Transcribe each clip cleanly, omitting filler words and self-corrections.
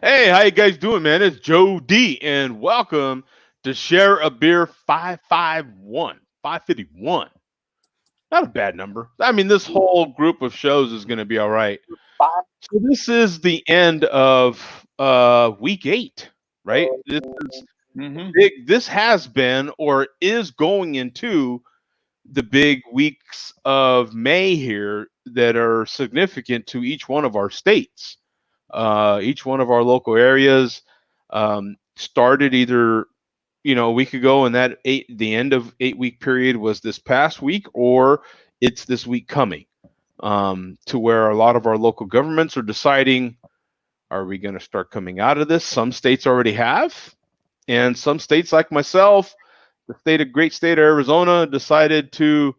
Hey, how you guys doing, man? It's Joe D, and welcome to Share a Beer 551. 551. Not a bad number. I mean, this whole group of shows is going to be all right. So this is the end of week 8, right? This is Hmm. big. This has been or is going into the big weeks of May here that are significant to each one of our states. Each one of our local areas started either a week ago, and the end of 8 week period was this past week, or it's this week coming. To where a lot of our local governments are deciding, are we going to start coming out of this? Some states already have, and some states like myself, the great state of Arizona, decided to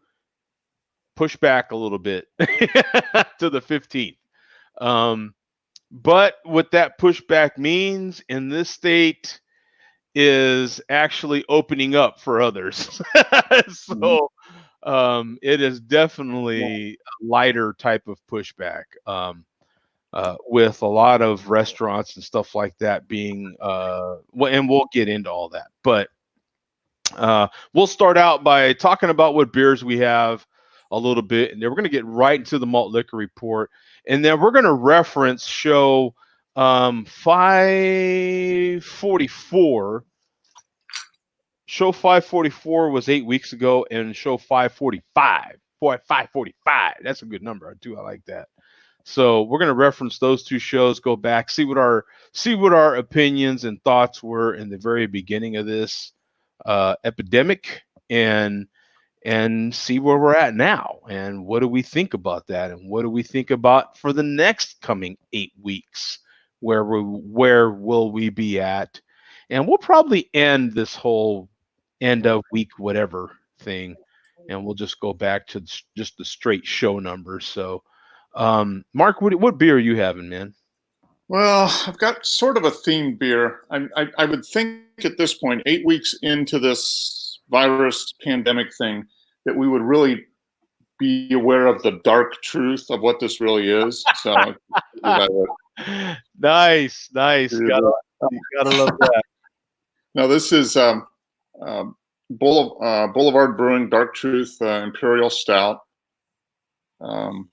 push back a little bit to the 15th. Um, but what that pushback means in this state is actually opening up for others. Hmm. So it is definitely a lighter type of pushback, with a lot of restaurants and stuff like that being, and we'll get into all that. But we'll start out by talking about what beers we have a little bit, and then we're going to get right into the malt liquor report, and then we're going to reference show 544. Show 544 was 8 weeks ago, and show 545, 545. That's a good number too. I like that. So we're going to reference those two shows, go back, see what our opinions and thoughts were in the very beginning of this epidemic, and see where we're at now, and what do we think about that, and what do we think about for the next coming 8 weeks, where will we be at, and we'll probably end this whole end of week whatever thing, and we'll just go back to just the straight show numbers. So Mark, what beer are you having, man? Well, I've got sort of a themed beer. I would think at this point, 8 weeks into this virus pandemic thing, that we would really be aware of the dark truth of what this really is. So I figured I would Nice. do Gotta this. gotta love that. Now, this is um, Boulevard Brewing Dark Truth Imperial Stout. Um,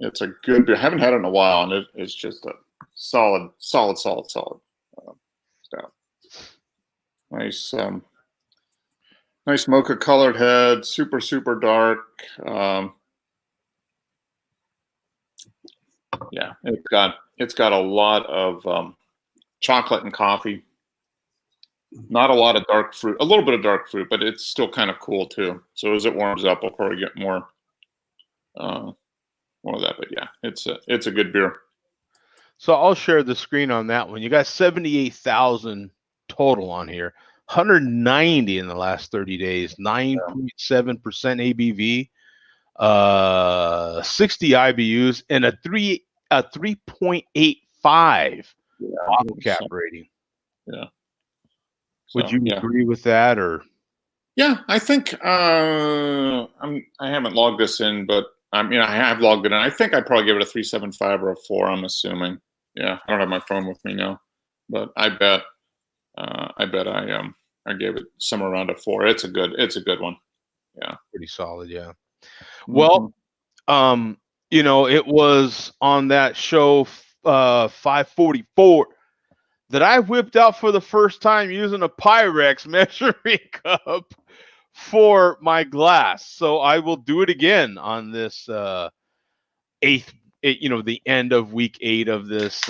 it's a good beer. I haven't had it in a while, and it's just a solid stout. Nice, nice mocha colored head, super dark. Um, yeah, it's got a lot of chocolate and coffee. Not a lot of dark fruit. A little bit of dark fruit, but it's still kind of cool too. So as it warms up, we'll probably get uh, more of that. But yeah, it's a good beer. So I'll share the screen on that one. You got 78,000 total on here. 190 in the last 30 days, 9.7% ABV, 60 IBUs, and a 3.85 Yeah, bottle cap so, rating. yeah. Would So you yeah, agree with that, or? yeah. I think I haven't logged this in, but I mean I have logged it in. I think I'd probably give it a 3.75 or a 4. I'm assuming. Yeah, I don't have my phone with me now, but I gave it somewhere around a 4. It's a good one. Yeah. Pretty solid, yeah. Well, Hmm. it was on that show 544 that I whipped out for the first time using a Pyrex measuring cup for my glass. So I will do it again on this eighth, the end of week 8 of this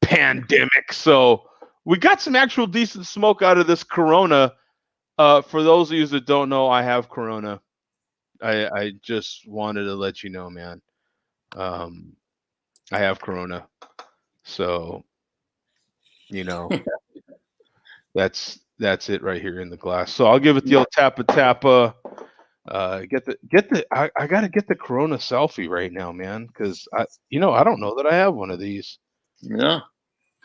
pandemic. So we got some actual decent smoke out of this Corona. For those of you that don't know, I have Corona. I just wanted to let you know, man. Um, I have Corona. So, you know, that's it right here in the glass. So I'll give it the old tappa. I gotta get the Corona selfie right now, man, because I don't know that I have one of these. Yeah.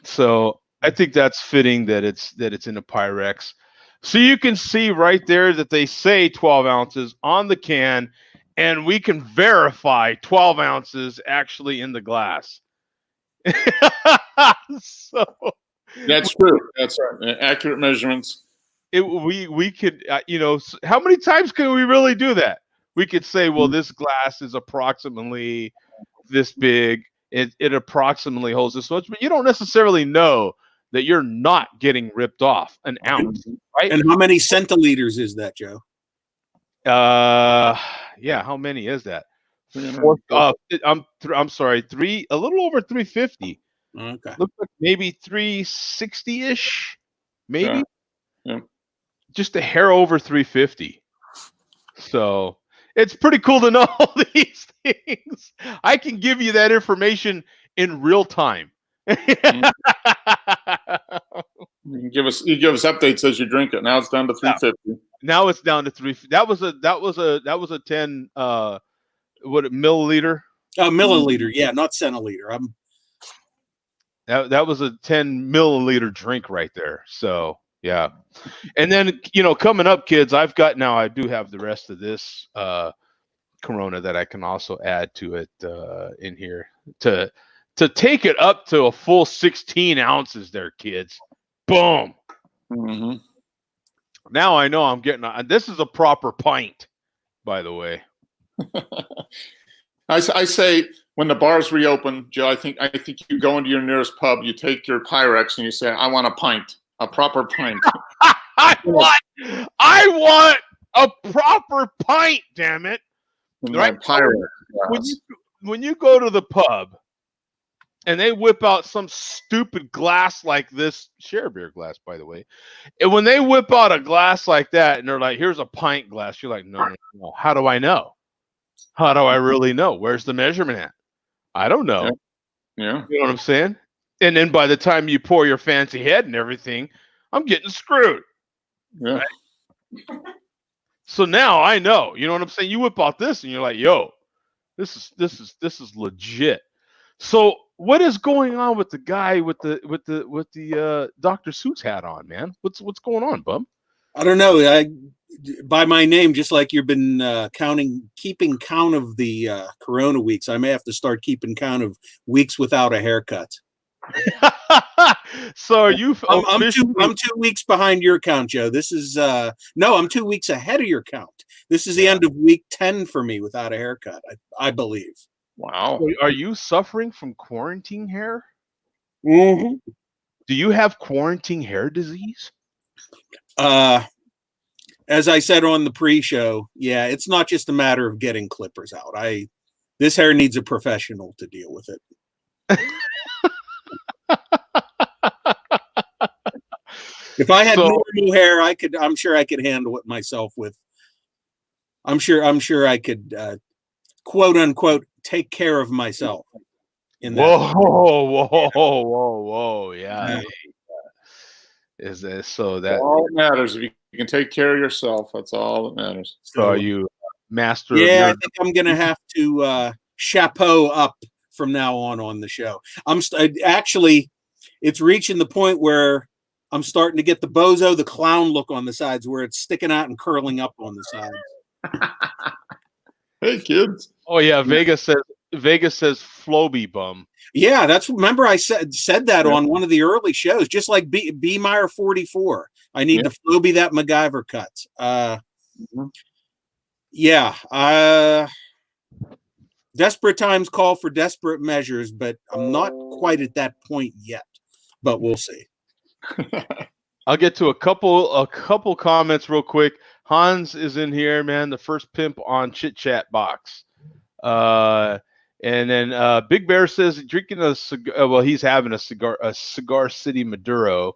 So I think that's fitting that it's in a Pyrex. So you can see right there that they say 12 ounces on the can, and we can verify 12 ounces actually in the glass. So That's true. That's right. Accurate measurements. we could how many times can we really do that? We could say, well, this glass is approximately this big. It approximately holds this much, but you don't necessarily know that you're not getting ripped off an ounce, right? And how many centiliters is that, Joe? Yeah. How many is that? 300. I'm sorry, a little over 350. Okay. Looks like maybe 360 ish, maybe. Yeah. Just a hair over 350. So it's pretty cool to know all these things. I can give you that information in real time. You give us updates as you drink it. Now it's down to 350. Now it's down to 3. That was a 10 milliliter. Milliliter, yeah, not centiliter. That was a 10 milliliter drink right there. So yeah. And then coming up, kids, I do have the rest of this Corona that I can also add to it in here to take it up to a full 16 ounces there, kids. Boom. Mm-hmm. Now I know I'm getting this is a proper pint, by the way. I say when the bars reopen, Joe, I think you go into your nearest pub, you take your Pyrex and you say, I want a pint, a proper pint. I want a proper pint, damn it. Right? Pyrex. When you go to the pub and they whip out some stupid glass like this, share beer glass, by the way. And when they whip out a glass like that and they're like, here's a pint glass, you're like, no. How do I know? How do I really know? Where's the measurement at? I don't know. Yeah. You know what I'm saying? And then by the time you pour your fancy head and everything, I'm getting screwed. Yeah. Right? So now I know. You know what I'm saying? You whip out this and you're like, yo, this is legit. So what is going on with the guy with the Dr. Seuss hat on, man? What's going on, bub? I don't know. By my name, just like you've been keeping count of the Corona weeks, I may have to start keeping count of weeks without a haircut. So are you? I'm 2 weeks behind your count, Joe. This is no, I'm 2 weeks ahead of your count. This is the end of week 10 for me without a haircut, I believe. Wow. Are you suffering from quarantine hair? Mm-hmm. Do you have quarantine hair disease? As I said on the pre-show, yeah, it's not just a matter of getting clippers out. This hair needs a professional to deal with it. If I had normal hair, I'm sure I could handle it myself with. I'm sure I could quote unquote take care of myself. Whoa, yeah. Is this so that all that matters? If you can take care of yourself, that's all that matters. So are you master? Yeah, I think I'm gonna have to chapeau up from now on the show. Actually, it's reaching the point where I'm starting to get the bozo, the clown look on the sides, where it's sticking out and curling up on the sides. Hey, kids. Oh yeah, Vegas says Floby bum. Yeah, remember I said that on one of the early shows, just like B Meyer 44. I need to Floby that MacGyver cut. Yeah. Desperate times call for desperate measures, but I'm not quite at that point yet. But we'll see. I'll get to a couple comments real quick. Hans is in here, man. The first pimp on Chit Chat box. And then Big Bear says drinking a cigar. Well, he's having a Cigar City Maduro.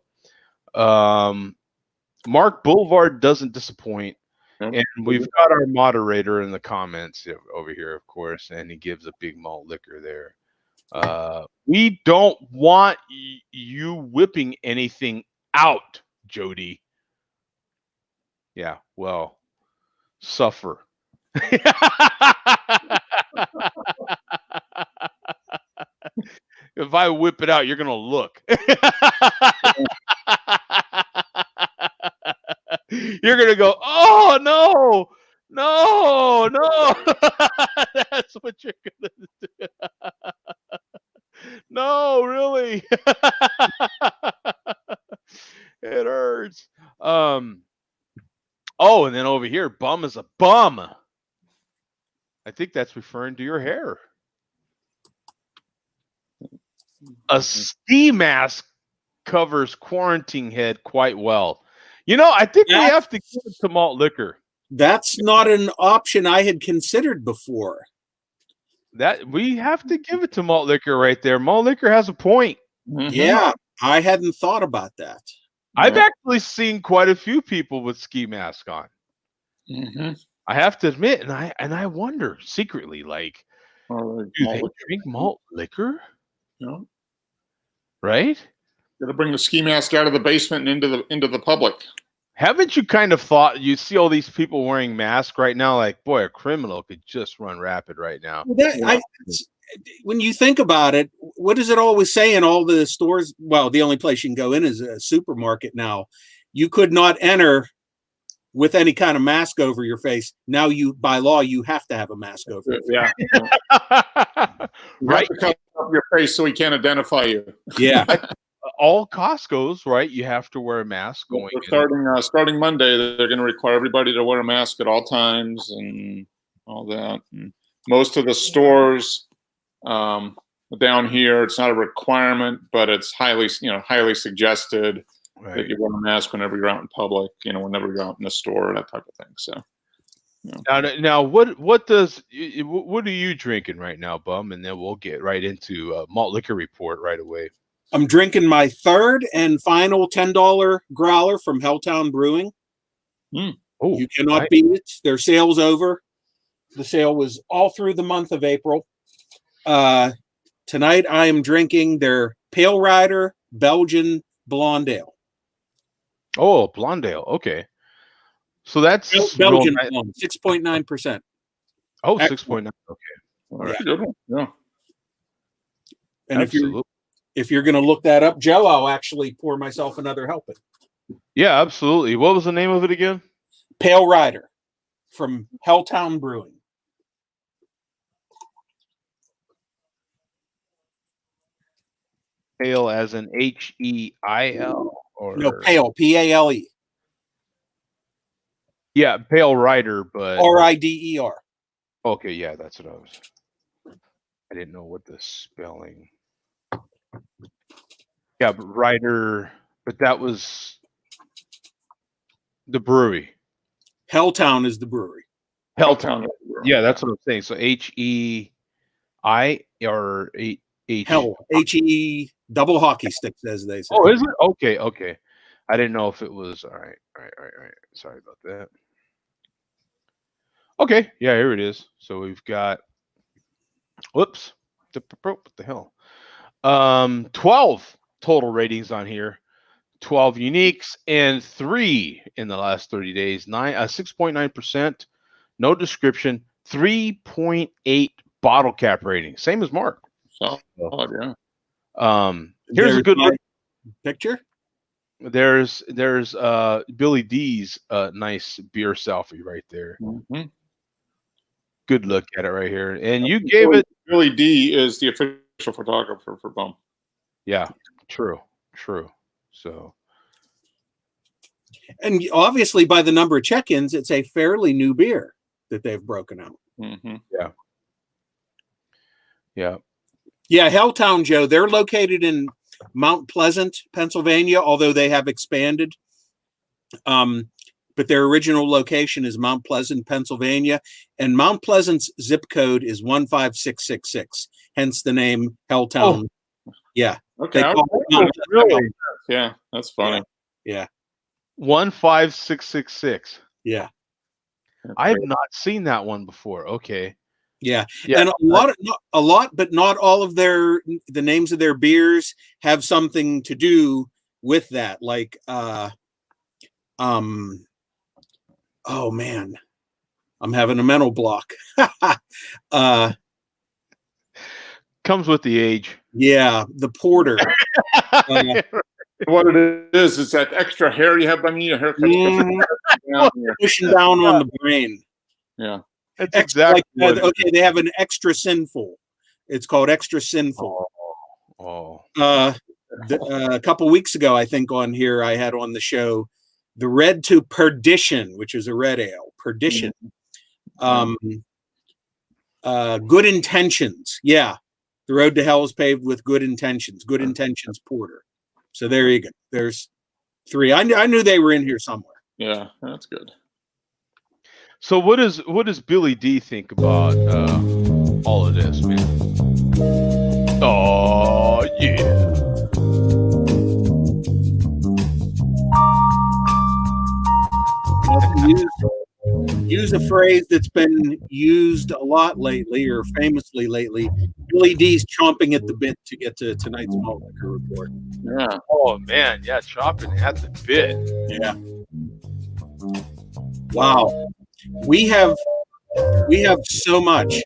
Mark Boulevard doesn't disappoint. And we've got our moderator in the comments over here, of course, and he gives a big malt liquor there. We don't want you whipping anything out, Jody. Yeah, well, suffer. If I whip it out, you're gonna look. You're gonna go, oh no. That's what you're gonna do. No, Oh, really? It hurts. Oh, and then over here, bum is a bum. I think that's referring to your hair. A ski mask covers quarantine head quite well. I think we have to give it to malt liquor. That's not an option I had considered before. That we have to give it to malt liquor right there. Malt liquor has a point. Mhm. Yeah, I hadn't thought about that. I've Yeah. actually seen quite a few people with ski masks on. Mhm. I have to admit, and I wonder secretly, like, Or do malt they liquor, drink malt liquor? you know? Right? Got to bring the ski mask out of the basement and into the public. Haven't you kind of thought you see all these people wearing masks right now? Like, boy, a criminal could just run rapid right now. When you think about it, what does it always say in all the stores? Well, the only place you can go in is a supermarket now. You could not enter with any kind of mask over your face. Now, by law, you have to have a mask over your face. Yeah. You Right? have to cover up your face so he can't identify you. Yeah. All Costco's, right? You have to wear a mask going in. Starting Monday, they're going to require everybody to wear a mask at all times and all that. And most of the stores down here, it's not a requirement, but it's highly suggested that you wear a mask whenever you're out in public. Whenever you're out in the store, that type of thing. So. Now, what are you drinking right now, Bum? And then we'll get right into malt liquor report right away. I'm drinking my third and final $10 growler from Helltown Brewing. Oh, you cannot beat it. Their sale's over. The sale was all through the month of April. Tonight I am drinking their Pale Rider Belgian Blonde Ale. Oh, Blonde Ale. Okay. So that's Belgian blonde, 6.9%. Oh, 6.9. Okay. Well, that's a good one. Yeah. And if you're going to look that up, Joe, I'll actually pour myself another helping. Yeah, absolutely. What was the name of it again? Pale Rider from Helltown Brewing. Pale as in H-E-I-L? Or no, Pale, P-A-L-E. Yeah, Pale Rider, but R-I-D-E-R. Okay, yeah, that's what I didn't know what the spelling. Yeah, but Rider, but that was the brewery. Helltown is the brewery. Helltown. Yeah, that's what I'm saying. So H-E-I or H. Hell, H-E double hockey sticks, as they say. Oh, is it? Okay. I didn't know if it was. All right. Sorry about that. Okay, yeah, here it is. So we've got, whoops, what the hell? 12 total ratings on here, 12 uniques, and 3 in the last 30 days. 6.9%, no description, 3.8 bottle cap rating, same as Mark. So, yeah. Here's a good picture. There's Billy D's nice beer selfie right there. Mm-hmm. Good look at it right here. And you gave it. Billy D is the official photographer for Bum. Yeah, true. So. And obviously, by the number of check-ins, it's a fairly new beer that they've broken out. Mm-hmm. Yeah. Helltown, Joe. They're located in Mount Pleasant, Pennsylvania, although they have expanded. But their original location is Mount Pleasant, Pennsylvania, and Mount Pleasant's zip code is 15666. Hence the name Helltown. Oh. Yeah. Okay. Really? Yeah, that's funny. Yeah. 15666. Yeah. I have not seen that one before. Okay. Yeah. And a lot, but not all of the names of their beers have something to do with that. Like, oh man, I'm having a mental block. Comes with the age. Yeah, the porter. What it is that extra hair you have. I mean, your hair pushing down on the brain. Yeah, that's exactly. Okay, they have an extra sinful. It's called extra sinful. Oh. A couple weeks ago, I think on here I had on the show the Red to Perdition, which is a red ale. Perdition. Good Intentions. Yeah. The road to hell is paved with good intentions. Good Intentions Porter. So there you go. There's 3. I knew they were in here somewhere. Yeah, that's good. So what does Billy D think about all of this, man? Oh yeah. Use a phrase that's been used a lot lately, or famously lately. Billy D's chomping at the bit to get to tonight's malt liquor report. Yeah. Oh man, yeah, chopping at the bit. Yeah. Wow. We have so much.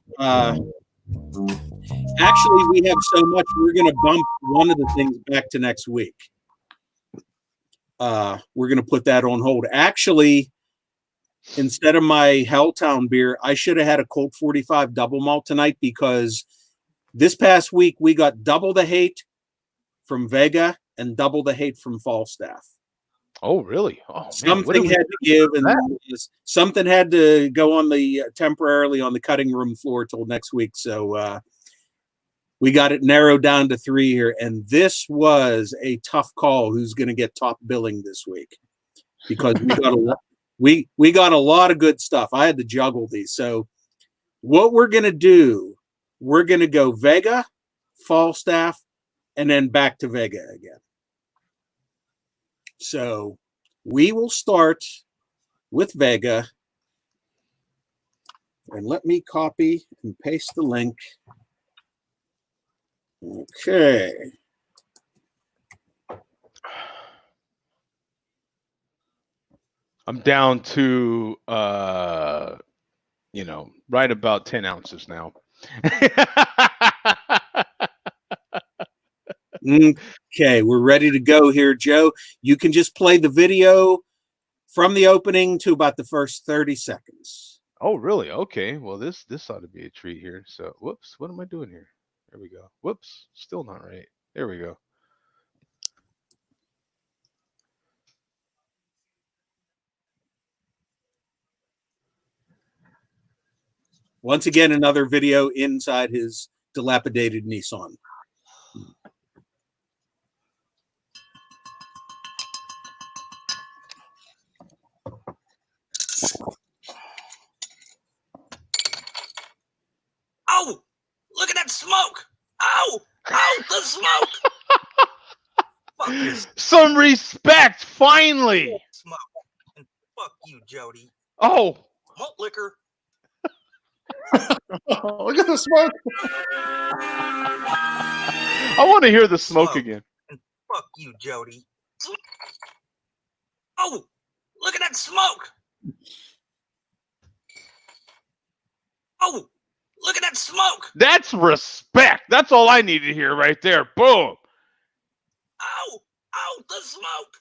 Actually, we have so much. We're going to bump one of the things back to next week. We're going to put that on hold. Actually, instead of my Helltown beer, I should have had a Colt 45 double malt tonight, because this past week we got double the hate from Vega and double the hate from Falstaff. Oh, really? Oh, man. Something had to give, and something had to go on the temporarily on the cutting room floor till next week. So we got it narrowed down to 3 here, and this was a tough call. Who's going to get top billing this week? Because we got we got a lot of good stuff. I had to juggle these. So what we're going to do, we're going to go Vega, Falstaff, and then back to Vega again. So we will start with Vega. And let me copy and paste the link. Okay. I'm down to right about 10 ounces now. Okay, we're ready to go here, Joe. You can just play the video from the opening to about the first 30 seconds. Oh, really? Okay. Well, this ought to be a treat here. So, whoops, what am I doing here? There we go. Whoops, still not right. There we go. Once again, another video inside his dilapidated Nissan. Oh, look at that smoke. Oh, the smoke. Fuck this Some respect, finally. smoke. And fuck you, Jody. Oh. Malt liquor. Look at the smoke. I want to hear the smoke again. And fuck you, Jody. Oh, look at that smoke. Oh, look at that smoke. That's respect. That's all I need to hear right there. Boom. Oh, the smoke.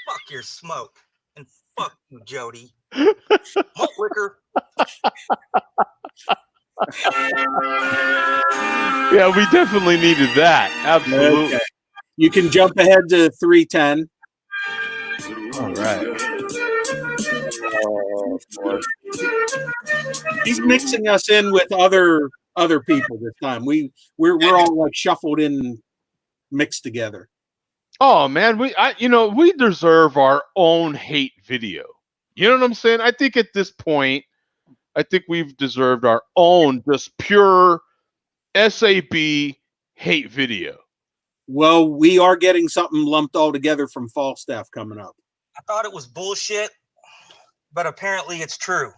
Fuck your smoke. And fuck you, Jody. Malt liquor. Yeah, we definitely needed that. Absolutely. Okay. You can jump ahead to 310. All right. Oh, boy. He's mixing us in with other people this time. We're all like shuffled in, mixed together. Oh man, we deserve our own hate video. You know what I'm saying? I think at this point, we've deserved our own just pure SAB hate video. Well, we are getting something lumped all together from Falstaff coming up. I thought it was bullshit, but apparently it's true.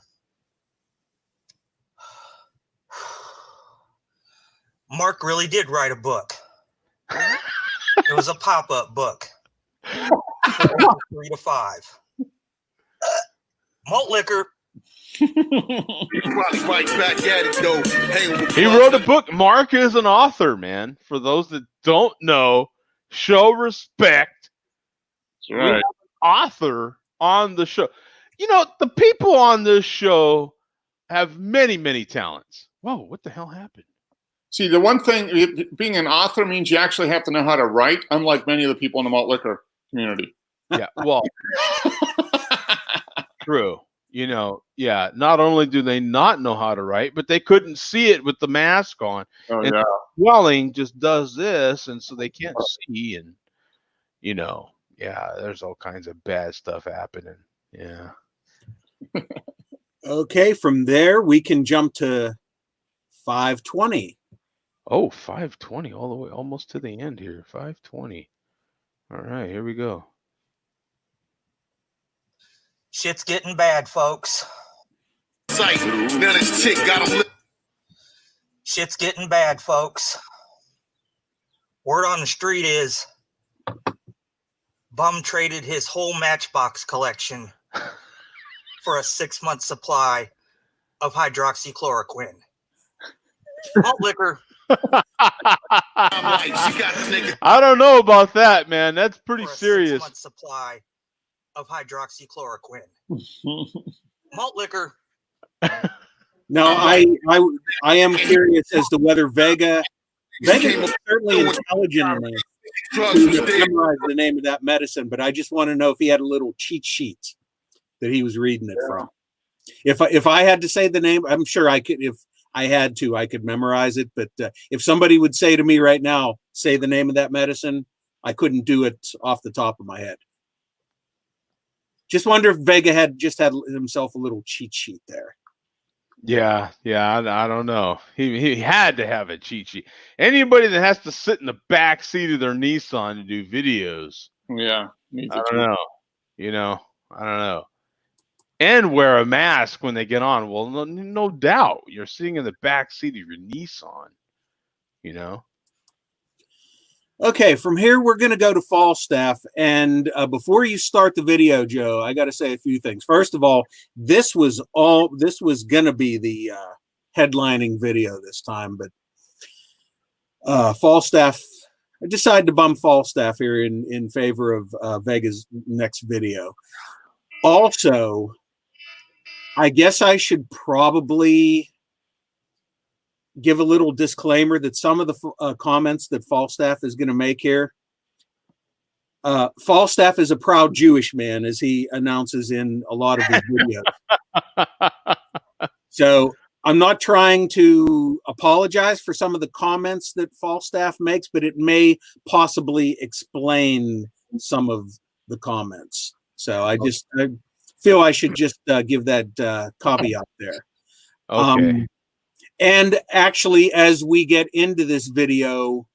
Mark really did write a book. It was a pop-up book. 3 to 5. Malt liquor. He's probably right back at it though. He wrote a book. Mark is an author, man. For those that don't know, show respect. That's right. We have an author on the show. You know, the people on this show have many, many talents. Whoa, what the hell happened? See, the one thing, being an author means you actually have to know how to write, unlike many of the people in the malt liquor community. Yeah, well, true. You know, yeah. Not only do they not know how to write, but they couldn't see it with the mask on. Oh, And yeah. swelling just does this, and so they can't see. And you know, yeah, there's all kinds of bad stuff happening. Yeah. Okay, from there we can jump to 520. Oh, 520 all the way almost to the end here. 520. All right, here we go. Shit's getting bad, folks. Sight. Now this chick got him. Shit's getting bad, folks. Word on the street is Bum traded his whole Matchbox collection for a 6-month supply of hydroxychloroquine. Malt liquor. I'm like, she got the nigga. I don't know about that, man. That's pretty for a serious. 6-month supply of hydroxychloroquine. Malt liquor. Now, I am curious as to whether Vega is certainly intelligent enough Drugs was to dead. memorize the name of that medicine, but I just want to know if he had a little cheat sheet that he was reading it from. If I had to say the name, I'm sure I could. If I had to, I could memorize it. But if somebody would say to me right now, say the name of that medicine, I couldn't do it off the top of my head. Just wonder if Vega had himself a little cheat sheet there. Yeah, I don't know. He had to have a cheat sheet. Anybody that has to sit in the back seat of their Nissan to do videos, Yeah. I don't know. You know, I don't know. And wear a mask when they get on. Well, no doubt. You're sitting in the back seat of your Nissan, you know. Okay, from here we're going to go to Falstaff, and before you start the video, Joe, I got to say a few things. First of all, this was going to be the headlining video this time, but Falstaff, I decided to bump Falstaff here in favor of Vega's next video. Also, I guess I should probably give a little disclaimer that some of the comments that Falstaff is going to make here. Falstaff is a proud Jewish man, as he announces in a lot of his videos. So I'm not trying to apologize for some of the comments that Falstaff makes, but it may possibly explain some of the comments. So I feel I should just give that caveat there. Okay. And actually, as we get into this video,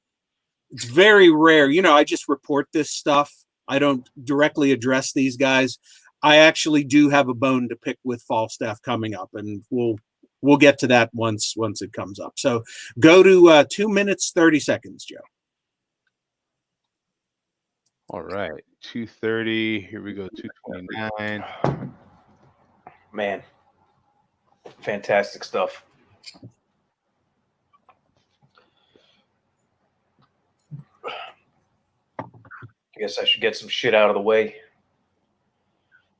it's very rare. You know, I just report this stuff. I don't directly address these guys. I actually do have a bone to pick with Falstaff coming up, and we'll get to that once it comes up. So go to 2 minutes, 30 seconds, Joe. All right. 230. Here we go. 229. Man, fantastic stuff. I guess I should get some shit out of the way.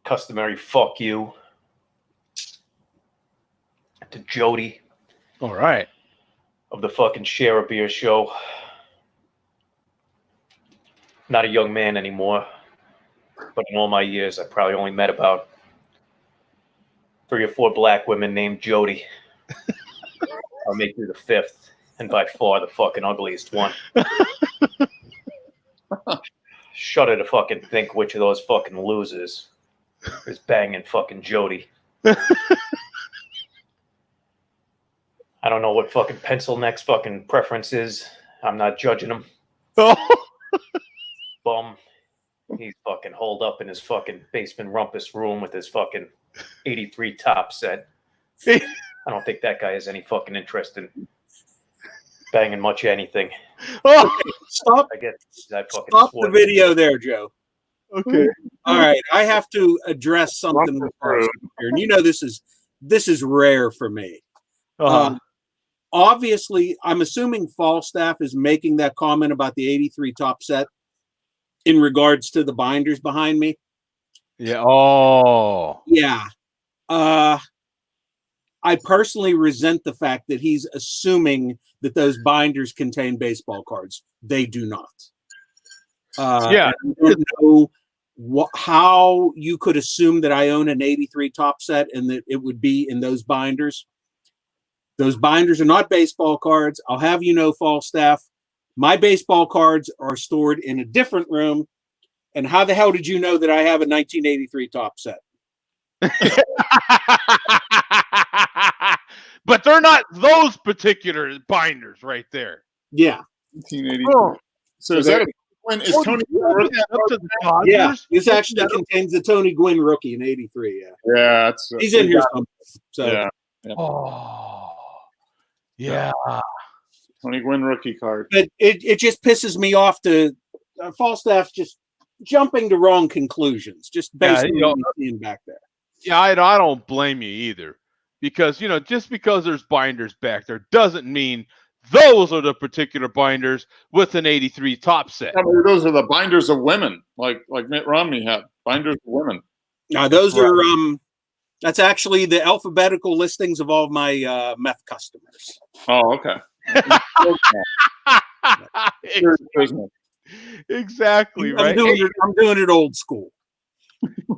Customary fuck you to Jody All right. of the fucking Share a Beer show. Not a young man anymore, but in all my years, I probably only met about 3 or 4 black women named Jody. I'll make you the 5th, and by far the fucking ugliest one. Shudder to fucking think which of those fucking losers is banging fucking Jody. I don't know what fucking pencil neck's fucking preference is. I'm not judging him. Oh. Bum. He's fucking holed up in his fucking basement rumpus room with his fucking 83 top set. I don't think that guy has any fucking interest in banging much anything. Oh. Stop. I guess I fucking Stop swore the video there, Joe. Okay. All right, I have to address something with Falstaff here, and you know this is rare for me. Obviously, I'm assuming Falstaff is making that comment about the 83 top set in regards to the binders behind me. Yeah. Oh. Yeah. I I personally resent the fact that he's assuming that those binders contain baseball cards. They do not. Yeah. I don't know how you could assume that I own an 83 top set and that it would be in those binders. Those binders are not baseball cards. I'll have you know, Falstaff, my baseball cards are stored in a different room. And how the hell did you know that I have a 1983 top set? But they're not those particular binders right there. Yeah. 1983. Oh. So is that is Tony Gwynn up to the Dodgers? Yeah, this actually contains the Tony Gwynn rookie in '83. Yeah, Yeah, he's in here somewhere. So yeah. Oh, yeah. Tony Gwynn rookie card. But it just pisses me off to Falstaff just jumping to wrong conclusions, just based on what we're seeing back there. Yeah, I don't blame you either, because just because there's binders back there doesn't mean those are the particular binders with an 83 top set. Yeah, those are the binders of women, like Mitt Romney had. Binders of women. Now those are that's actually the alphabetical listings of all of my meth customers. Oh, okay. Exactly, right? I'm doing it old school.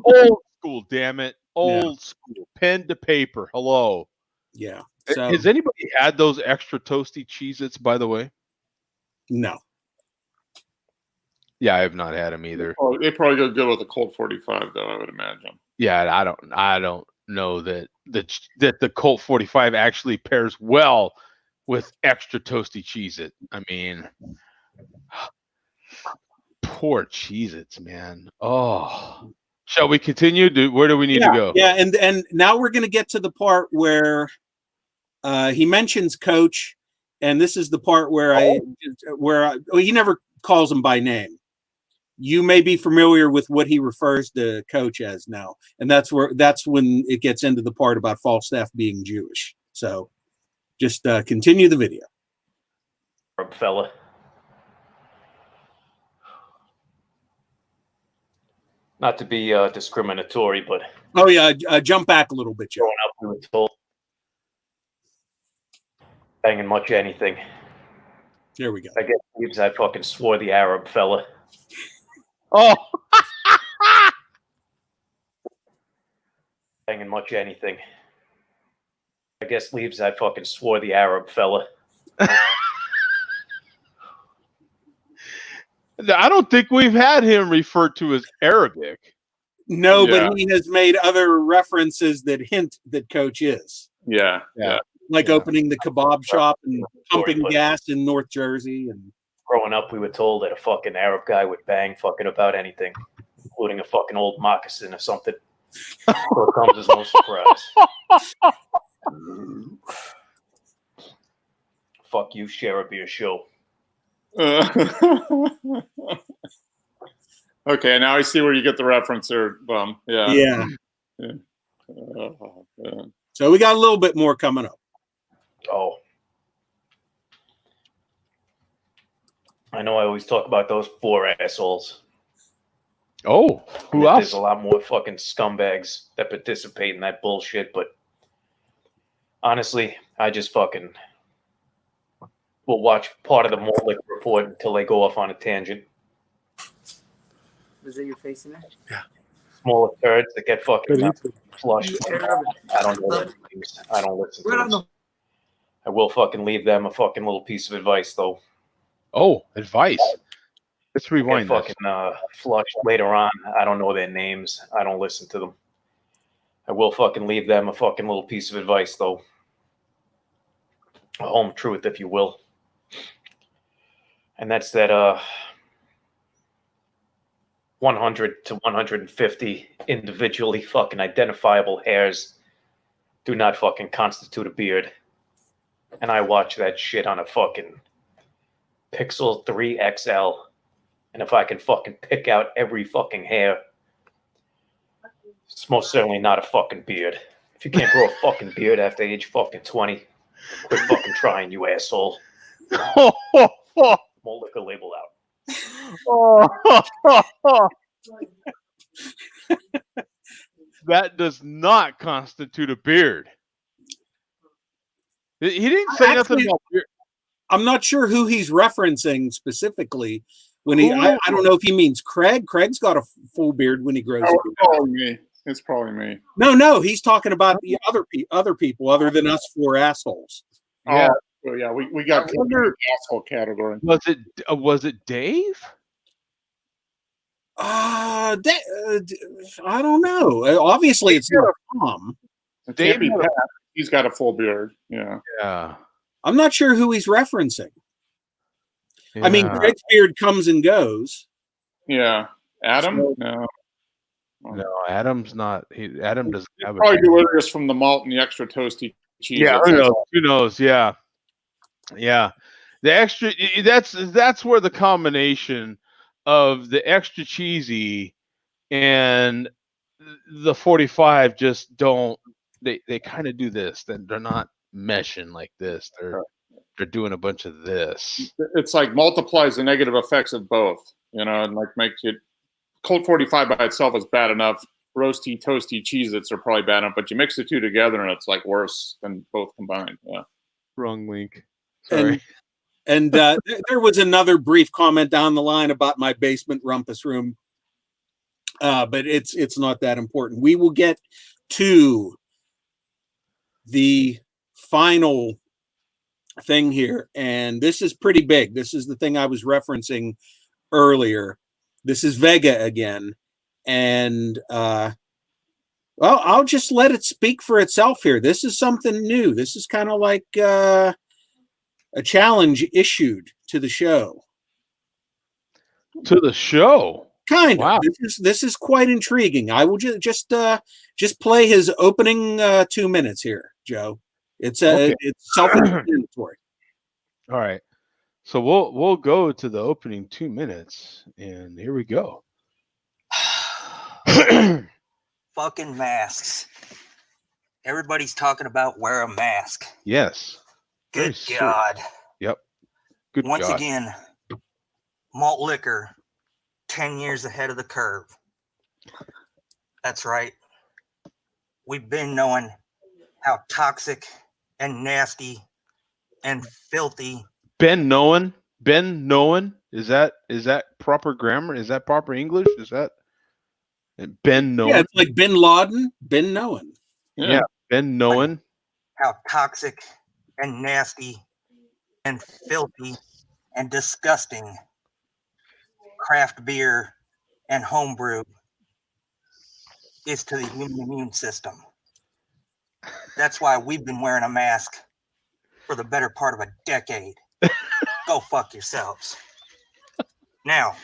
Old school, damn it. Old school. Pen to paper. Hello. Yeah. So, has anybody had those extra toasty Cheez-Its, by the way? No. Yeah, I have not had them either. Oh, they probably go good with a Colt 45, though, I would imagine. Yeah, I don't know that the Colt 45 actually pairs well with extra toasty Cheez-It. I mean, poor Cheez-Its, man. Oh. Shall we continue? Where do we need to go? Yeah, and now we're going to get to the part where he mentions Coach, and this is the part where he never calls him by name. You may be familiar with what he refers to Coach as now, and that's when it gets into the part about Falstaff being Jewish. So, just continue the video. Fella. Not to be discriminatory, but oh yeah, jump back a little bit, Joe. Growing up, we were told banging much anything. There we go. I guess I fucking swore the Arab fella. Oh, banging much anything. I guess leaves I fucking swore the Arab fella. I don't think we've had him referred to as Arabic. No, but he has made other references that hint that Coach is. Yeah. Like opening the kebab shop and pumping gas in North Jersey. And growing up, we were told that a fucking Arab guy would bang fucking about anything, including a fucking old moccasin or something. So it comes as no surprise. Fuck you, share a beer show. Okay, now I see where you get the reference there, Bum. Yeah. So we got a little bit more coming up. Oh. I know I always talk about those 4 assholes. Oh, who else? There's a lot more fucking scumbags that participate in that bullshit, but honestly, I just fucking will watch part of the Mollick report until they go off on a tangent. Was that your face in there? Yeah. Smaller turds that get fucking flushed. I don't know their names. I don't listen to them. I will fucking leave them a fucking little piece of advice, though. Oh, advice. Let's rewind this. Fucking flushed later on. I don't know their names. I don't listen to them. I will fucking leave them a fucking little piece of advice, though. A home truth, if you will. And that's that 100 to 150 individually fucking identifiable hairs do not fucking constitute a beard. And I watch that shit on a fucking Pixel 3 XL. And if I can fucking pick out every fucking hair, it's most certainly not a fucking beard. If you can't grow a fucking beard after age fucking 20, quit fucking trying, you asshole. More liquor label out. That does not constitute a beard. He didn't say nothing Actually, about beard. I'm not sure who he's referencing specifically. When I don't know if he means Craig. Craig's got a full beard when he grows Oh, a it's beard. probably me. It's probably me. No, he's talking about the other people other than us four assholes. Yeah. Oh, yeah. We got I wonder- the asshole category. Was it Dave? I don't know. Obviously, it's not Tom. It Dave can't be had a- Pat. He's got a full beard. Yeah. Yeah. I'm not sure who he's referencing. I mean, Yeah. Greg's beard comes and goes. Yeah. Adam? So- No. No, Adam's not. Adam doesn't have a Probably delirious from the malt and the extra toasty cheese. Yeah, who knows? Who knows? Yeah, yeah. The extra. That's where the combination of the extra cheesy and the 45 just don't. They kind of do this. Then they're not meshing like this. They're doing a bunch of this. It's like multiplies the negative effects of both, and like makes it. Colt 45 by itself is bad enough. Roasty, toasty Cheez-Its are probably bad enough, but you mix the two together and it's like worse than both combined. Yeah. Wrong link. Sorry. And there was another brief comment down the line about my basement rumpus room, but it's not that important. We will get to the final thing here, and this is pretty big. This is the thing I was referencing earlier. This is Vega again, and well, I'll just let it speak for itself here. This is something new. This is kind of like a challenge issued to the show. To the show. Kind of. Wow. This is quite intriguing. I will just play his opening 2 minutes here, Joe. It's Okay. it's self-explanatory. All right. So we'll go to the opening 2 minutes, and here we go. Fucking masks. Everybody's talking about wear a mask. Yes. Very Good serious. God. Yep. Good Once God. again, malt liquor, 10 years ahead of the curve. That's right. We've been knowing how toxic and nasty and filthy. Ben Noen. Is that proper grammar? Is that proper English? Is that Ben Noen? Yeah, it's like Bin Laden, Ben Noen. Yeah. Ben Noen. How toxic and nasty and filthy and disgusting craft beer and homebrew is to the human immune system. That's why we've been wearing a mask for the better part of a decade. Go fuck yourselves. Now,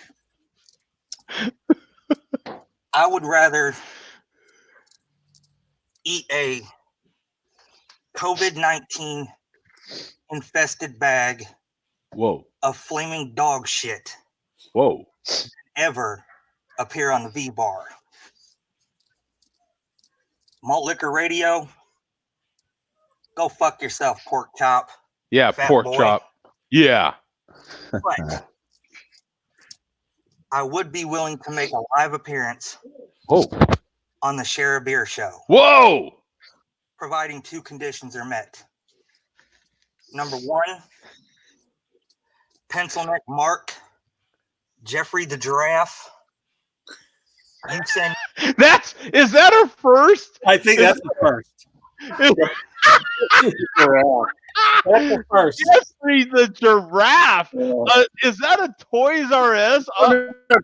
I would rather eat a COVID-19 infested bag Whoa. of flaming dog shit Whoa. ever appear on the V-Bar. Malt Liquor Radio, go fuck yourself, pork chop. Yeah, Fat pork boy. chop. Yeah. But I would be willing to make a live appearance Whoa. on the Share a Beer show, Whoa. providing two conditions are met. Number one, Pencil Neck Mark, Jeffrey the Giraffe. You send Is that our first? I think that's the first. That's the first. Jeffrey the Giraffe. Is that a Toys R Us?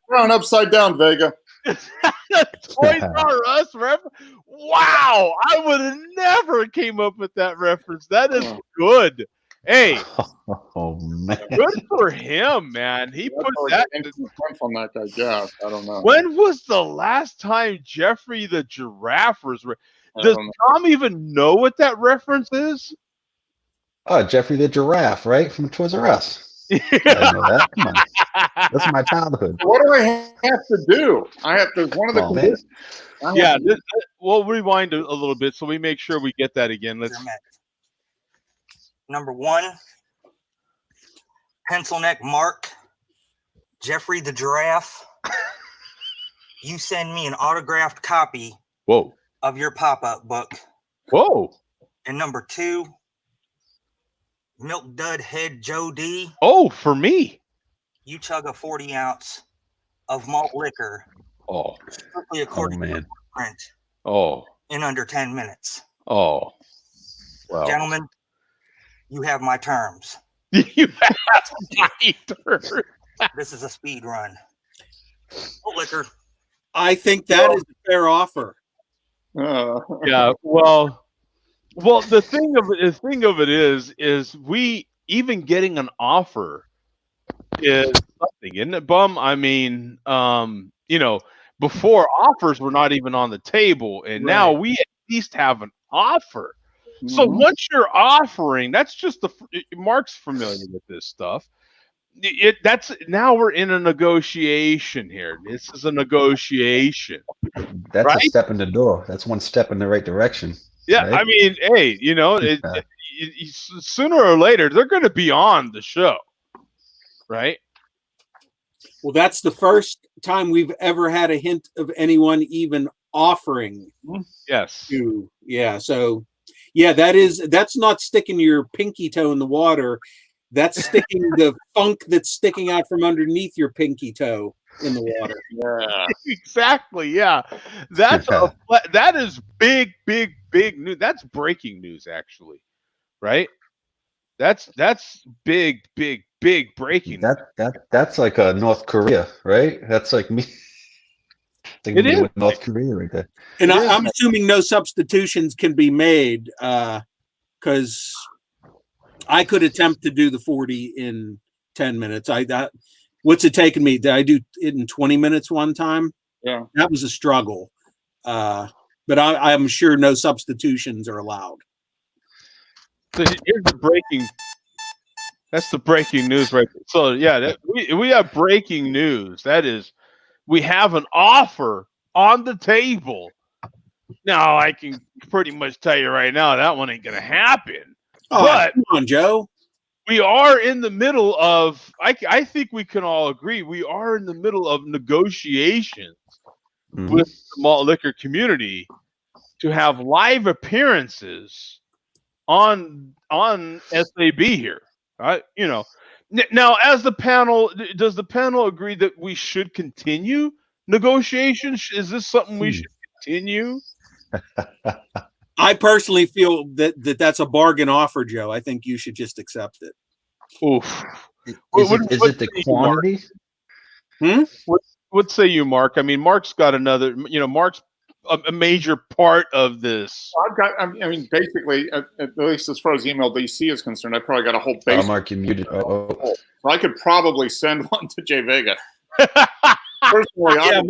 Thrown upside down, Vega. Is that a Toys R Us reference? Wow, I would have never came up with that reference. That is good. Hey, Oh man. good for him, man. He put that. From that guy, yeah. I don't know. When was the last time Jeffrey the Giraffe was? I Does don't know. Tom even know what that reference is? Oh, Jeffrey the Giraffe, right? From Toys R Us. I didn't know that. Come on. That's my childhood. What do I have to do? I have to. One of the Oh, man. conditions. I have Yeah, to- we'll rewind a little bit so we make sure we get that again. Let's. are met. Number one, Pencil Neck Mark, Jeffrey the Giraffe. You send me an autographed copy Whoa, of your pop-up book. whoa. And number two, Milk Dud Head Joe D. Oh, for me. You chug a 40 ounce of malt liquor, Oh, strictly Oh according to man. print, oh, in under 10 minutes. oh. Well, Gentlemen, you have my terms. you have my turn. This is a speed run. Malt liquor. I think that is a fair offer. Yeah. Well, the thing of it is we even getting an offer is something, isn't it, Bum? I mean, before offers were not even on the table, and now Right. we at least have an offer. So Mhm. once you're offering, that's just Mark's familiar with this stuff. That's now we're in a negotiation here. This is a negotiation, That's a right? step in the door. That's one step in the right direction. Yeah, Right? I mean, hey, sooner or later they're going to be on the show, right? Well, that's the first time we've ever had a hint of anyone even offering Yes. to. Yeah. So, yeah, that's not sticking your pinky toe in the water. That's sticking the funk that's sticking out from underneath your pinky toe in the water. Yeah. Exactly. Yeah, that is big news. That's breaking news, actually, right? That's big breaking news. That's like a North Korea, right? That's like me. Like It me is. with North Korea right there. And It is. I'm assuming no substitutions can be made because I could attempt to do the 40 in 10 minutes. What's it taken me? Did I do it in 20 minutes one time? Yeah. That was a struggle. But I'm sure no substitutions are allowed. So here's the breaking. That's the breaking news, right? So yeah, we have breaking news. That is, we have an offer on the table. Now I can pretty much tell you right now that one ain't gonna happen. Oh, But come on, Joe. we are in the middle of. I think we can all agree we are in the middle of negotiations Mhm. with the malt liquor community to have live appearances on SAB here. Now as the panel, does the panel agree that we should continue negotiations? Is this something we should continue? I personally feel that's a bargain offer, Joe. I think you should just accept it. Oof. Is What it the say you, Mark? quantity? What say you, Mark? I mean, Mark's got another. Mark's a major part of this. I mean, basically, at least as far as email BC is concerned, I probably got a whole Oh, base. Mark, you muted. Oh. So I could probably send one to Jay Vega. Personally, Yeah,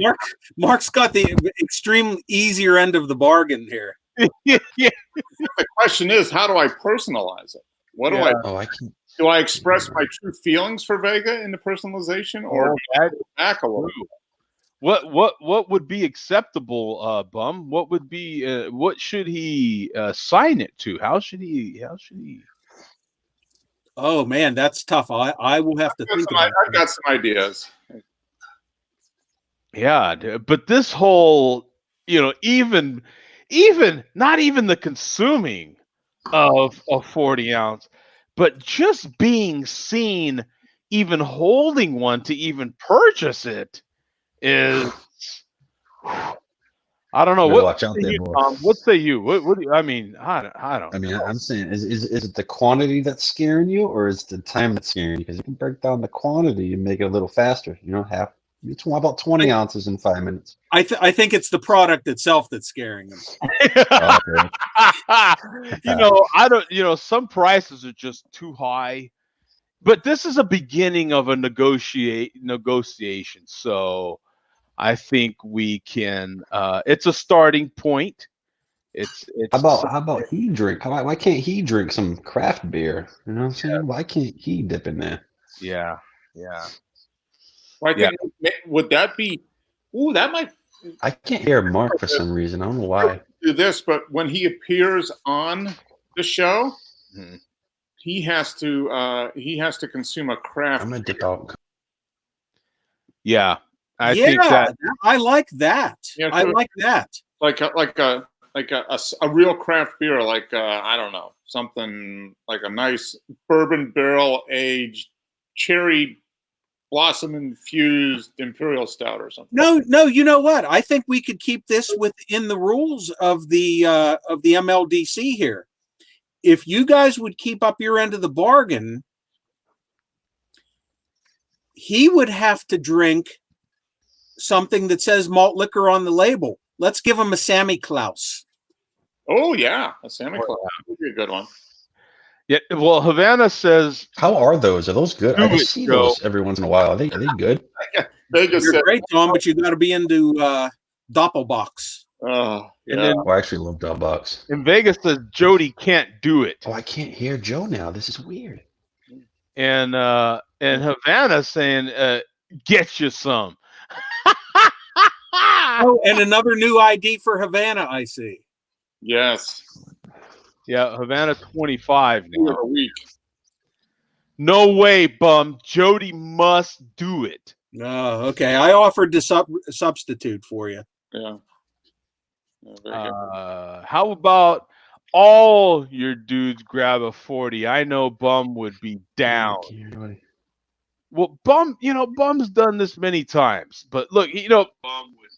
Mark's got the extreme easier end of the bargain here. Yeah. the question is, how do I personalize it? What Yeah. Oh, I can't. do I express my true feelings for Vega in the personalization, or back a little? What would be acceptable, Bum? What would be? What should he sign it to? How should he? Oh man, that's tough. I will have to think about I've got some ideas. Yeah, dude, but this whole, even not even the consuming of a 40 ounce, but just being seen, even holding one to even purchase it is. I don't know. Better What watch out say there, you, boy. Tom? What say you? What do you? I mean, I don't. I mean, I'm saying, is it the quantity that's scaring you, or is it the time that's scaring you? Because you can break down the quantity and make it a little faster. It's about 20 ounces in 5 minutes. I think it's the product itself that's scaring them. Okay. I don't. Some prices are just too high, but this is a beginning of a negotiation. So I think we can. It's a starting point. It's. How about he drink? Why can't he drink some craft beer? You know what I'm saying? Why can't he dip in there? Yeah. Well, I think would that be? Ooh, that might I can't hear Mark for some reason. I don't know why. do this. But when he appears on the show, Mhm. he has to consume a craft. I'm gonna dip out. Yeah. I think that. I like that. Yeah, I like that. like a a real craft beer, like I don't know, something like a nice bourbon barrel aged cherry blossom infused imperial stout or something. No, you know what? I think we could keep this within the rules of the MLDC here. If you guys would keep up your end of the bargain, he would have to drink something that says malt liquor on the label. Let's give him a Sammy Klaus. Oh yeah, a Santa Claus would be a good one. Yeah, well, Havana says, How are those? Are those good? Do I it, just see Joe. those every once in a while. Are they good? Vegas You're said, great, Tom, but you got to be into Doppelbox. oh yeah. and then Oh, I actually love Dubbox. in Vegas says Jody can't do it, Oh, I can't hear Joe now. This is weird. and Havana saying, get you some. Oh, and another new ID for Havana, I see. Yes. Yeah, Havana 25 Beer now. of the week. No way, bum. Jody must do it. Oh, okay. I offered to substitute for you. Yeah. Yeah, very good. How about all your dudes grab a 40? I know Bum would be down. I can't hear anybody. Well, Bum's done this many times, but look, Bum would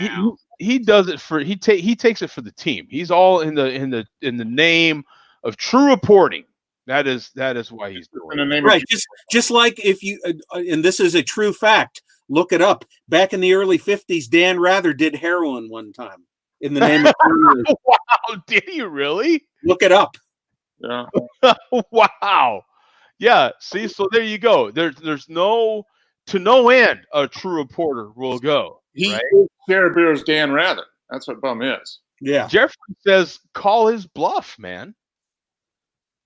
be down. he does it for he takes it for the team. He's all in the name of true reporting. That is why he's In doing the it. name Right. of Just like if you, and this is a true fact, look it up. Back in the early 50s, Dan Rather did heroin one time in the name of journalism. Wow, did you really? Look it up. yeah. Wow. Yeah. See, so there you go. There's no end a true reporter will go. He Right? is Share Beer's Dan Rather. That's what Bum is. Yeah. Jeffrey says, call his bluff, man.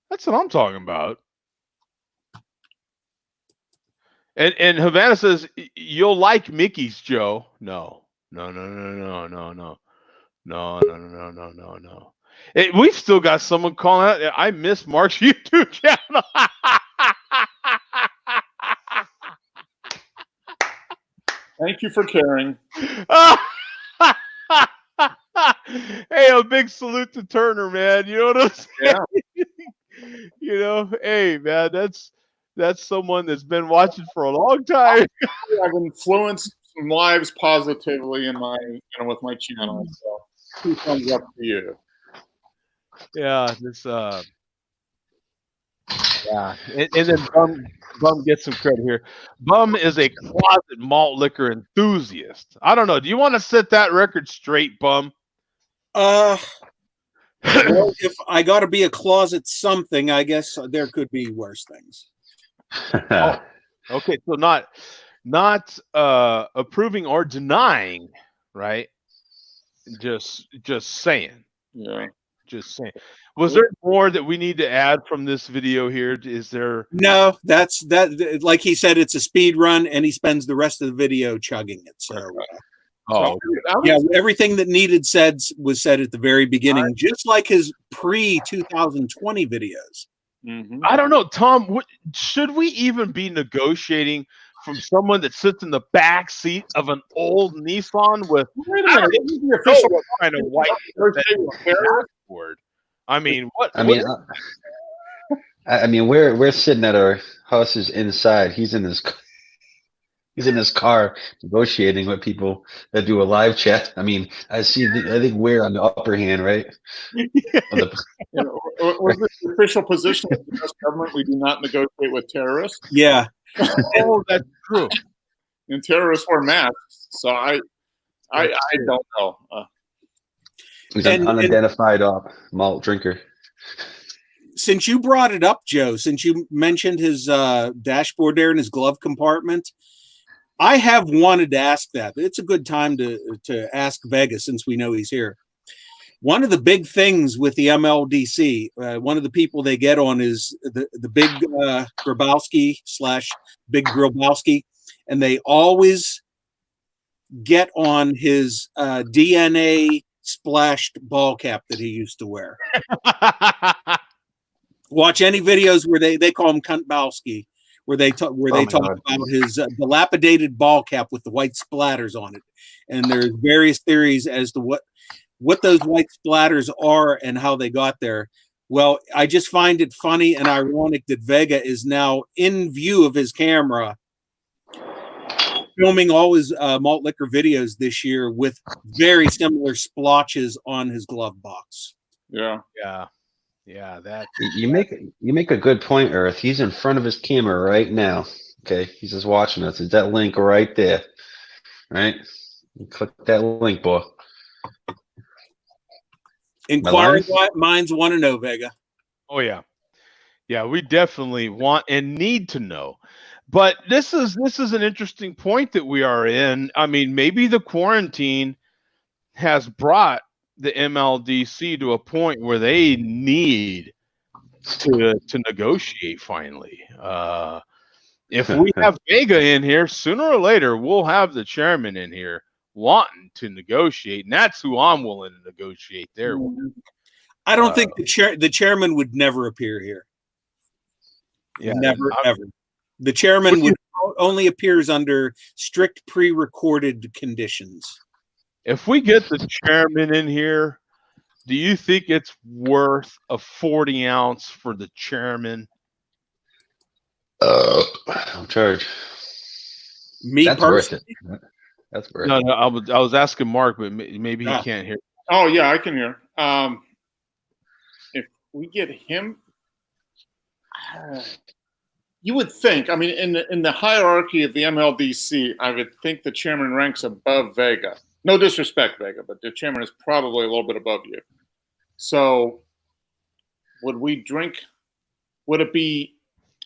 That's what I'm talking about. And Havana says, you'll like Mickey's, Joe. No. We've still got someone calling out. I miss Mark's YouTube channel. Thank you for caring. Hey, a big salute to Turner, man. You know what I'm saying? Yeah. Hey, man, that's someone that's been watching for a long time. I've influenced some lives positively in my, with my channel. So 2 thumbs up to you. Yeah, yeah, and then Bum gets some credit here. Bum is a closet malt liquor enthusiast. I don't know. Do you want to set that record straight, Bum? Well, if I got to be a closet something, I guess there could be worse things. Okay, so not approving or denying, right? Just saying. Yeah. Just saying. Was there more that we need to add from this video here? Is there? No, that's that. Like he said, it's a speed run, and he spends the rest of the video chugging it. So, Oh, yeah, everything that needed said was said at the very beginning, just like his pre-2020 videos. Mm-hmm. I don't know, Tom. Should we even be negotiating from someone that sits in the back seat of an old Nissan with Wait a minute. This is the official kind of white dashboard? I mean, what? I mean, we're sitting at our houses inside. He's in his car negotiating with people that do a live chat. I mean, I think we're on the upper hand, right? Was this the official position of the U.S. government? We do not negotiate with terrorists. Yeah. Oh, that's true. And terrorists wear masks, so I don't know. He's an unidentified malt drinker. Since you brought it up, Joe, since you mentioned his dashboard there in his glove compartment, I have wanted to ask that. It's a good time to ask Vegas since we know he's here. One of the big things with the MLDC, one of the people they get on is the big Grabowski / Big Grabowski, and they always get on his DNA splashed ball cap that he used to wear. Watch any videos where they call him Kuntbowski, where they talk about his dilapidated ball cap with the white splatters on it, and there's various theories as to what those white splatters are and how they got there. Well, I just find it funny and ironic that Vega is now in view of his camera filming all his malt liquor videos this year with very similar splotches on his glove box. Yeah. Yeah, that You make a good point, Earth. He's in front of his camera right now. Okay, he's just watching us. It's that link right there. Right? You click that link, boy. Inquiring minds want to know, Vega. Oh yeah. Yeah, we definitely want and need to know. But this is an interesting point that we are in. I mean, maybe the quarantine has brought the MLDC to a point where they need to negotiate finally. If we have Vega in here, sooner or later we'll have the chairman in here wanting to negotiate, and that's who I'm willing to negotiate there with. I don't think the chairman would never appear here. Yeah, Never ever. The chairman would only appears under strict pre-recorded conditions. If we get the chairman in here, do you think it's worth a 40 ounce for the chairman? I'm charged. That's worth it. That's worth it. No, I was asking Mark, but maybe he can't hear. Oh yeah, I can hear. If we get him, you would think. I mean, in the hierarchy of the MLDC, I would think the chairman ranks above Vega. No disrespect, Vega, but the chairman is probably a little bit above you. So, would we drink? Would it be?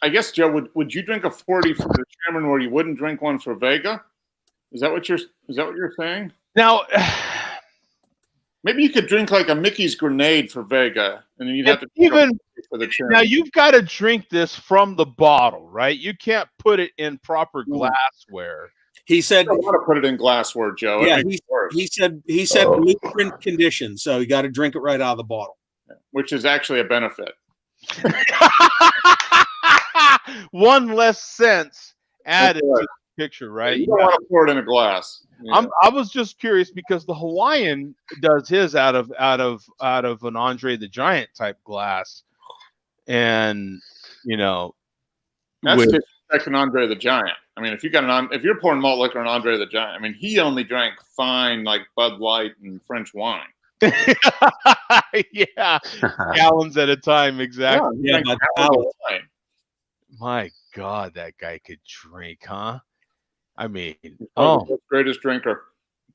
I guess, Joe, would you drink a 40 for the chairman where you wouldn't drink one for Vega? Is that what you're saying? Now, maybe you could drink like a Mickey's grenade for Vega, and then you'd have to even for the chairman. Now you've got to drink this from the bottle, right? You can't put it in proper glassware. He said, "I don't want to put it in glassware, Joe." Yeah, he said blueprint conditions, so you got to drink it right out of the bottle, which is actually a benefit. One less sense added to the picture, right? You don't want to pour it in a glass. Yeah. I was just curious because the Hawaiian does his out of an Andre the Giant type glass, and that's disrespecting Andre the Giant. I mean, if you're pouring malt liquor on Andre the Giant, I mean, he only drank fine like Bud Light and French wine. Yeah, gallons at a time, exactly. Yeah, my God, that guy could drink, huh? I mean, the greatest drinker.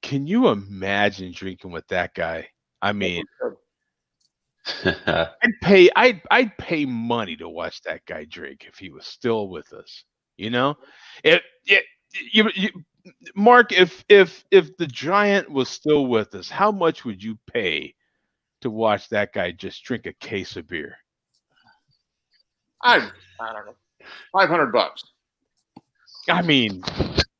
Can you imagine drinking with that guy? I mean, I'd pay money to watch that guy drink if he was still with us. Mark, if the Giant was still with us, how much would you pay to watch that guy just drink a case of beer? I don't know, $500. I mean,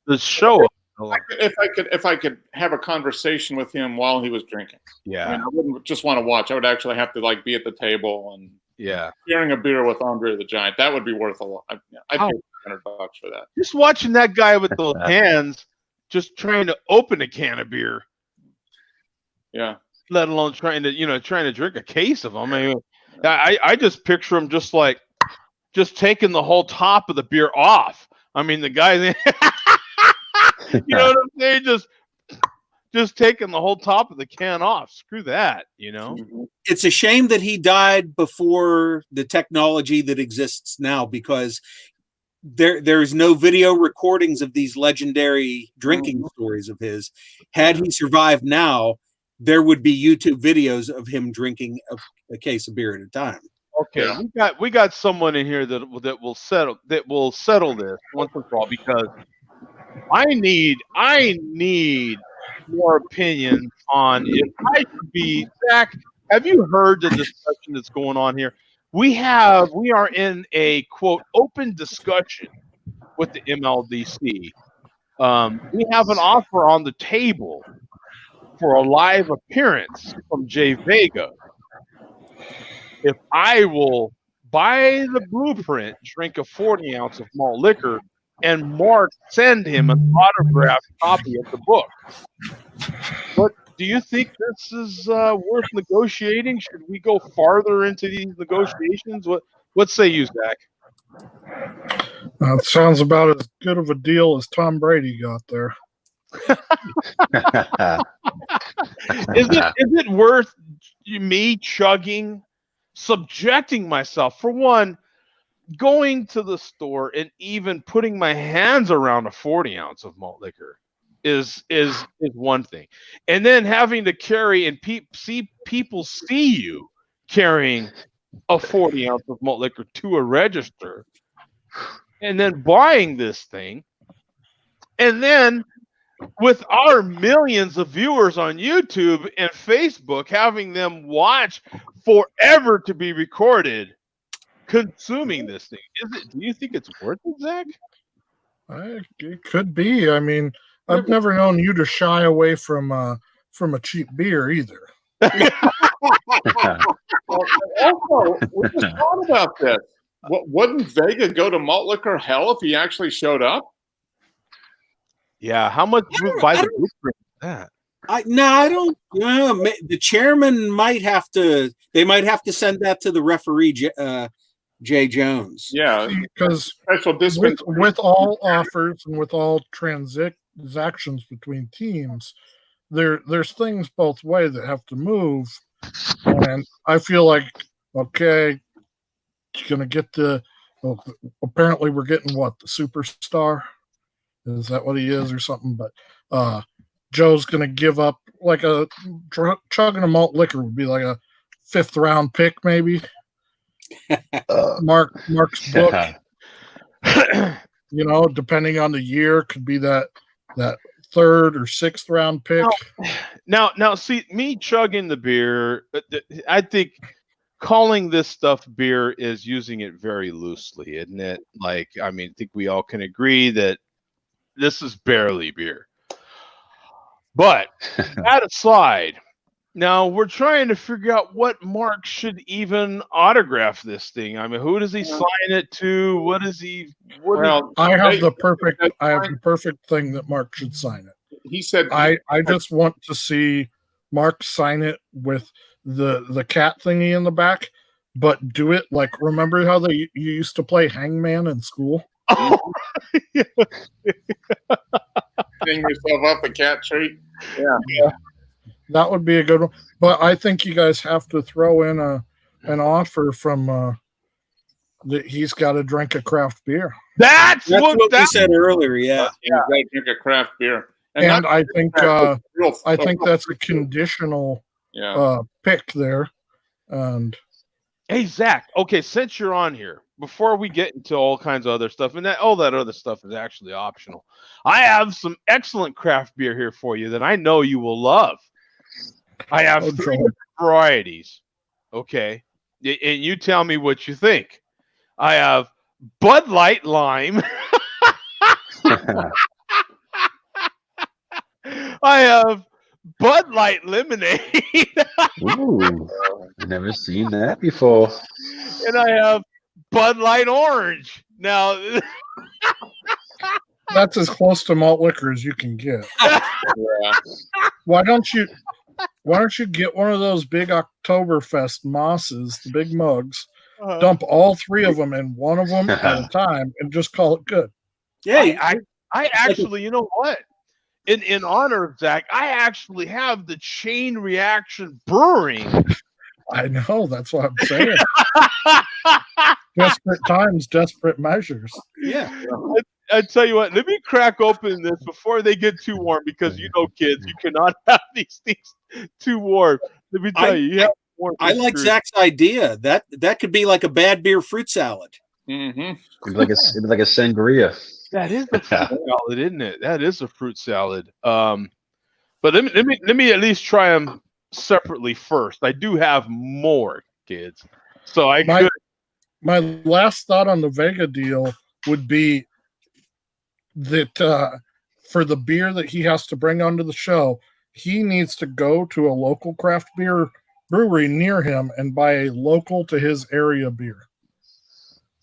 the show. If I could have a conversation with him while he was drinking. Yeah, I mean, I wouldn't just want to watch. I would actually have to be at the table and sharing a beer with Andre the Giant. That would be worth a lot. I'd pay $500 for that. Just watching that guy with those hands, just trying to open a can of beer. Yeah. Let alone trying to drink a case of them. I mean, I just picture him just taking the whole top of the beer off. I mean, the guy, you know what I'm saying? Just taking the whole top of the can off. Screw that, It's a shame that he died before the technology that exists now, because there's no video recordings of these legendary drinking stories of his. Had he survived now, there would be YouTube videos of him drinking a case of beer at a time. Okay, we got someone in here that will settle this once and for all, because I need more opinions on if I should be. Zach, have you heard the discussion that's going on here? We are in a quote open discussion with the MLDC. We have an offer on the table for a live appearance from Jay Vega. If I will buy the blueprint, drink a 40 ounce of malt liquor, and Mark send him an autographed copy of the book. What do you think this is worth negotiating? Should we go farther into these negotiations? What say you, Zach? It sounds about as good of a deal as Tom Brady got there. Is it worth me subjecting myself, for one, going to the store and even putting my hands around a 40 ounce of malt liquor is one thing, and then having to carry and people see you carrying a 40 ounce of malt liquor to a register, and then buying this thing, and then with our millions of viewers on YouTube and Facebook, having them watch forever to be recorded, consuming this thing. Do you think it's worth it, Zach? It could be. I mean, I've never known you to shy away from a cheap beer either. Also, we just thought about this. Wouldn't Vega go to malt liquor hell if he actually showed up? Yeah, how much would buy the group for that? I don't. The chairman might have to. They might have to send that to the referee, Jay Jones. Yeah, because special with all offers and with all transactions between teams, there's things both ways that have to move, and I feel like okay, you're gonna get apparently we're getting what, the superstar. Is that what he is or something? But Joe's going to give up like chugging a malt liquor would be like a 5th round pick, maybe. Mark's book, depending on the year, could be that 3rd or 6th round pick. Now, see, me chugging the beer, I think calling this stuff beer is using it very loosely, isn't it? Like, I mean, I think we all can agree that this is barely beer. But that aside, now we're trying to figure out what Mark should even autograph this thing. I mean, who does he sign it to? What is he? I have the perfect thing that Mark should sign it. He said, I just want to see Mark sign it with the cat thingy in the back, but do it like, remember how you used to play hangman in school? Oh, yeah. Hang yourself up a cat treat. Yeah, that would be a good one. But I think you guys have to throw in an offer from that he's got to drink a craft beer. That's what we said earlier. Yeah, he's got to drink a craft beer, and I think that's a conditional pick there. And hey, Zach. Okay, since you're on here, before we get into all kinds of other stuff, and all that other stuff is actually optional, I have some excellent craft beer here for you that I know you will love. I have 3 different varieties. Okay, and you tell me what you think. I have Bud Light Lime. I have Bud Light Lemonade. Ooh, I've never seen that before. And I have Bud Light Orange. Now, that's as close to malt liquor as you can get. Why don't you get one of those big Oktoberfest Mosses, the big mugs, dump all 3 of them in one of them at a time, and just call it good? Yeah, I actually, you know what? In honor of Zach, I actually have the Chain Reaction Brewing. I know, that's what I'm saying. Desperate times, desperate measures. Yeah. I tell you what, let me crack open this before they get too warm, because kids, you cannot have these things too warm. Let me tell you, I like Zach's idea. That could be like a bad beer fruit salad. Mm-hmm. It'd be like a sangria. That is a fruit salad, isn't it? That is a fruit salad. But let me at least try them separately first. I do have more, kids, so my last thought on the Vega deal would be that for the beer that he has to bring onto the show, he needs to go to a local craft beer brewery near him and buy a local to his area beer.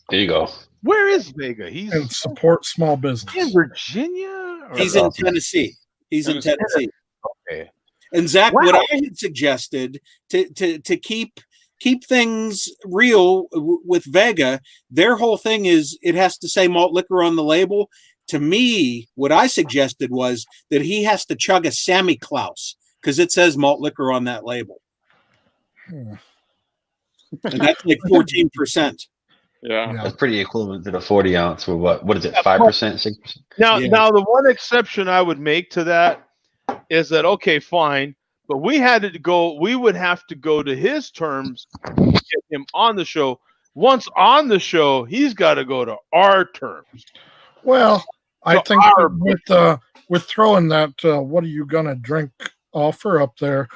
There you go. Where is Vega? And support small business. In Virginia? He's in Tennessee. He's in Tennessee. Okay. And Zach, Wow. what I had suggested to keep things real with Vega, their whole thing is it has to say malt liquor on the label. To me, what I suggested was that he has to chug a Sammy Klaus because it says malt liquor on that label. And that's like 14%. Yeah. That's pretty equivalent to the 40 ounce. Or what is it? 5%, 6%? Now, the one exception I would make to that is that, okay, fine, but we would have to go to his terms to get him on the show. Once on the show, he's got to go to our terms. Well, I think with throwing that what are you gonna drink offer up there,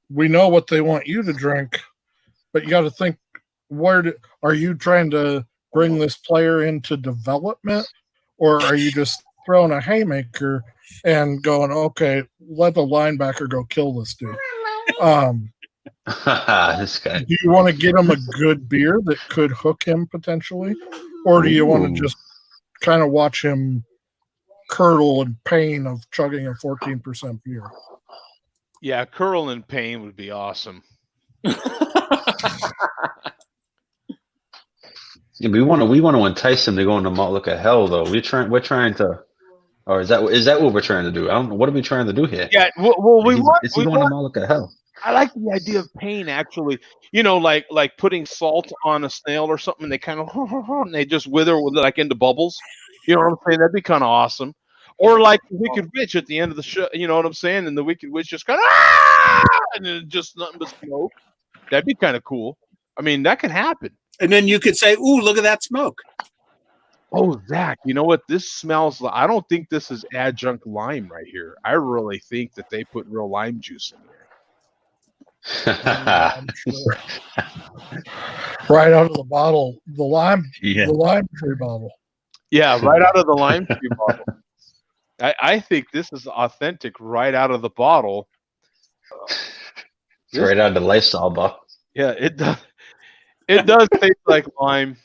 we know what they want you to drink, but you got to think, are you trying to bring this player into development, or are you just throwing a haymaker and going, okay, let the linebacker go kill this dude? This guy. Do you want to get him a good beer that could hook him potentially, or do you want to just kind of watch him curdle in pain of chugging a 14% beer? Yeah, curl in pain would be awesome. Yeah, we want to entice him to go into malt liquor hell, though. We're trying to, or is that what we're trying to do? I don't know. What are we trying to do here? Yeah, well, Is he going to malt liquor hell? I like the idea of pain, actually. You know, like putting salt on a snail or something. They kind of and they just wither like into bubbles. You know what I'm saying? That'd be kind of awesome. Or like the Wicked Witch at the end of the show. You know what I'm saying? And the Wicked Witch just kind of and then just nothing but smoke. That'd be kind of cool. I mean, that could happen. And then you could say, "Ooh, look at that smoke." Oh, Zach, you know what? This smells like. I don't think this is adjunct lime right here. I really think that they put real lime juice in there. I'm sure. Right out of the bottle, the lime tree bottle. Yeah, right out of the lime tree bottle. I think this is authentic right out of the bottle. It's right out of the Lysol bottle. Yeah, it does. It does taste like lime.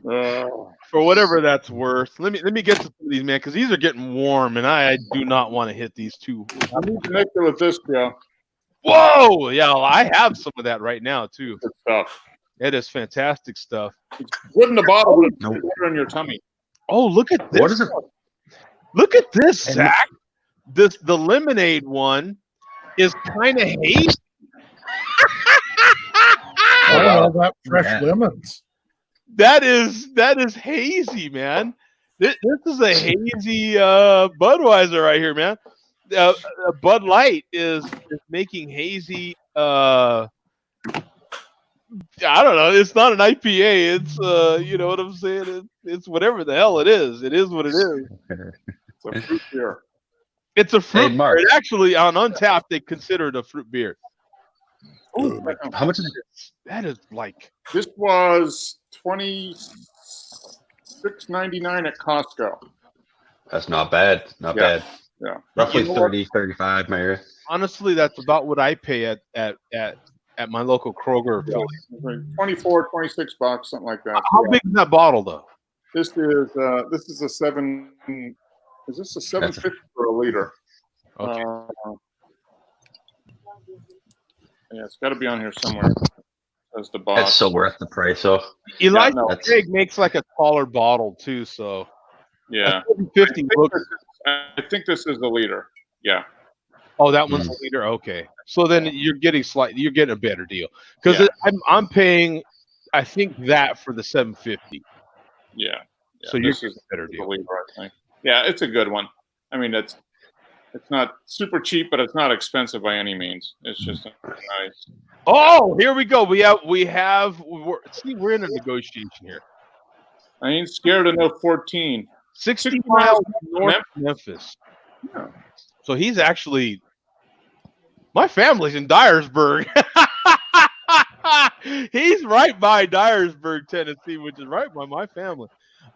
For whatever that's worth. Let me get to some of these, man, because these are getting warm, and I do not want to hit these two. I need to mix it with this, Joe. Whoa! Yeah, well, I have some of that right now too. Good stuff. It is fantastic stuff. Good in the bottle, but it's water in your tummy. Oh, look at this! What is it? Look at this, Zach. The lemonade one is kind of hazy. That fresh lemons. That is hazy, man. This is a hazy Budweiser right here, man. Bud Light is making hazy. I don't know. It's not an IPA. It's you know what I'm saying. It's whatever the hell it is. It is what it is. It's a fruit beer. It's a fruit Hey, Mark. beer. It actually, on Untapped, they consider it a fruit beer. Ooh, How much is it? That is like this was $26.99 at Costco. That's not bad. Not bad. Yeah. Roughly You know 30, 35, maybe. honestly, that's about what I pay at my local Kroger. Yeah. 24, 26 bucks, something like that. How big is that bottle, though? This is a 7. Is this a 750 for a liter? Okay. Yeah, it's got to be on here somewhere. As the box. That's so worth the price, though. Elijah that's- Craig makes like a taller bottle too, so Yeah. 50 looks. I think this is the liter. Yeah. Oh, that one's a liter. Okay, so then you're getting a better deal because I'm paying, I think that for the 750. Yeah. So you're getting a better deal. The liter, I think. Yeah, it's a good one. I mean, it's not super cheap, but it's not expensive by any means. It's just nice. Oh, here we go. We're in a negotiation here. I ain't scared of no 14. 60 miles north of Memphis. Yeah. So he's actually, my family's in Dyersburg. He's right by Dyersburg, Tennessee, which is right by my family.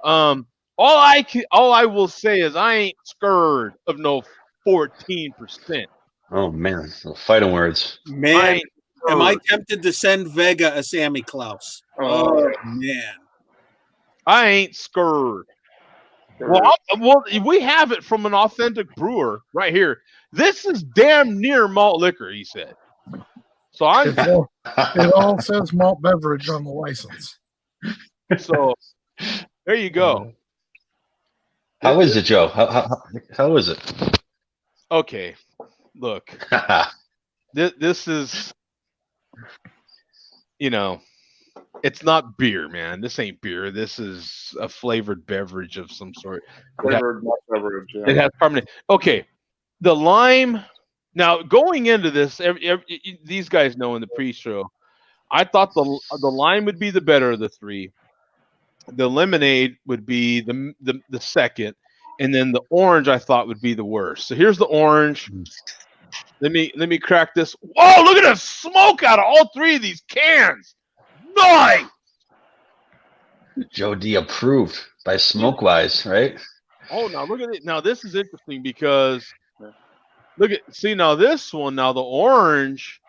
All I will say is I ain't scared of no 14%. Oh, man. Fighting words. Man, am I tempted to send Vega a Sammy Klaus? Oh man. I ain't scared. Well, we have it from an authentic brewer right here. This is damn near malt liquor, he said. So It all says malt beverage on the license. So there you go. How is it, Joe? How is it? Okay, look, this is, it's not beer, man. This ain't beer. This is a flavored beverage of some sort. Flavored malt beverage. Yeah. It has carbonate. Okay, the lime. Now going into this, these guys know in the pre-show, I thought the lime would be the better of the three. The lemonade would be the second, and then the orange I thought would be the worst. So here's the orange. Let me crack this. Whoa! Look at the smoke out of all three of these cans. Nice. Joe D approved by SmokeWise, right? Oh, now look at it. Now this is interesting because now this one, now the orange,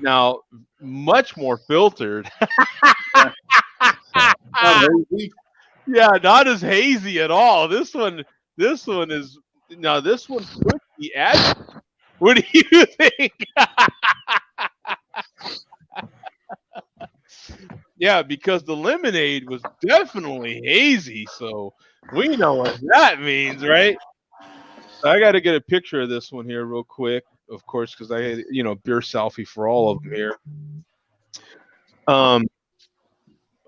now much more filtered. Yeah, not as hazy at all. This one is now this one could be added. What do you think? Yeah, because the lemonade was definitely hazy, so we know what that means, right? So I got to get a picture of this one here real quick, of course, because I had, beer selfie for all of them here.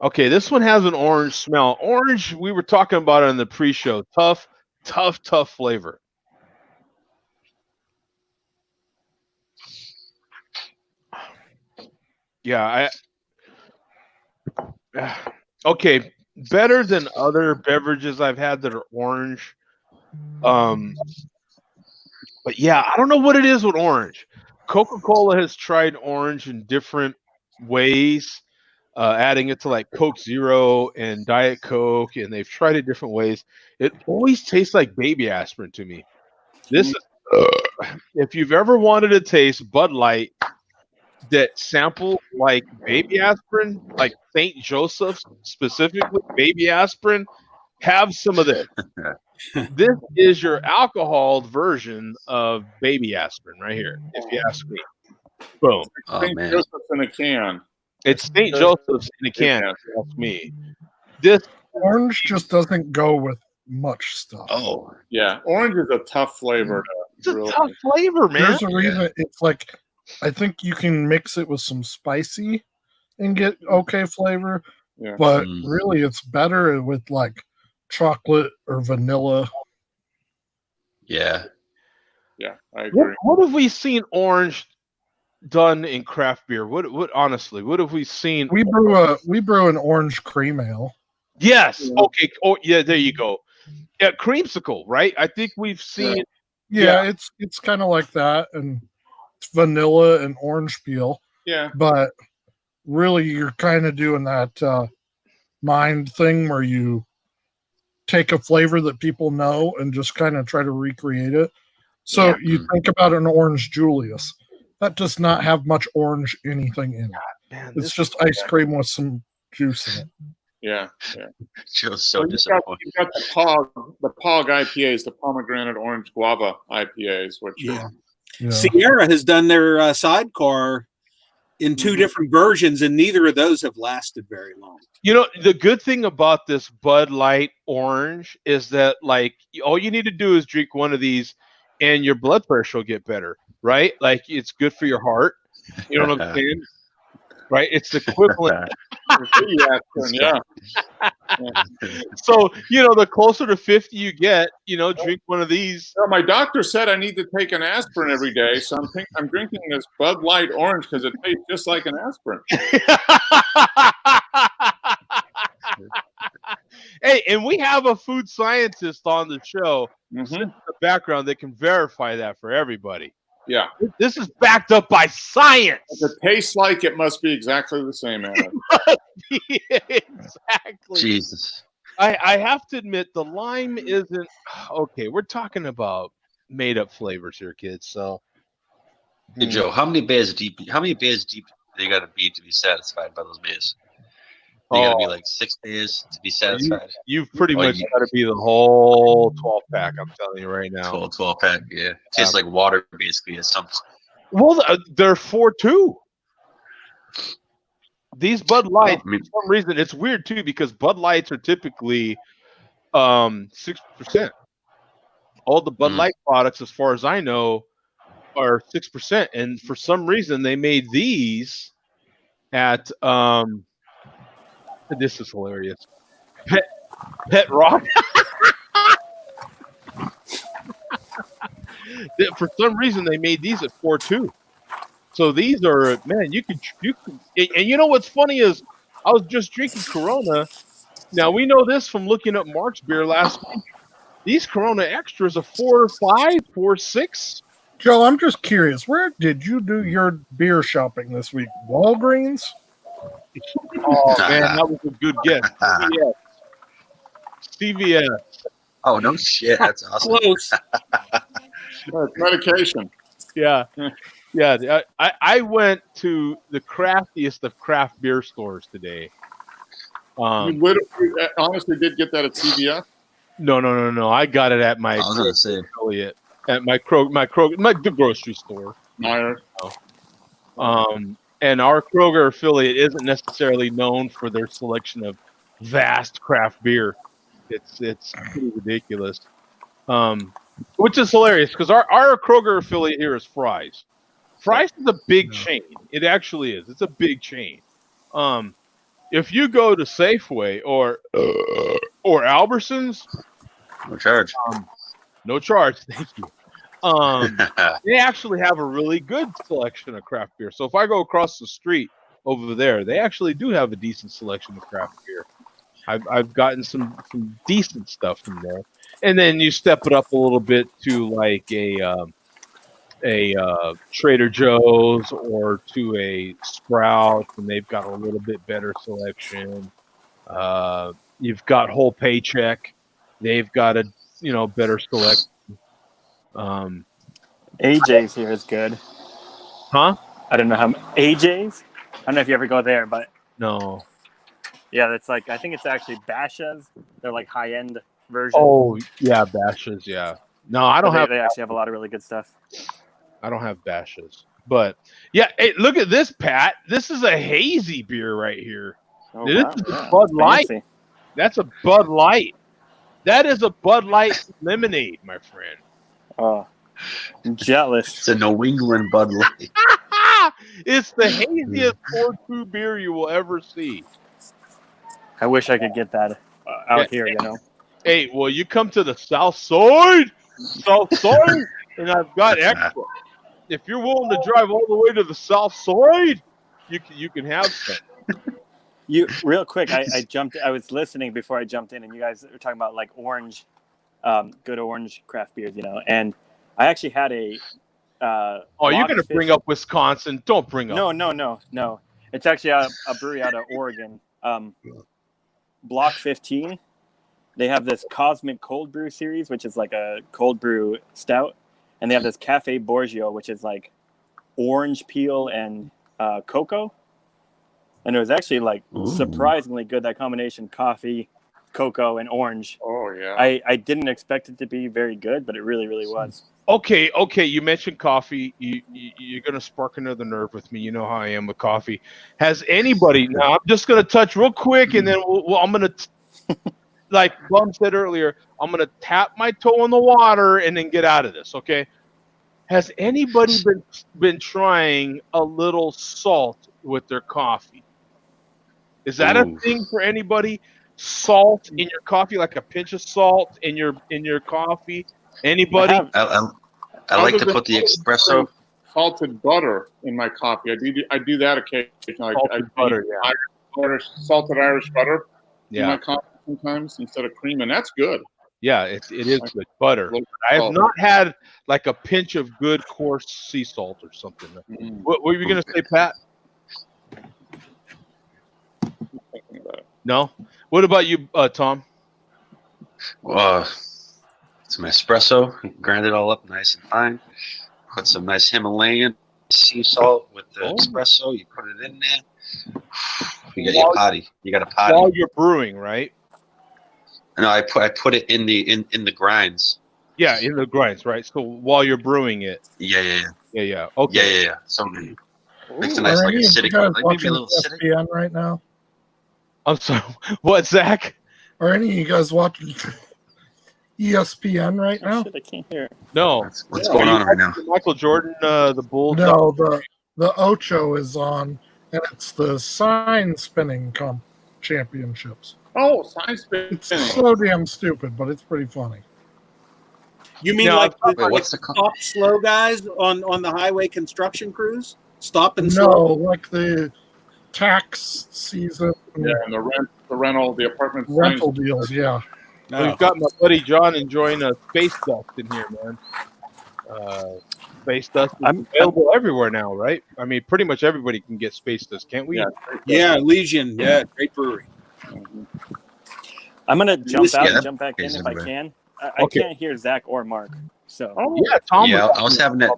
Okay, this one has an orange smell. Orange, we were talking about it in the pre-show. Tough flavor. Yeah, okay, better than other beverages I've had that are orange. But yeah, I don't know what it is with orange. Coca-Cola has tried orange in different ways, adding it to like Coke Zero and Diet Coke, and they've tried it different ways. It always tastes like baby aspirin to me. This is, if you've ever wanted to taste Bud Light that sample like baby aspirin, like St. Joseph's specifically baby aspirin, have some of this. This is your alcohol version of baby aspirin right here, if you ask me. Boom. Oh, St. man. Joseph's in a can. It's St. Joseph's in a can, if you ask me. This Orange just doesn't go with much stuff. Oh, Yeah, orange is a tough flavor. it's a tough flavor, man. There's a reason it's like, I think you can mix it with some spicy and get okay flavor, Yeah. but really it's better with like chocolate or vanilla. yeah. Yeah, I agree. What have we seen orange done in craft beer? What honestly, what have we seen? We brew an orange cream ale. Yes. Yeah. Okay. Oh, yeah. There you go. Yeah, creamsicle, right? I think we've seen. Yeah. It's kind of like that, and it's vanilla and orange peel. Yeah. But really, you're kind of doing that mind thing where you take a flavor that people know and just kind of try to recreate it. So you think about an orange Julius. That does not have much orange anything in it. Man, It's just ice cream with some juice in it. Yeah. Joe's so You've disappointed. got the POG IPAs, the pomegranate orange guava IPAs, which Yeah. Yeah. Sierra has done their sidecar in two different versions, and neither of those have lasted very long. The good thing about this Bud Light orange is that, like, all you need to do is drink one of these, and your blood pressure will get better, right? Like, it's good for your heart. You know what I'm saying? Right? It's equivalent. yeah. So, the closer to 50 you get, drink one of these. Well, my doctor said I need to take an aspirin every day, so I'm drinking this Bud Light orange because it tastes just like an aspirin. Hey, and we have a food scientist on the show in Mm-hmm. the background that can verify that for everybody. Yeah. This is backed up by science. If it tastes like it must be exactly the same, Adam. Exactly. Jesus. I have to admit the lime isn't okay. We're talking about made up flavors here, kids. So, Hey, Joe, how many beers deep they got to be to be satisfied by those beers? You got to Oh. be like 6 beers to be satisfied. You've pretty Oh, much you- got to be the whole 12 pack. I'm telling you right now. 12 pack, yeah. Tastes like water basically at some point. Well, they're 4.2. These Bud Lights, I mean- for some reason, it's weird too because Bud Lights are typically 6%. All the Bud Light products, as far as I know, are 6%, and for some reason they made these at this is hilarious. Pet Rock. For some reason they made these at 4.2. So these are, man, you could, and you know what's funny is I was just drinking Corona. Now we know this from looking up Mark's beer last week. These Corona Extras are 4.5, 4.6. Joe, I'm just curious. Where did you do your beer shopping this week? Walgreens? Oh man, that was a good guess. CVS. Oh, no shit. That's awesome. Close. It's medication. Yeah. Yeah. I went to the craftiest of craft beer stores today. You literally, honestly, did get that at CVS? No. I got it at my I was gonna say. affiliate, at my the grocery store. Meyer. And our Kroger affiliate isn't necessarily known for their selection of vast craft beer. It's pretty ridiculous. Which is hilarious because our Kroger affiliate here is Fry's. Fry's is a big chain. It actually is. It's a big chain. If you go to Safeway or Albertsons, No charge. no charge. Thank you. They actually have a really good selection of craft beer. So if I go across the street over there, they actually do have a decent selection of craft beer. I've gotten some decent stuff from there. And then you step it up a little bit to like a Trader Joe's or to a Sprouts, and they've got a little bit better selection. You've got Whole Paycheck; they've got a better selection. AJ's here is good. Huh? I don't know how AJ's. I don't know if you ever go there, but No. yeah, that's like I think it's actually Basha's. They're like high end version. Oh yeah, Bashes. Yeah. No, I don't have. They actually have a lot of really good stuff. I don't have Bashes, but yeah. Hey, look at this, Pat. This is a hazy beer right here. Oh, This wow. is Yeah. a Bud Light. Fancy. That's a Bud Light. That is a Bud Light lemonade, my friend. Oh, I'm jealous. It's a New England Bud Light. It's the haziest 4.2 beer you will ever see. I wish I could get that out here, you know. Hey, well, you come to the South Side, and I've got extra. If you're willing to drive all the way to the South Side, you can have some. You real quick, I was listening before I jumped in, and you guys were talking about like orange, good orange craft beers, you know. And I actually had a. Oh, you're gonna bring up Wisconsin? Don't bring up. No. It's actually a brewery out of Oregon. Block 15. They have this Cosmic Cold Brew series, which is like a cold brew stout, and they have this Cafe Borgio, which is like orange peel and cocoa. And it was actually like surprisingly good, that combination, coffee, cocoa, and orange. Oh, yeah. I didn't expect it to be very good, but it really, really was. Okay. You mentioned coffee. You're going to spark another nerve with me. You know how I am with coffee. Has anybody, now I'm just going to touch real quick, and then I'm going to, like Bum said earlier, I'm going to tap my toe in the water and then get out of this, okay? Has anybody been trying a little salt with their coffee? Is that a thing for anybody? Salt in your coffee, like a pinch of salt in your coffee? Anybody? I like to put the espresso. Salted butter in my coffee. I do that occasionally. Salted butter, yeah. Salted Irish butter in Yeah. my coffee sometimes instead of cream, and that's good. Yeah, it is good. Butter. I have not had like a pinch of good coarse sea salt or something. What were you going to say, Pat? No? What about you, Tom? Some espresso, grind it all up nice and fine. Put some nice Himalayan sea salt with the espresso. You put it in there. You got your potty. You got a potty. While you're brewing, right? No, I put it in the grinds. Yeah, in the grinds, right? So while you're brewing it. Yeah. Okay. Yeah. So makes a Are nice like any of you acidic, guys like maybe watching a little acidic. ESPN right now? I'm sorry. What, Zach? Are any of you guys watching ESPN right Oh, now? shit, I can't hear. No. What's going on right now? Michael Jordan, the Bulls. No, the Ocho is on, and it's the sign spinning championships. Oh, sign spinning. It's so damn stupid, but it's pretty funny. You mean No, like Wait, the what's the stop slow guys on the highway construction crews? Stop and No, slow. like the tax season Yeah, and the rental, the apartment rental signs. deals. Yeah, We've got my buddy John enjoying a space dust in here, man. Space dust is available everywhere now, right? I mean, pretty much everybody can get space dust, can't we? Yeah, Legion. Yeah, great brewery. I'm gonna jump out and jump back in is if I everywhere. can. I can't hear Zach or Mark. So Yeah, Tom. Yeah, I was having that.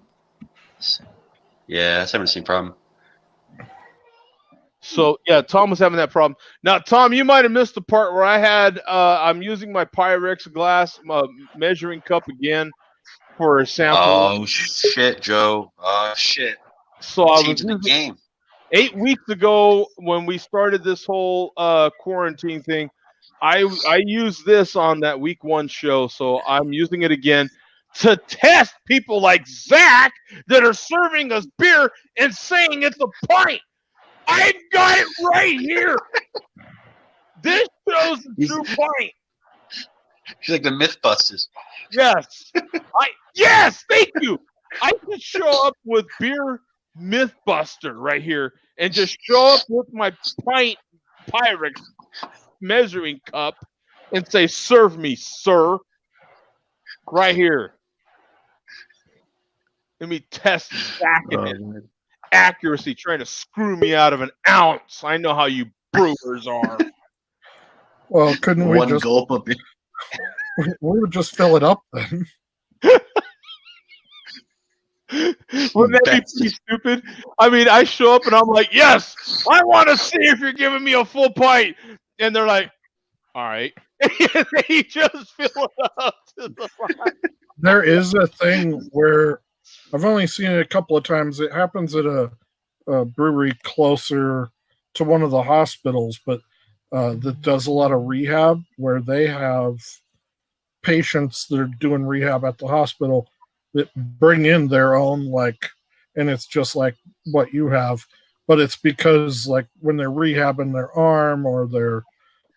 Yeah, I was having the same problem. So yeah, Tom was having that problem. Now, Tom, you might have missed the part where I had. I'm using my Pyrex glass measuring cup again for a sample. Oh shit, Joe. Oh shit. So I was Changing the game. 8 weeks ago when we started this whole quarantine thing. I used this on that week 1 show, so I'm using it again to test people like Zach that are serving us beer and saying it's a pint. I've got it right here. This shows the true pint. She's like the Mythbusters. Yes. Yes, thank you. I could show up with Beer Mythbuster right here and just show up with my pint Pyrex measuring cup and say, serve me, sir. Right here. Let me test Zach and accuracy, trying to screw me out of an ounce. I know how you brewers are. well, couldn't we One just gulp of beer. we would just fill it up then? Wouldn't that be pretty stupid? I mean, I show up and I'm like, yes, I want to see if you're giving me a full pint. And they're like, all right. And they just fill it up to the line. There is a thing where I've only seen it a couple of times. It happens at a brewery closer to one of the hospitals, but that does a lot of rehab, where they have patients that are doing rehab at the hospital that bring in their own, and it's just like what you have, but it's because like when they're rehabbing their arm or they're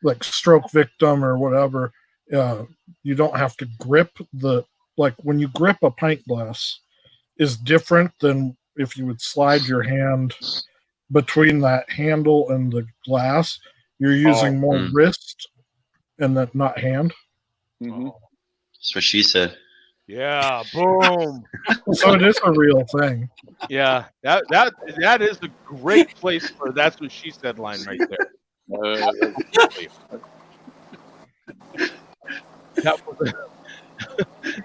like stroke victim or whatever, you don't have to grip when you grip a pint glass is different than if you would slide your hand between that handle and the glass. You're using more wrist and that not hand. Mm-hmm. That's what she said. Yeah, boom. So it is a real thing. Yeah, that is a great place for that's what she said line right there. That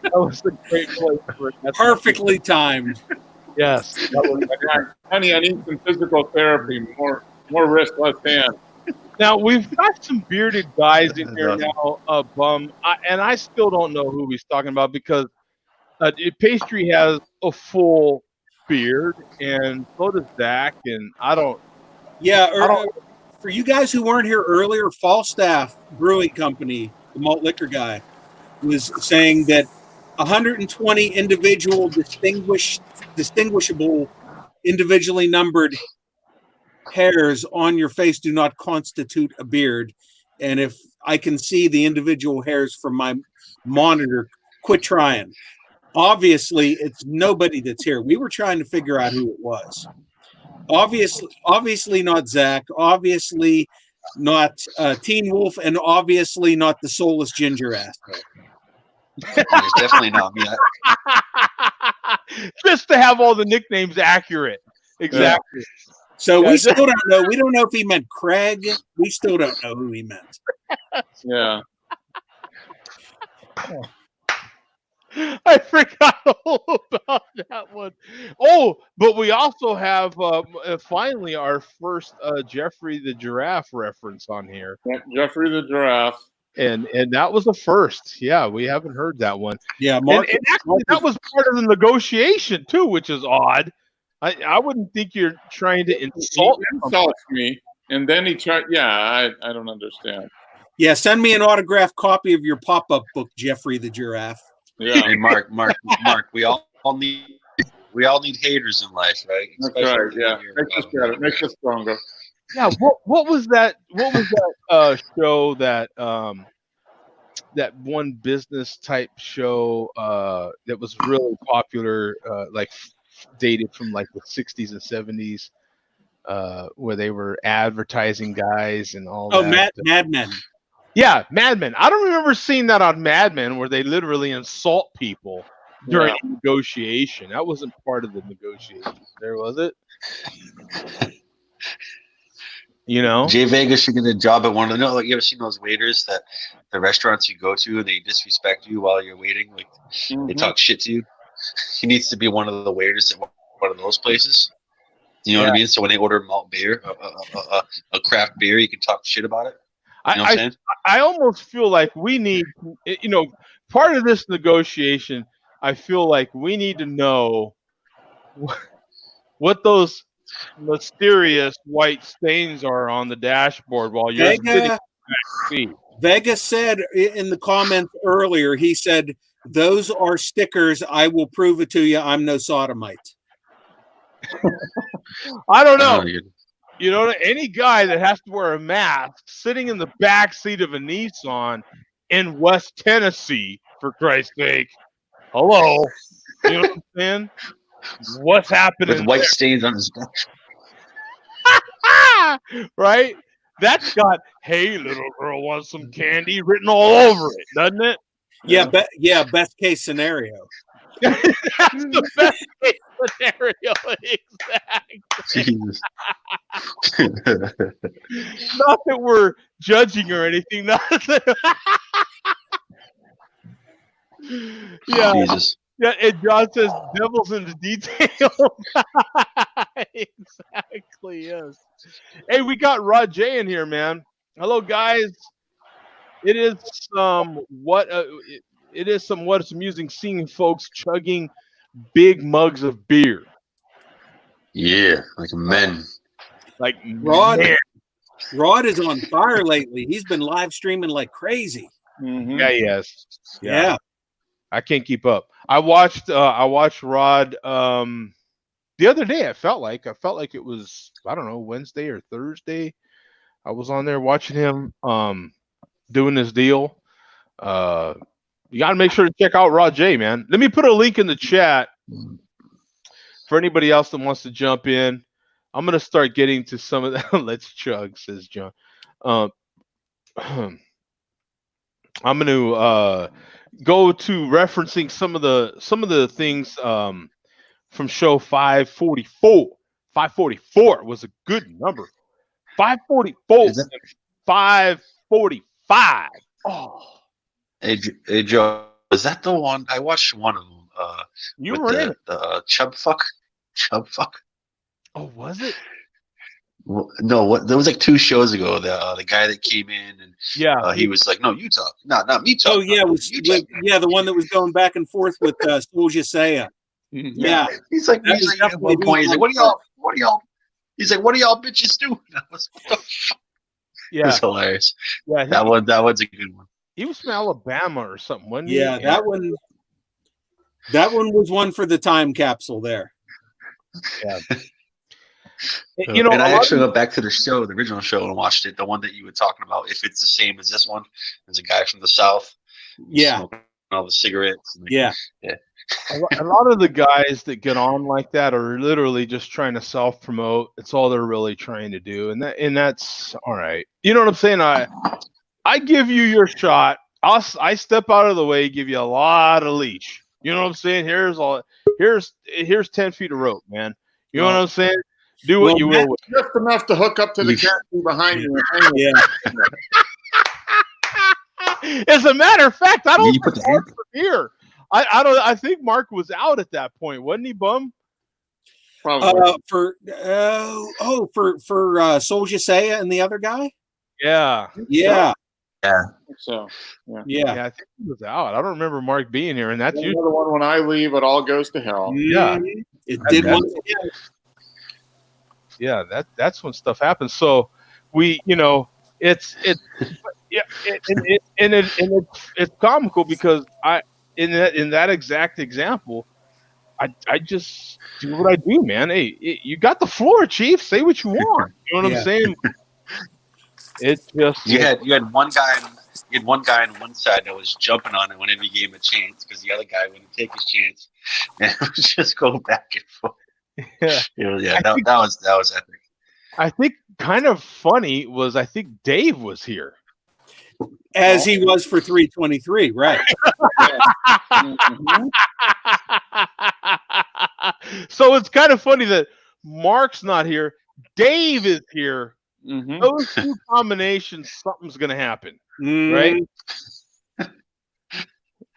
was a great place for it. That's Perfectly timed. Yes. That was Honey, I need some physical therapy. More wrist, less hand. Now we've got some bearded guys in here now, Bum, and I still don't know who he's talking about because Pastry has a full beard, and so does Zach, and I don't. Yeah, for you guys who weren't here earlier, Falstaff Brewing Company, the malt liquor guy, was saying that 120 individual distinguishable, individually numbered hairs on your face do not constitute a beard. And if I can see the individual hairs from my monitor, quit trying. Obviously, it's nobody that's here. We were trying to figure out who it was. Obviously not Zach. Obviously not Teen Wolf, and obviously not the soulless ginger asshole. It's definitely not me. Just to have all the nicknames accurate. Exactly. So we still don't know. We don't know if he meant Craig. We still don't know who he meant. Yeah. I forgot all about that one. Oh, Oh, but we also have finally our first Jeffrey the Giraffe reference on here, Jeffrey the Giraffe. and that was the first. Yeah, we haven't heard that one. Yeah, And, Mark. and actually, that was part of the negotiation too, which is odd. I wouldn't think you're trying to He insult. insults me, and then he tried. Yeah, I don't understand. Yeah, send me an autographed copy of your pop-up book, Jeffrey the Giraffe. Yeah, Hey, Mark, we all need haters in life, right? that's Especially right. Yeah, makes us better, makes us stronger. Yeah, what was that? What was that show that that one business type show that was really popular, like dated from like the 60s and 70s, where they were advertising guys and all Oh, that. Mad Men. Yeah, Mad Men. I don't remember seeing that on Mad Men where they literally insult people during a negotiation. That wasn't part of the negotiation. There was it. You know, Jay Vegas should get a job at one of the. No, like you ever seen those waiters that the restaurants you go to and they disrespect you while you're waiting, like they talk shit to you. He needs to be one of the waiters at one of those places. You know what I mean? So when they order malt beer, a craft beer, you can talk shit about it. You know what I'm saying? I almost feel like we need, part of this negotiation. I feel like we need to know what those mysterious white stains are on the dashboard while you're sitting in the back seat. Vega said in the comments earlier, he said, "Those are stickers. I will prove it to you. I'm no sodomite." I don't know. You know, any guy that has to wear a mask sitting in the back seat of a Nissan in West Tennessee, for Christ's sake. Hello. You know what I'm saying? What's happening? With white stains on his back. Right? That's got, hey, little girl wants some candy written all over it, doesn't it? Yeah, best case scenario. That's the best case scenario. Exactly. Not that we're judging or anything. Yeah. Jesus. Yeah, and John says devil's in the detail. Exactly, yes. Hey, we got Rod J in here, man. Hello, guys. It is somewhat amusing seeing folks chugging big mugs of beer. Yeah, like men. Like Rod. man. Rod is on fire lately. He's been live streaming like crazy. Yeah, yes. Yeah. I can't keep up. I watched Rod the other day. I felt like it was, I don't know, Wednesday or Thursday. I was on there watching him doing his deal. You got to make sure to check out Rod J, man. Let me put a link in the chat for anybody else that wants to jump in. I'm going to start getting to some of that. Let's chug, says John. I'm going to go to referencing some of the things from show 544. 544 was a good number. 544 and 545. Oh. Hey Joe, is that the one? I watched one of them. You with were in it. The Chub Fuck. Oh, was it? Well, no, what? There was like 2 shows ago. The guy that came in and he was like, "No, you talk, not me talk." Oh yeah, the one that was going back and forth with Soulja Saya. Yeah, he's like at one point, he's like, "What do y'all?" He's like, "What do y'all bitches do?" Yeah, it's hilarious. Yeah, that one's a good one. He was from Alabama or something, wasn't he? Yeah, that one was one for the time capsule there. Yeah. And I actually went back to the show, the original show, and watched it. The one that you were talking about. If it's the same as this one, there's a guy from the South. Yeah. Smoking all the cigarettes. Yeah. A lot of the guys that get on like that are literally just trying to self-promote. It's all they're really trying to do, and that's all right. You know what I'm saying? I give you your shot. I step out of the way, give you a lot of leash. You know what I'm saying? Here's 10 feet of rope, man. You know what I'm saying? Do what you will with it. Just enough to hook up to the canopy behind you. Yeah. As a matter of fact, I don't think Mark was here. I think Mark was out at that point, wasn't he, Bum? Probably. For Soldier Saya and the other guy. Yeah. Yeah. So Yeah. I think he was out. I don't remember Mark being here, and that's another one. When I leave, it all goes to hell. Yeah. It did once again. Yeah, that's when stuff happens. So we, it's comical because in that exact example, I just do what I do, man. Hey, you got the floor, Chief. Say what you want. You know what I'm saying? It just you had one guy. You had one guy on one side that was jumping on it whenever you gave him a chance because the other guy wouldn't take his chance, and it was just go back and forth. Yeah, that was epic. I think kind of funny was I think Dave was here. As he was for 323, right? So it's kind of funny that Mark's not here. Dave is here. Mm-hmm. Those two combinations, something's going to happen, right?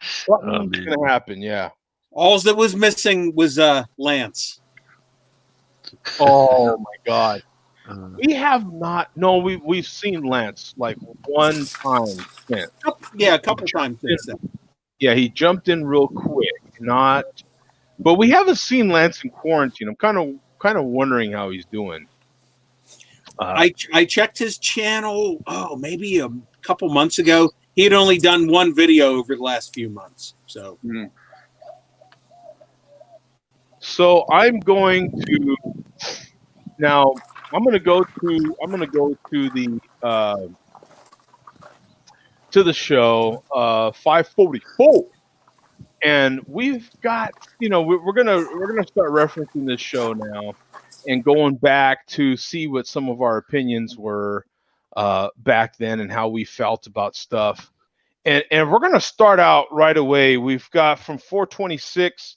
Something's going to happen, yeah. All that was missing was Lance. Oh my God. We have not. No, we've seen Lance like one time since. Yeah, a couple times since then. Yeah, he jumped in real quick. But we haven't seen Lance in quarantine. I'm kind of wondering how he's doing. I checked his channel. Maybe a couple months ago. He had only done one video over the last few months. So. So I'm going to now. I'm going to go to the show 544, and we've got we're gonna start referencing this show now and going back to see what some of our opinions were back then and how we felt about stuff, and we're gonna start out right away. We've got from 426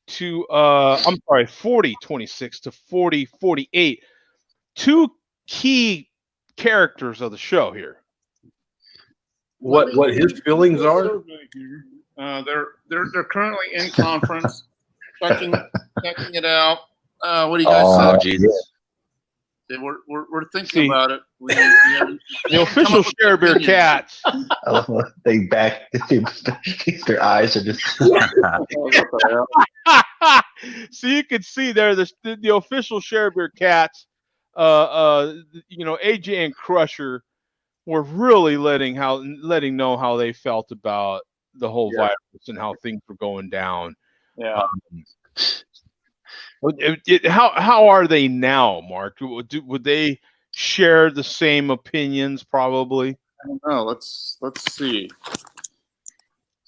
to 4026 to 4048. Two key characters of the show here. What his feelings are? They're currently in conference, checking it out. What do you guys say? Oh Jesus! We're thinking about it. The official Share Beer Cats. I love when they back. Their eyes are just. So you can see there the official Share Beer Cats. AJ and Crusher were really letting know how they felt about the whole virus and how things were going down. Yeah. How are they now, Mark? Would they share the same opinions? Probably. I don't know. Let's see.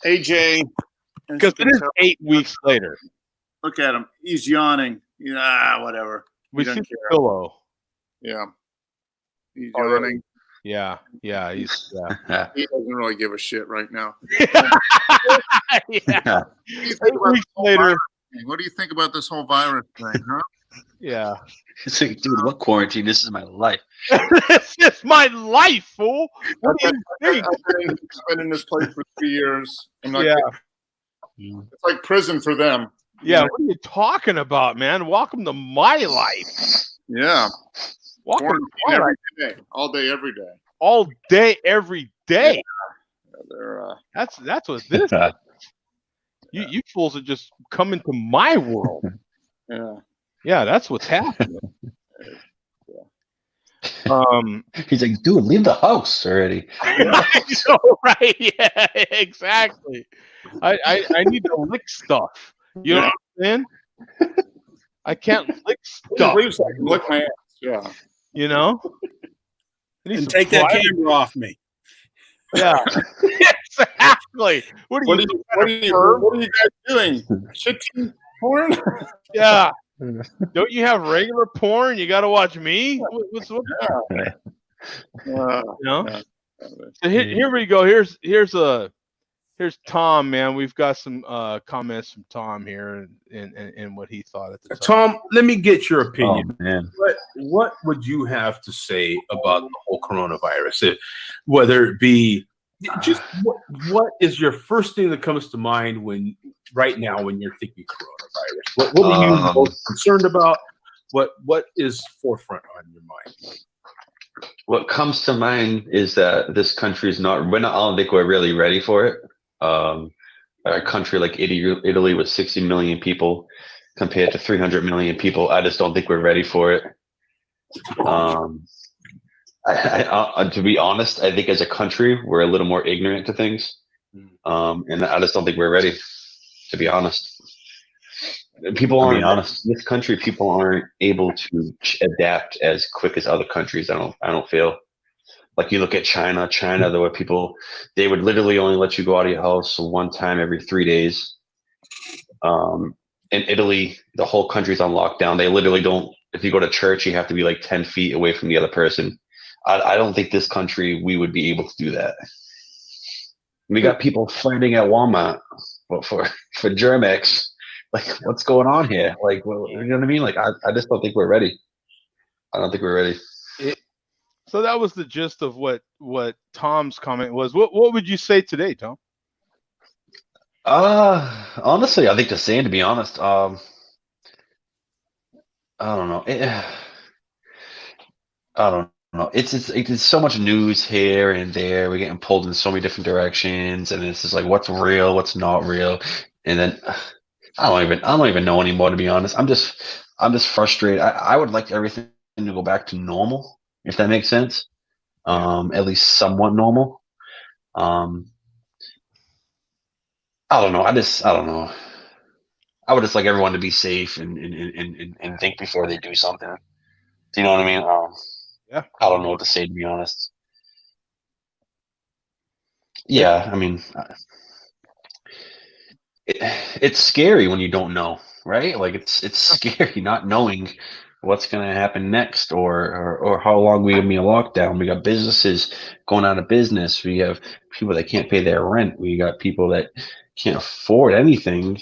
AJ, because it is 8 weeks later. Look at him. He's yawning. Whatever. We see the pillow. Yeah. He's yawning. Yeah. He doesn't really give a shit right now. Yeah. 8 weeks later. What do you think about this whole virus thing, huh? Yeah. It's like, dude, what quarantine? This is my life. This is my life, fool. What do you think? I've been in this place for 3 years. It's like prison for them. Yeah, what are you talking about, man? Welcome to my life. Yeah. Welcome to my life. Day. All day, every day. All day, every day. Yeah, that's what this is. You fools are just coming to my world. Yeah, that's what's happening. He's like, dude, leave the house already. Right? Yeah, exactly. I need to lick stuff. You know what I'm saying? I can't lick stuff. I can lick my ass. Yeah. You know? And take that camera off me. Yeah. Exactly. What are you guys doing? Shitting porn? Yeah. Don't you have regular porn? You got to watch me. What's So here we go. Here's Tom, man. We've got some comments from Tom here and what he thought at the time. Tom, let me get your opinion. Oh, man. What would you have to say about the whole coronavirus? Whether it be just what is your first thing that comes to mind when you're thinking coronavirus? What are you most concerned about? What is forefront on your mind? What comes to mind is that this country is not. I don't think we're really ready for it. A country like Italy with 60 million people compared to 300 million people, I just don't think we're ready for it. To be honest, I think as a country we're a little more ignorant to things, and I just don't think we're ready. To be honest. People aren't honest. In this country, people aren't able to adapt as quick as other countries. I don't feel like you look at China. There were people, they would literally only let you go out of your house one time every 3 days. In Italy, the whole country's on lockdown. They literally don't. If you go to church, you have to be like 10 feet away from the other person. I don't think this country we would be able to do that. We got people fighting at Walmart for Germex. Like, what's going on here? Like, well, you know what I mean? Like, I just don't think we're ready. I don't think we're ready. So that was the gist of what Tom's comment was. What would you say today, Tom? Honestly, I think the same. To be honest, I don't know. I don't know. It's so much news here and there. We're getting pulled in so many different directions, and it's just like, what's real, what's not real, and then. I don't even know anymore, to be honest. I'm just frustrated. I would like everything to go back to normal, if that makes sense. At least somewhat normal. I don't know. I don't know. I would just like everyone to be safe and think before they do something. Do you know what I mean? Yeah. I don't know what to say, to be honest. Yeah, I mean, it's scary when you don't know, right? Like it's scary not knowing what's going to happen next, or how long we gonna be in lockdown. We got businesses going out of business. We have people that can't pay their rent. We got people that can't afford anything.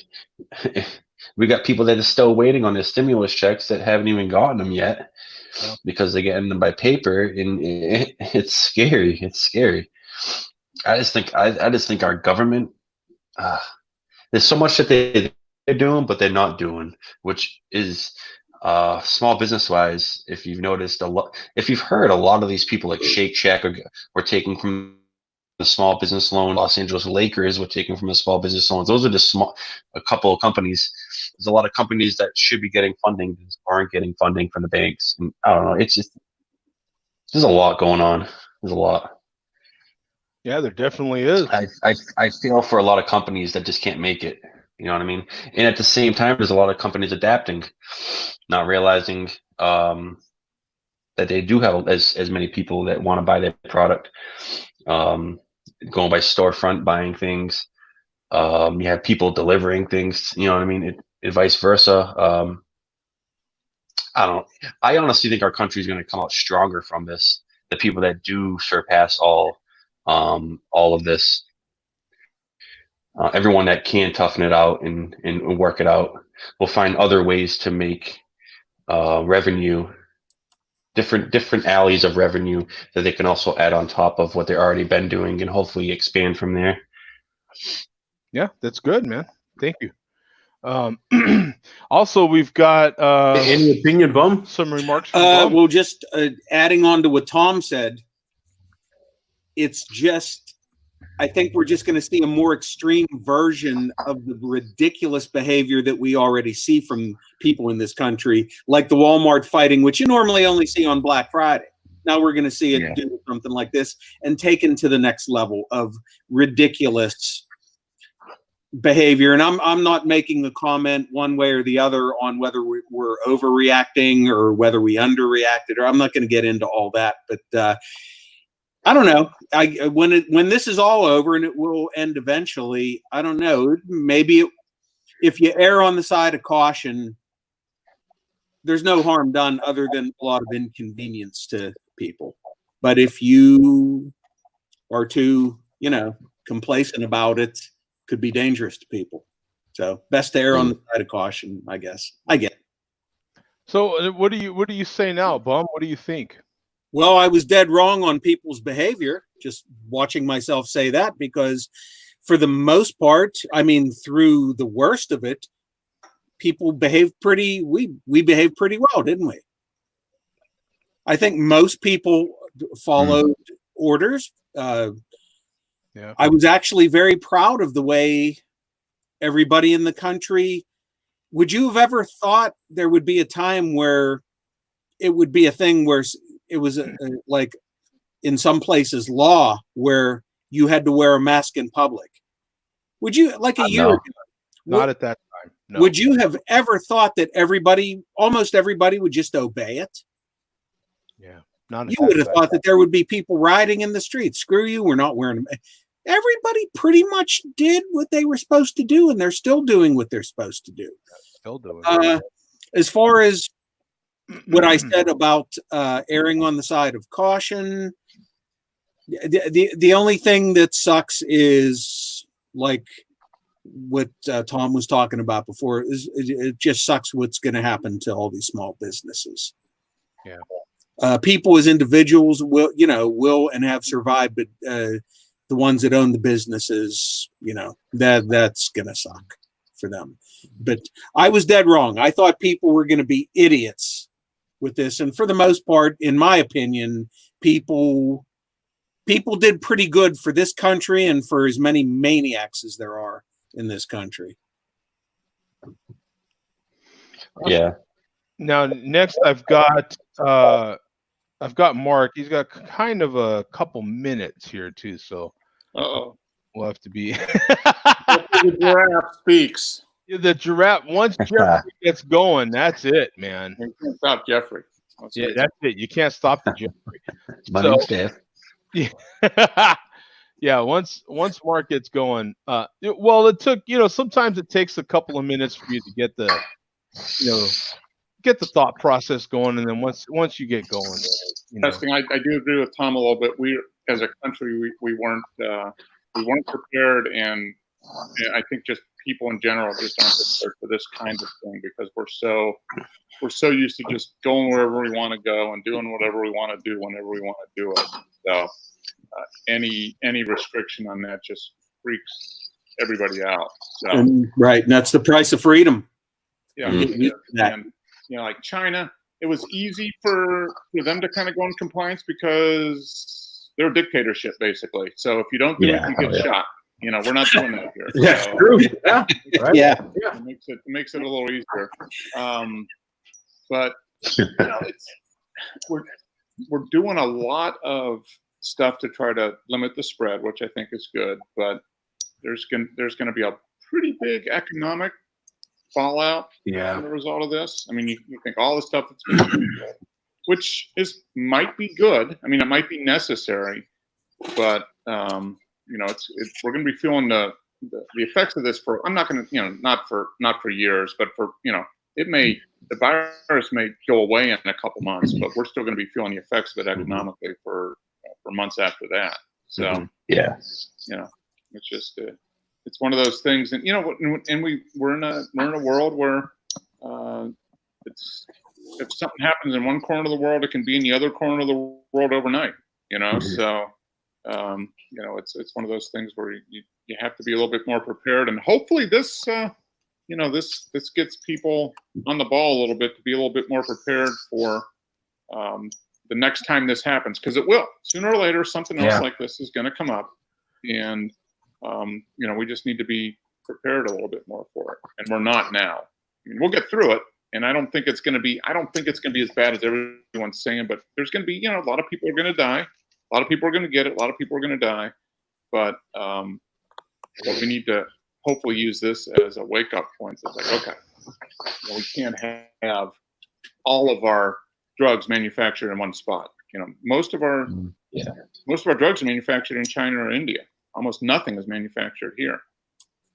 We got people that are still waiting on their stimulus checks that haven't even gotten them yet because they're getting them by paper, and it's scary. It's scary. I just think our government. There's so much that they're doing, but they're not doing, which is small business wise. If you've noticed if you've heard, a lot of these people like Shake Shack were taking from the small business loan. Los Angeles Lakers were taking from the small business loans. Those are just a couple of companies. There's a lot of companies that should be getting funding that aren't getting funding from the banks. And I don't know. It's just there's a lot going on. There's a lot. Yeah, there definitely is. I feel for a lot of companies that just can't make it. You know what I mean? And at the same time, there's a lot of companies adapting, not realizing that they do have as many people that want to buy their product, going by storefront, buying things. You have people delivering things. You know what I mean? Vice versa. I honestly think our country is going to come out stronger from this. The people that do surpass all of this, everyone that can toughen it out and work it out will find other ways to make revenue, different alleys of revenue that they can also add on top of what they've already been doing, and hopefully expand from there. Yeah, that's good, man. Thank you. Also, we've got any opinion, Bum? Some remarks from Bum. Well, just adding on to what Tom said, it's just, I think we're just going to see a more extreme version of the ridiculous behavior that we already see from people in this country, like the Walmart fighting, which you normally only see on Black Friday. Now we're going to see it do something like this and taken to the next level of ridiculous behavior. And I'm not making the comment one way or the other on whether we're overreacting or whether we underreacted, or I'm not going to get into all that. But I don't know. When this is all over, and it will end eventually, I don't know. Maybe if you err on the side of caution, there's no harm done other than a lot of inconvenience to people. But if you are too, complacent about it, could be dangerous to people. So best to err on the side of caution, I guess. I get it. So what do you say now, Bum? What do you think? Well, I was dead wrong on people's behavior, just watching myself say that, because for the most part, I mean, through the worst of it, people behaved we behaved pretty well, didn't we? I think most people followed orders. Yeah. I was actually very proud of the way everybody in the country. Would you have ever thought there would be a time where it would be a thing where it was like in some places law where you had to wear a mask in public? Would you, like a year No. ago, Not at that time. No. would you have ever thought that almost everybody would just obey it? Yeah. Not You would have thought that there would be people rioting in the streets. Screw you, we're not wearing them. Everybody pretty much did what they were supposed to do, and they're still doing what they're supposed to do. Still doing As far as what I said about erring on the side of caution, the only thing that sucks is like what Tom was talking about before. Is it just sucks what's going to happen to all these small businesses. Yeah. People as individuals will and have survived, but the ones that own the businesses, that's going to suck for them. But I was dead wrong. I thought people were going to be idiots with this. And for the most part, in my opinion, people did pretty good for this country and for as many maniacs as there are in this country. Yeah. Now, next I've got Mark. He's got kind of a couple minutes here too, so we'll have to be. The giraffe speaks. The giraffe. Once Jeffrey gets going, that's it, man. You can't stop Jeffrey. That's it. You can't stop the Jeffrey. My name's Dave. Yeah. Yeah. Once Mark gets going, it took sometimes it takes a couple of minutes for you to get the thought process going, and then once you get going, Testing. I do agree with Tom a little bit. We, as a country, we weren't prepared, and I think just people in general just aren't prepared for this kind of thing because we're so used to just going wherever we want to go and doing whatever we want to do whenever we want to do it. So any restriction on that just freaks everybody out. So, right, and that's the price of freedom. Yeah, and like China, it was easy for them to kind of go in compliance because they're a dictatorship basically. So if you don't do it, you get shot. We're not doing that here. That's so, true. Yeah. Right? Yeah. It makes it a little easier. But we're doing a lot of stuff to try to limit the spread, which I think is good. But there's going to be a pretty big economic fallout as a result of this. I mean, you think all the stuff that's been which might be good. I mean, it might be necessary, but we're going to be feeling the effects of this for. I'm not going to, not for years, but for the virus may go away in a couple months, but we're still going to be feeling the effects of it economically for months after that. So it's just it's one of those things, and we're in a world where if something happens in one corner of the world, it can be in the other corner of the world overnight. So it's one of those things where you have to be a little bit more prepared, and hopefully this this gets people on the ball a little bit to be a little bit more prepared for the next time this happens, because it will sooner or later. Something else like this is going to come up, and we just need to be prepared a little bit more for it, and we're not now. I mean, we'll get through it, and I don't think it's going to be as bad as everyone's saying. But there's going to be a lot of people are going to die, a lot of people are going to get it, a lot of people are going to die, but we need to hopefully use this as a wake-up point. It's like, okay, we can't have all of our drugs manufactured in one spot. Most of our drugs are manufactured in China or India. Almost nothing is manufactured here.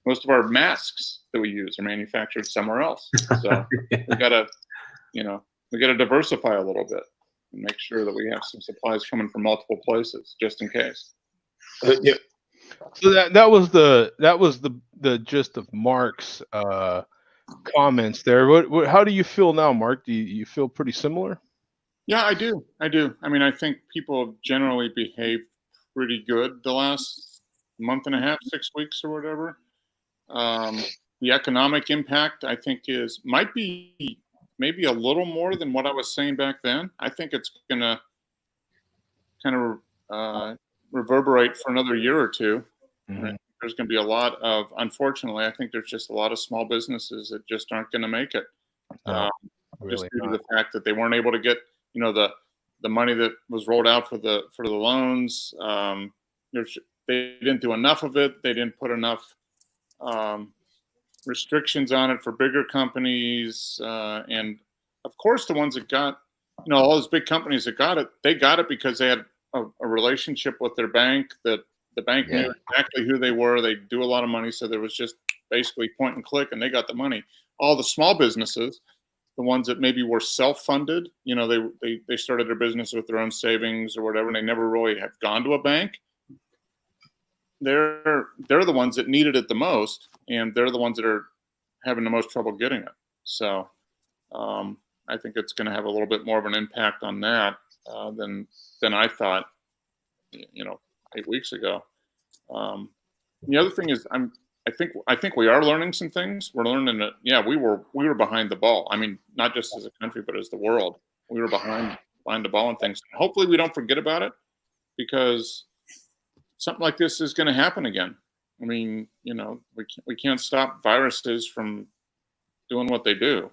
Most of our masks that we use are manufactured somewhere else. So we gotta diversify a little bit and make sure that we have some supplies coming from multiple places just in case. So that was the gist of Mark's comments there. How do you feel now, Mark? Do you feel pretty similar? Yeah, I do. I mean, I think people have generally behaved pretty good the last month and a half, 6 weeks or whatever. the economic impact, I think, might be maybe a little more than what I was saying back then. I think it's going to kind of reverberate for another year or two. Mhm. There's going to be a lot of, unfortunately, I think there's just a lot of small businesses that just aren't going to make it. No, Just really due to not. the fact that they weren't able to get, the money that was rolled out for the loans. They didn't do enough of it. They didn't put enough restrictions on it for bigger companies, and of course the ones that got, all those big companies that got it, they got it because they had a relationship with their bank, that the bank knew exactly who they were. They do a lot of money, so there was just basically point and click, and they got the money. All the small businesses, the ones that maybe were self-funded, they started their business with their own savings or whatever, and they never really have gone to a bank. They're the ones that needed it the most, and they're the ones that are having the most trouble getting it. So I think it's going to have a little bit more of an impact on that than I thought, 8 weeks ago. The other thing is, I think we are learning some things. We're learning that we were behind the ball. I mean, not just as a country, but as the world, we were behind the ball on things. Hopefully, we don't forget about it, because something like this is going to happen again. I mean, we can't stop viruses from doing what they do.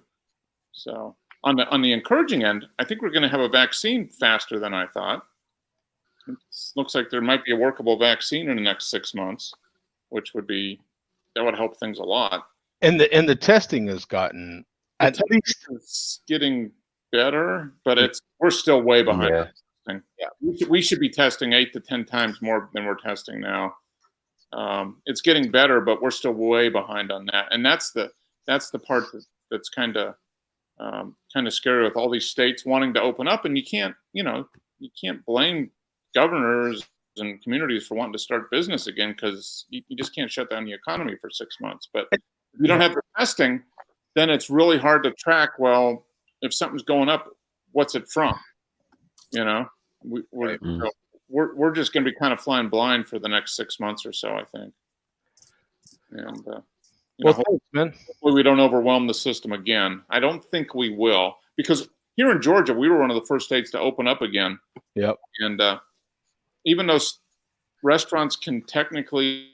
So on the encouraging end, I think we're going to have a vaccine faster than I thought. It looks like there might be a workable vaccine in the next 6 months, which would help things a lot. And the testing has gotten at least it's getting better, but we're still way behind. Yeah. Yeah, we should be testing 8 to 10 times more than we're testing now. It's getting better, but we're still way behind on that, and that's the part that's kind of scary, with all these states wanting to open up, and you can't blame governors and communities for wanting to start business again, because you just can't shut down the economy for 6 months. But if you don't have the testing, then it's really hard to track. Well, if something's going up, what's it from? We're just going to be kind of flying blind for the next 6 months or so, I think. And thanks, man. hopefully we don't overwhelm the system again. I don't think we will, because here in Georgia, we were one of the first states to open up again. Yep. And even though restaurants can technically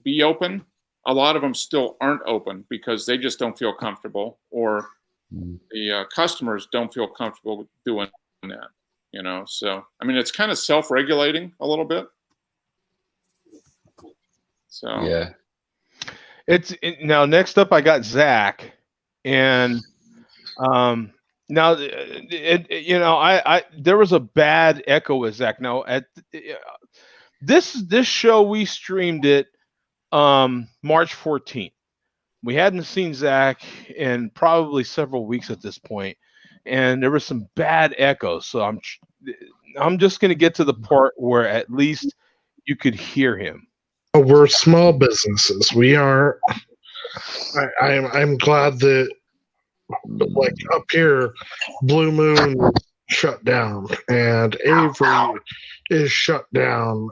be open, a lot of them still aren't open because they just don't feel comfortable, or the customers don't feel comfortable doing that. So I mean, it's kind of self-regulating a little bit. So Yeah. Now next up, I got Zach, and now there was a bad echo with Zach. Now at this show, we streamed it March 14th. We hadn't seen Zach in probably several weeks at this point, and there was some bad echoes. So I'm just going to get to the part where at least you could hear him. We're small businesses. We are. I'm glad that, like up here, Blue Moon is shut down and Avery is shut down.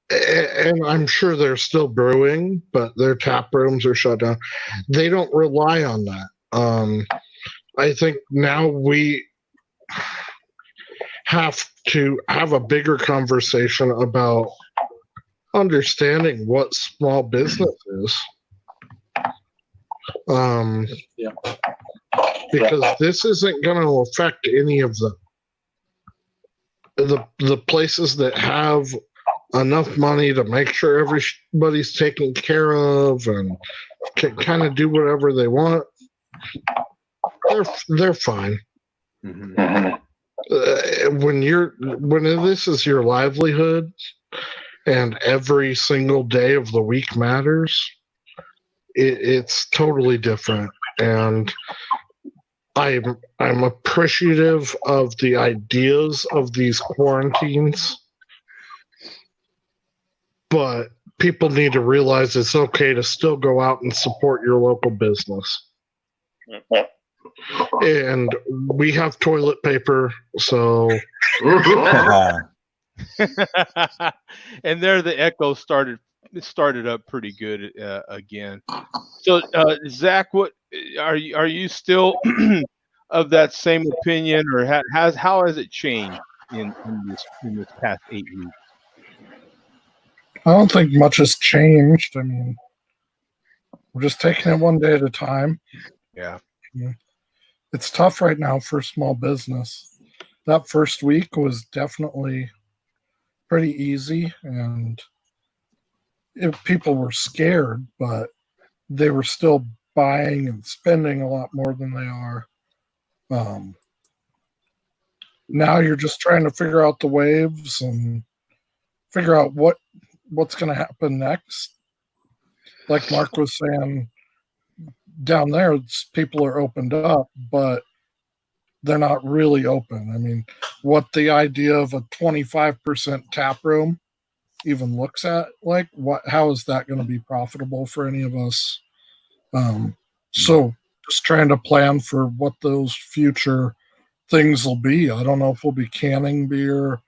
And I'm sure they're still brewing, but their tap rooms are shut down. They don't rely on that. I think now we have to have a bigger conversation about understanding what small business is. Because this isn't going to affect any of the places that have enough money to make sure everybody's taken care of and can kind of do whatever they want. They're fine. Mm-hmm. When this is your livelihood and every single day of the week matters, it's totally different. And I'm appreciative of the ideas of these quarantines, but people need to realize it's okay to still go out and support your local business. And we have toilet paper, so And there the echo started it started up pretty good again. So, Zach, what are you still of that same opinion, or how has it changed in this past 8 weeks? I don't think much has changed. I mean, we're just taking it one day at a time. Yeah. It's tough right now for small business. That first week was definitely pretty easy, and people were scared, but they were still buying and spending a lot more than they are. Now you're just trying to figure out the waves and figure out what's going to happen next. Like Mark was saying, down there, people are opened up, but they're not really open. I mean, what the idea of a 25% tap room even looks at, like, how is that going to be profitable for any of us? So just trying to plan for what those future things will be. I don't know if we'll be canning beer.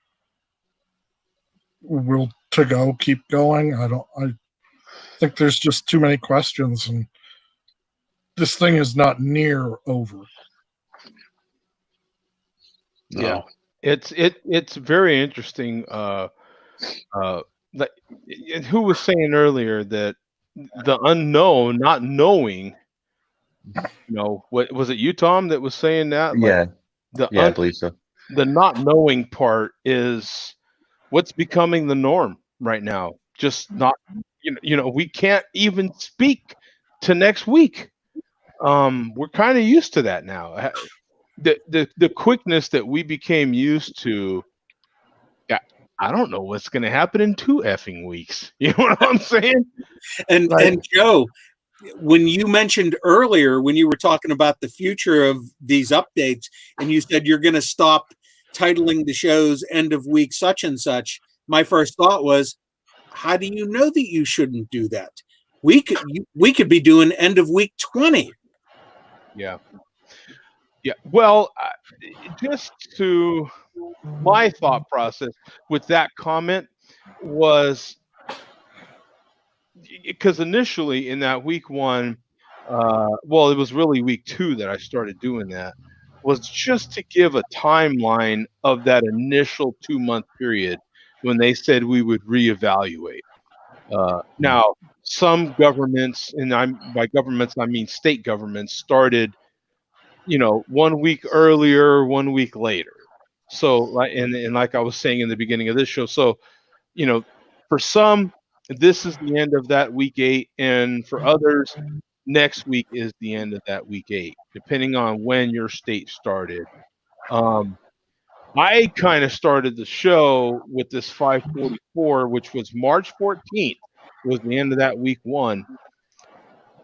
Will to go keep going? I think there's just too many questions, and this thing is not near over. No. Yeah, it's very interesting. Like, who was saying earlier that the unknown, not knowing, what was it? You, Tom, that was saying that? Like, Yeah, I believe so. the not knowing part is what's becoming the norm right now. Just not, we can't even speak to next week. We're kind of used to that now. The quickness that we became used to. Yeah, I don't know what's going to happen in 2 effing weeks. You know what I'm saying? And Joe, when you mentioned earlier, when you were talking about the future of these updates, and you said you're going to stop titling the shows end of week such and such, my first thought was, how do you know that you shouldn't do that? We could be doing end of week 20. Yeah. Well, just to my thought process with that comment was, because initially in that week 1, well, it was really week 2 that I started doing that, was just to give a timeline of that initial 2-month period when they said we would reevaluate. Now, some governments, and by governments I mean state governments, started 1 week earlier, 1 week later. So, and like I was saying in the beginning of this show, so for some, this is the end of that week 8, and for others, next week is the end of that week 8, depending on when your state started. I kind of started the show with this 544, which was March 14th, was the end of that week 1.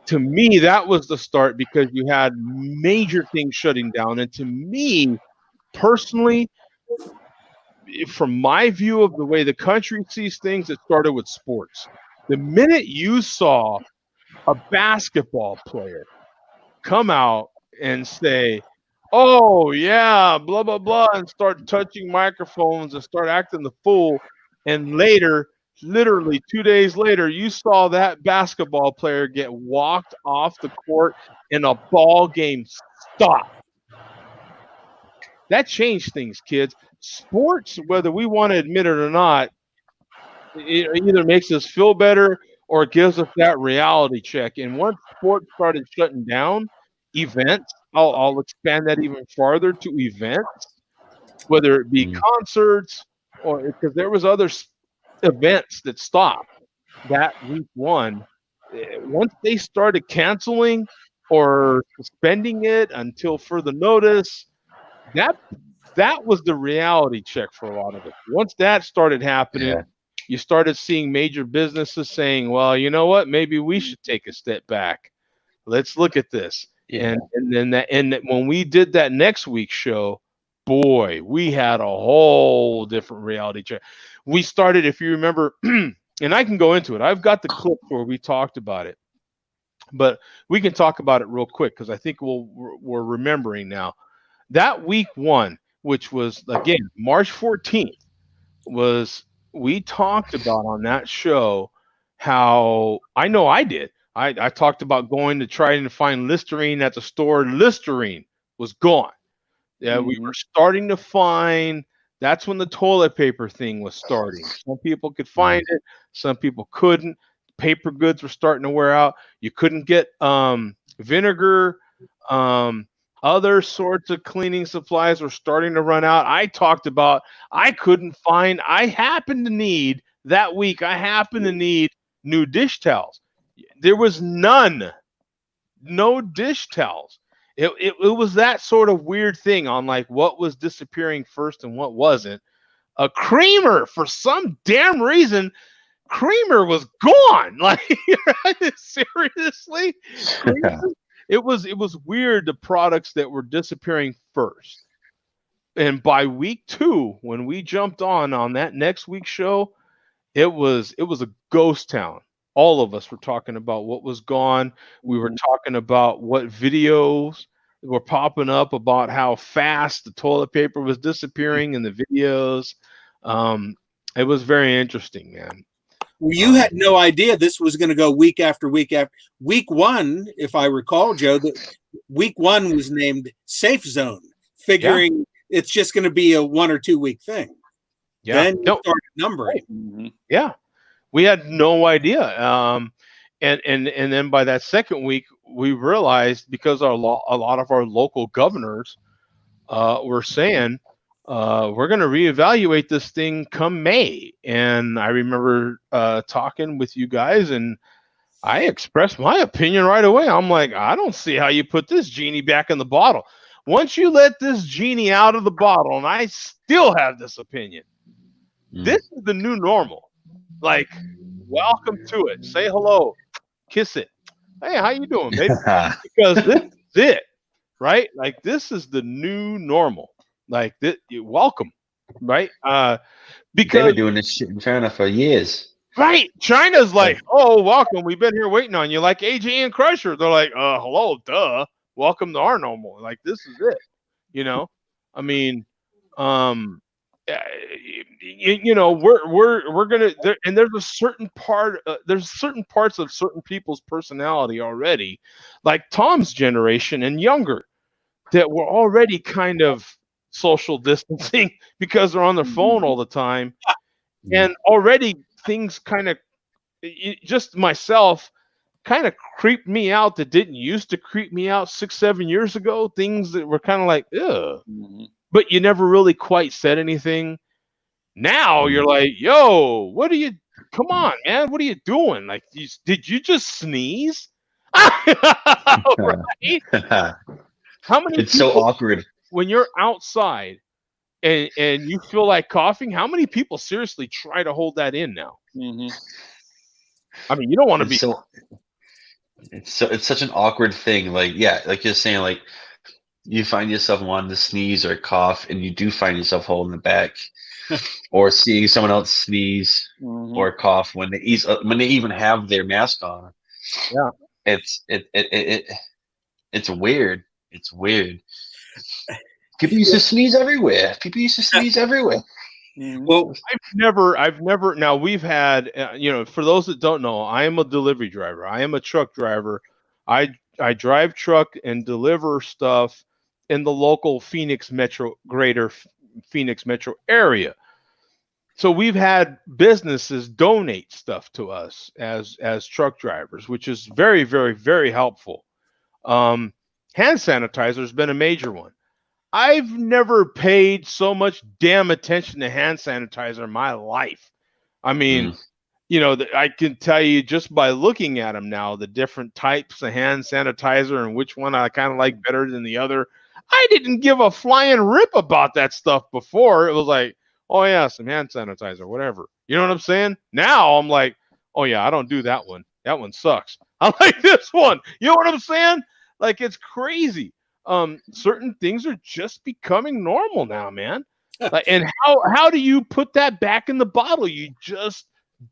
To me, that was the start because you had major things shutting down. And to me, personally, from my view of the way the country sees things, it started with sports. The minute you saw a basketball player come out and say, "Oh yeah, blah blah blah," and start touching microphones and start acting the fool, and later, literally 2 days later, you saw that basketball player get walked off the court and a ball game stopped. That changed things, kids. Sports, whether we want to admit it or not, it either makes us feel better or it gives us that reality check. And once sports started shutting down, events, I'll expand that even farther to events, whether it be concerts or because there was other events that stopped that week 1. Once they started canceling or suspending it until further notice, that was the reality check for a lot of us. Once that started happening, you started seeing major businesses saying, "Well, you know what? Maybe we should take a step back. Let's look at this." Yeah. And then when we did that next week's show, boy, we had a whole different reality check. We started, if you remember, and I can go into it. I've got the clip where we talked about it, but we can talk about it real quick because I think we're remembering now. That week 1, which was again March 14th, was we talked about on that show how I know I did. I talked about going to try to find Listerine at the store. Listerine was gone. Yeah, we were starting to find. That's when the toilet paper thing was starting. Some people could find it, some people couldn't. Paper goods were starting to wear out. You couldn't get vinegar. Other sorts of cleaning supplies were starting to run out. I talked about I couldn't find. I happened to need that week. I happened to need new dish towels. There was none, no dish towels. It was that sort of weird thing on like what was disappearing first and what wasn't. A creamer, for some damn reason, creamer was gone. Like seriously, creamer? It was weird, the products that were disappearing first. And by week 2, when we jumped on that next week's show, it was a ghost town. All of us were talking about what was gone. We were talking about what videos were popping up about how fast the toilet paper was disappearing in the videos. Um, it was very interesting, man. Well, you had no idea this was going to go week after week after week 1. If I recall, Joe, that week 1 was named Safe Zone, figuring it's just going to be a 1 or 2 week thing. Yeah. Then you started numbering. Yeah, we had no idea. And then by that second week, we realized because a lot of our local governors were saying we're going to reevaluate this thing come May. And I remember talking with you guys, and I expressed my opinion right away. I'm like, I don't see how you put this genie back in the bottle. Once you let this genie out of the bottle, and I still have this opinion, this is the new normal. Like, welcome to it. Say hello, kiss it. Hey, how you doing, baby? Because this is it, right? Like, this is the new normal. Like, welcome, right? They've Because been doing this shit in China for years. right, China's like, oh, welcome. We've been here waiting on you. Like AJ and Crusher, they're like, hello, duh. Welcome to our normal. Like, this is it. You know, I mean, we're gonna there, and there's a certain part there's certain parts of certain people's personality already, like Tom's generation and younger, that were already kind of social distancing because they're on their phone all the time, and already things kind of just myself kind of creeped me out that didn't used to creep me out 6-7 years ago, things that were kind of like ugh, but you never really quite said anything. Now you're like, yo, what are you? Come on, man, what are you doing? Like, did you just sneeze? Right? How many? It's so awkward. When you're outside and you feel like coughing. How many people seriously try to hold that in now? I mean, you don't want to be. It's such an awkward thing. Like, yeah, like you're saying, like you find yourself wanting to sneeze or cough, and you do find yourself holding it back, or seeing someone else sneeze or cough when they even have their mask on. Yeah, it's weird. It's weird. People used to sneeze everywhere. Well, I've never. Now we've had, for those that don't know, I am a delivery driver. I am a truck driver. I drive truck and deliver stuff in the local greater Phoenix metro area. So we've had businesses donate stuff to us as truck drivers, which is very, very, very helpful. Hand sanitizer has been a major one. I've never paid so much damn attention to hand sanitizer in my life. I mean, I can tell you just by looking at them now, the different types of hand sanitizer and which one I kind of like better than the other. I didn't give a flying rip about that stuff before. It was like, oh yeah, some hand sanitizer, whatever. You know what I'm saying? Now I'm like, oh yeah, I don't do that one. That one sucks. I like this one. You know what I'm saying? Like, it's crazy. Certain things are just becoming normal now, man. And how do you put that back in the bottle? You just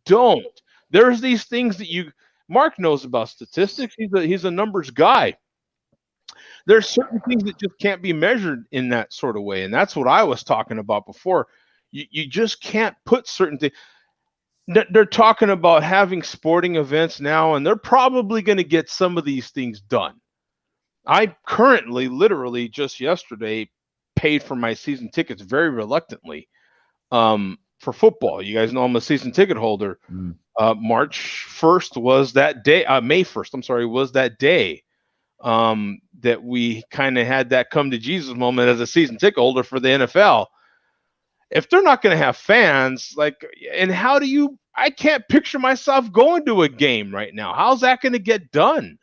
don't. There's these things that Mark knows about statistics. He's a numbers guy. There's certain things that just can't be measured in that sort of way, and that's what I was talking about before. You just can't put certain things. they're talking about having sporting events now, and they're probably going to get some of these things done. I currently, literally just yesterday, paid for my season tickets very reluctantly for football. You guys know I'm a season ticket holder. March 1st was that day. May 1st, I'm sorry, was that day that we kind of had that come to Jesus moment as a season ticket holder for the NFL. If they're not going to have fans, like, and how do you? I can't picture myself going to a game right now. How's that going to get done?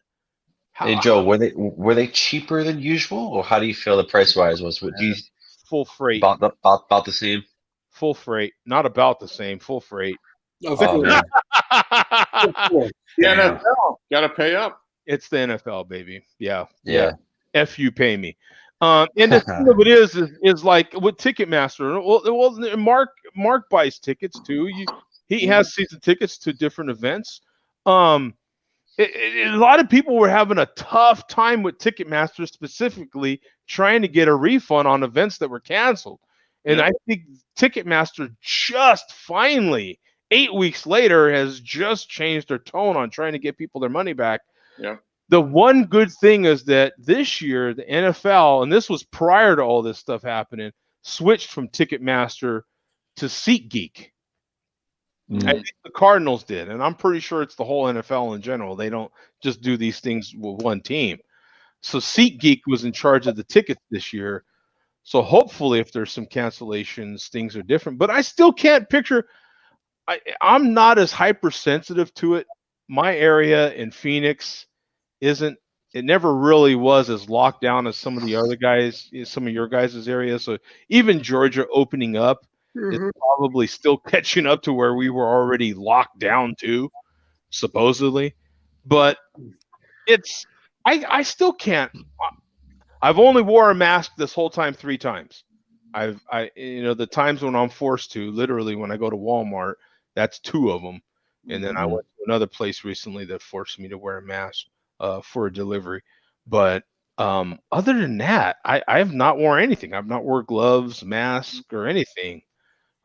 Hey Joe, were they cheaper than usual, or how do you feel the price wise was? What do you full freight? About the same. Full freight, not about the same. Full freight. Oh man. The NFL got to pay up. It's the NFL, baby. Yeah. F you, pay me. And the thing of it is like with Ticketmaster. Well, Mark buys tickets too. He has season tickets to different events. A lot of people were having a tough time with Ticketmaster, specifically trying to get a refund on events that were canceled. And I think Ticketmaster just finally, 8 weeks later, has just changed their tone on trying to get people their money back. Yeah. The one good thing is that this year, the NFL, and this was prior to all this stuff happening, switched from Ticketmaster to SeatGeek. I think the Cardinals did, and I'm pretty sure it's the whole NFL in general. They don't just do these things with one team. So SeatGeek was in charge of the tickets this year. So hopefully, if there's some cancellations, things are different. But I still can't picture. I'm not as hypersensitive to it. My area in Phoenix isn't. It never really was as locked down as some of the other guys, some of your guys' areas. So even Georgia opening up is probably still catching up to where we were already locked down to, supposedly. But it's. I still can't. I've only wore a mask this whole time 3 times. The times when I'm forced to, literally when I go to Walmart, that's 2 of them. And then I went to another place recently that forced me to wear a mask for a delivery. But other than that, I have not worn anything. I've not worn gloves, mask, or anything.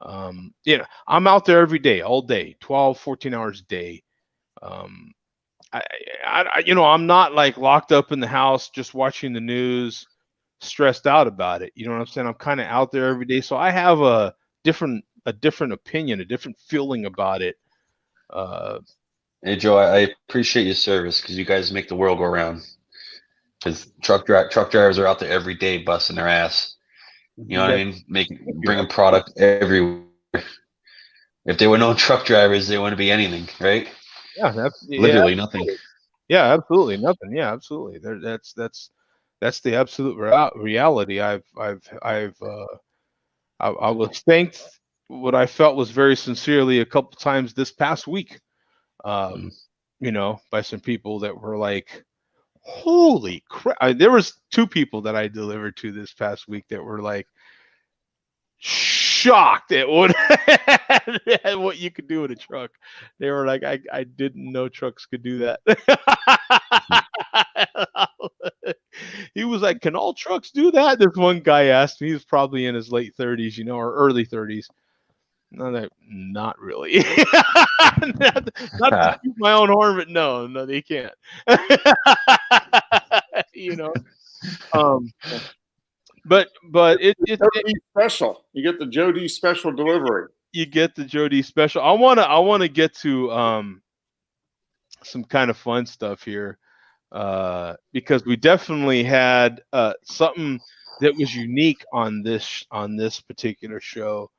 I'm out there every day, all day, 12, 14 hours a day. I'm not like locked up in the house just watching the news, stressed out about it. You know what I'm saying? I'm kind of out there every day, so I have a different opinion, a different feeling about it. Hey Joe, I appreciate your service because you guys make the world go round. Because truck drivers are out there every day busting their ass. You know what I mean? Bringing product everywhere. If there were no truck drivers, there wouldn't be anything, right? Yeah, literally nothing. Yeah, absolutely nothing. Yeah, absolutely. That's the absolute reality. I was thanked what I felt was very sincerely a couple times this past week. By some people that were like, "Holy crap!" There was 2 people that I delivered to this past week that were like shocked at what at what you could do with a truck. They were like, I didn't know trucks could do that. He was like, "Can all trucks do that?" This one guy asked me. He was probably in his late 30s, or early 30s. Not really. not to shoot my own horn, but no, they can't. But it's special. You get the Joe D special delivery. You get the Joe D special. I wanna get to some kind of fun stuff here, because we definitely had something that was unique on this particular show,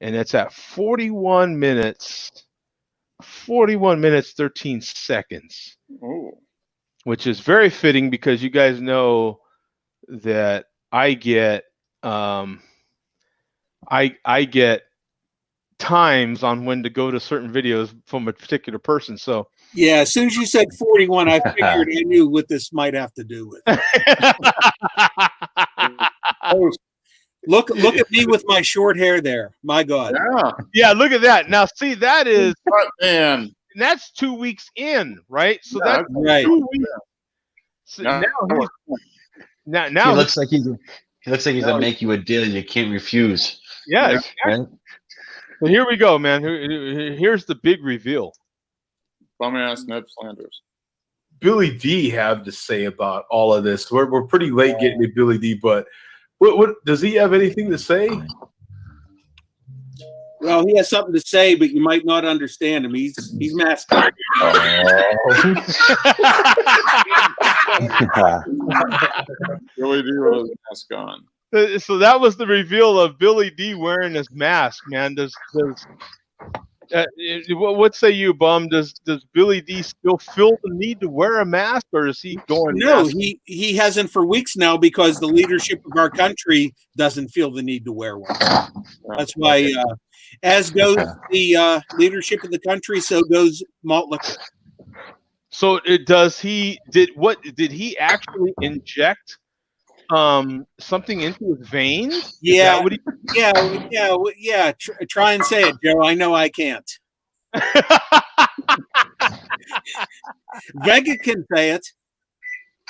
and it's at 41 minutes 13 seconds. Oh. Which is very fitting because you guys know that I get I get times on when to go to certain videos from a particular person. So yeah, as soon as you said 41, I figured I knew what this might have to do with. Look at me with my short hair there. My God. Yeah, look at that. Now see, that is man. And that's 2 weeks in, right? So Yeah, that's right. 2 weeks. So now he looks like he's gonna make you a deal you can't refuse. Yeah, right? So here we go, man. Here's the big reveal. Bum ass Ned Flanders. Billy D have to say about all of this? We're pretty late getting to Billy D, but what does he have anything to say? Well, he has something to say, but you might not understand him. He's masculine. Billy D with his mask on. So that was the reveal of Billy D wearing his mask, man. What say you, Bum? Does Billy D still feel the need to wear a mask, or is he going? No, he hasn't for weeks now because the leadership of our country doesn't feel the need to wear one. That's why, as goes the leadership of the country, so goes malt liquor. So did he actually inject something into his veins? Yeah, yeah. Try and say it, Joe. I know I can't. Vega can say it.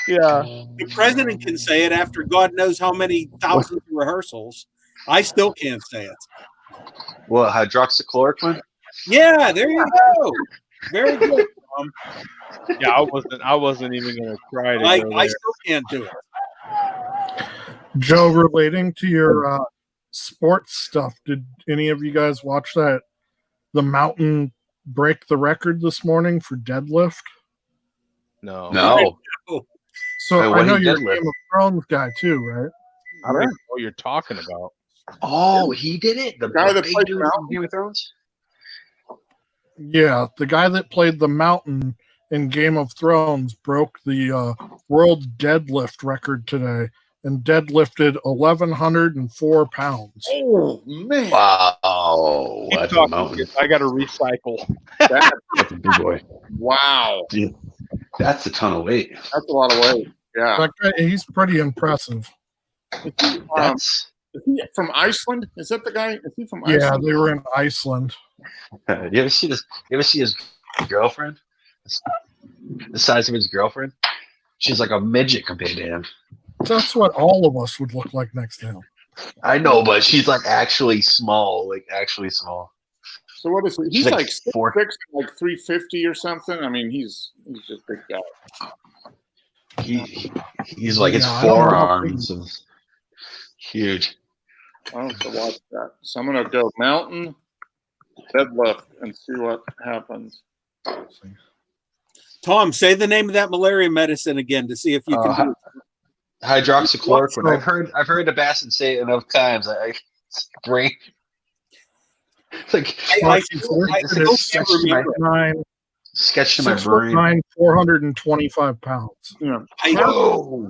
Yeah. The president can say it after God knows how many thousands of rehearsals. I still can't say it. What, hydroxychloroquine? Yeah, there you go. Very good. Yeah, I wasn't even gonna try to. I still can't do it. Joe, relating to your sports stuff, did any of you guys watch that? The Mountain break the record this morning for deadlift? No. So Hey, I what know did he you're a deadlift? Game of Thrones guy too, right? I don't even know what you're talking about. Oh, he did it. The guy that big played dude the from Game of Thrones. Yeah, the guy that played the Mountain in Game of Thrones broke the world deadlift record today and deadlifted 1,104 pounds. Oh man! Wow, that's a mountain. I got to recycle. That's a big boy. Wow, dude, that's a ton of weight. That's a lot of weight. Yeah, That guy, he's pretty impressive. That's is he from Iceland? Is that the guy? Is he from Yeah, Iceland? they were in Iceland. You ever see this? You ever see his girlfriend? The size of his girlfriend? She's like a midget compared to him. That's what all of us would look like next to him. I know, but she's like actually small, So what is he? He's She's like like 6'6", like 350 or something. I mean, he's just a big guy. He's like his Yeah, I don't know how forearms and huge. I'll have to watch that. So I'm gonna go mountain deadlift and see what happens. Tom, say the name of that malaria medicine again to see if you can do it. Hydroxychloroquine. I've heard the Bassin say it enough times. It's great. It's like I still can't remember. sketch in my brain. 6'9", 425 pounds. Yeah. Whoa.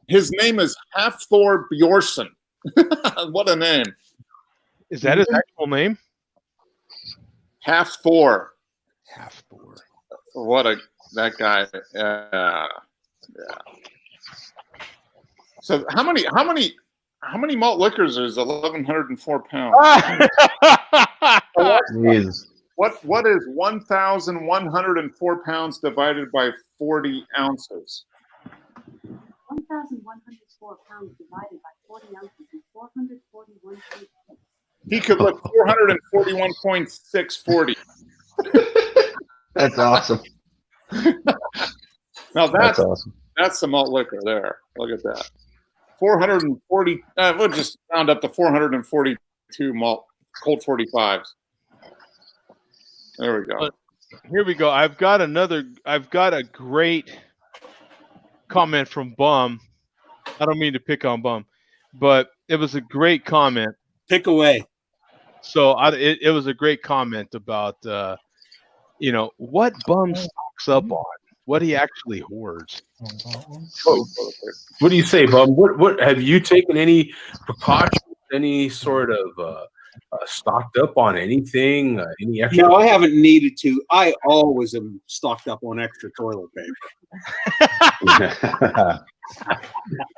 His name is Hafthor Bjornsson. What a name! Is that his actual name? Hafthor. Hafthor. What that guy. Yeah. So how many malt liquors is 1,104 pounds? Jesus. What is 1,104 pounds divided by 40 ounces? 1,104 pounds divided by 40 ounces is 441.6. He could lift 441.640. That's awesome. Now That's awesome. That's the malt liquor there. Look at that. 440. We'll just round up to 442 malt cold 45s. There we go. Here we go. I've got a great comment from Bum. I don't mean to pick on Bum, but it was a great comment. Pick away. So it was a great comment about what Bum stocks up on, what he actually hoards. What do you say, Bum? What have you taken any precautions? Any sort of stocked up on anything? Any extra? No, I haven't needed to. I always am stocked up on extra toilet paper.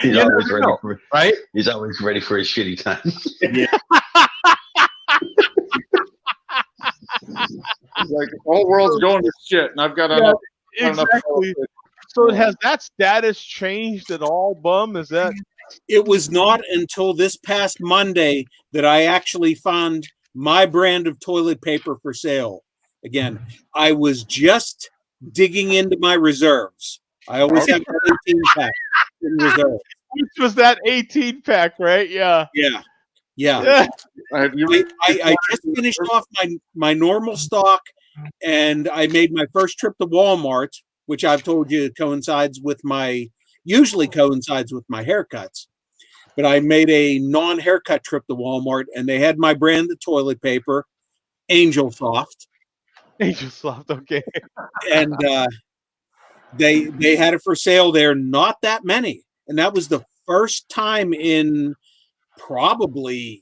He's always ready for, right? He's always ready for his shitty time. Yeah. It's like the whole world's going to shit, and I've got enough. Exactly. So has that status changed at all, Bum? Is that? It was not until this past Monday that I actually found my brand of toilet paper for sale. Again, I was just digging into my reserves. I always have an 18 pack in reserve. Which was that 18 pack, right? Yeah. Yeah. Have you I just finished off my normal stock, and I made my first trip to Walmart, which I've told you usually coincides with my haircuts. But I made a non-haircut trip to Walmart, and they had my brand of toilet paper, Angel Soft, Angel Soft, okay. and they had it for sale there. Not that many, and that was the first time in probably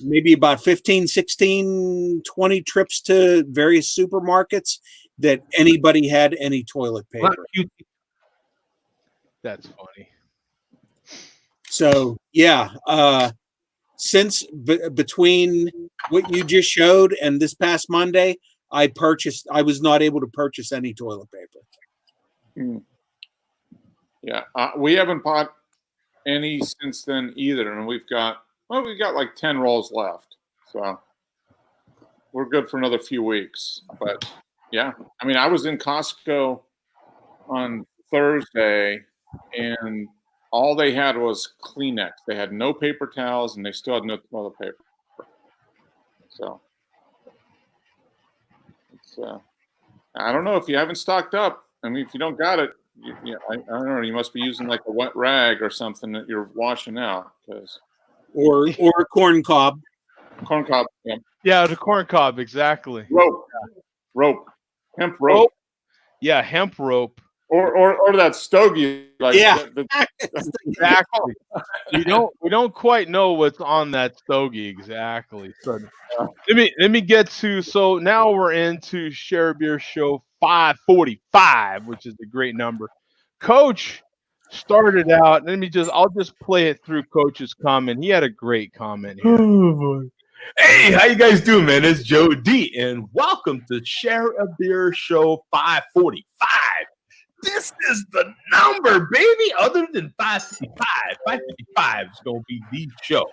maybe about 15, 16, 20 trips to various supermarkets that anybody had any toilet paper. That's funny. So yeah, since between what you just showed and this past Monday, I was not able to purchase any toilet paper. Yeah, we haven't bought any since then either, and we've got like 10 rolls left, so we're good for another few weeks. But yeah, I mean, I was in Costco on Thursday, and all they had was Kleenex. They had no paper towels, and they still had no toilet paper. So it's I don't know if you haven't stocked up. I mean, if you don't got it, I don't know. You must be using like a wet rag or something that you're washing out, or a corn cob. Corn cob. Yeah. Yeah, the corn cob, exactly. Rope, hemp rope. Yeah, hemp rope. Or that stogie. Like yeah, exactly. We don't quite know what's on that stogie exactly. So let me get to. So now we're into Share a Beer Show 545, which is a great number. Coach started out. I'll just play it through Coach's comment. He had a great comment here. Oh boy. Hey, how you guys doing, man? It's Joe D, and welcome to Share a Beer Show 545. This is the number, baby. Other than 555, 555 is going to be the show.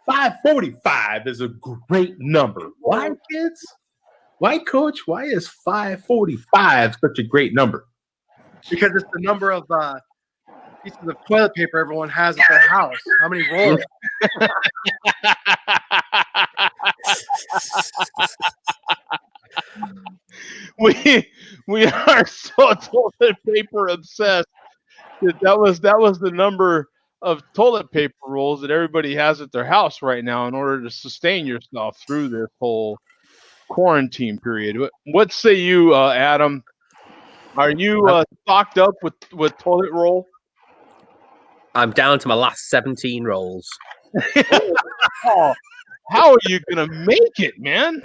545 is a great number. Why, kids? Why, Coach? Why is 545 such a great number? Because it's the number of pieces of toilet paper everyone has at their house. How many rolls? We are so toilet paper obsessed that was the number of toilet paper rolls that everybody has at their house right now in order to sustain yourself through this whole quarantine period. What say you, Adam? Are you stocked up with toilet roll? I'm down to my last 17 rolls. Oh, how are you gonna make it, man?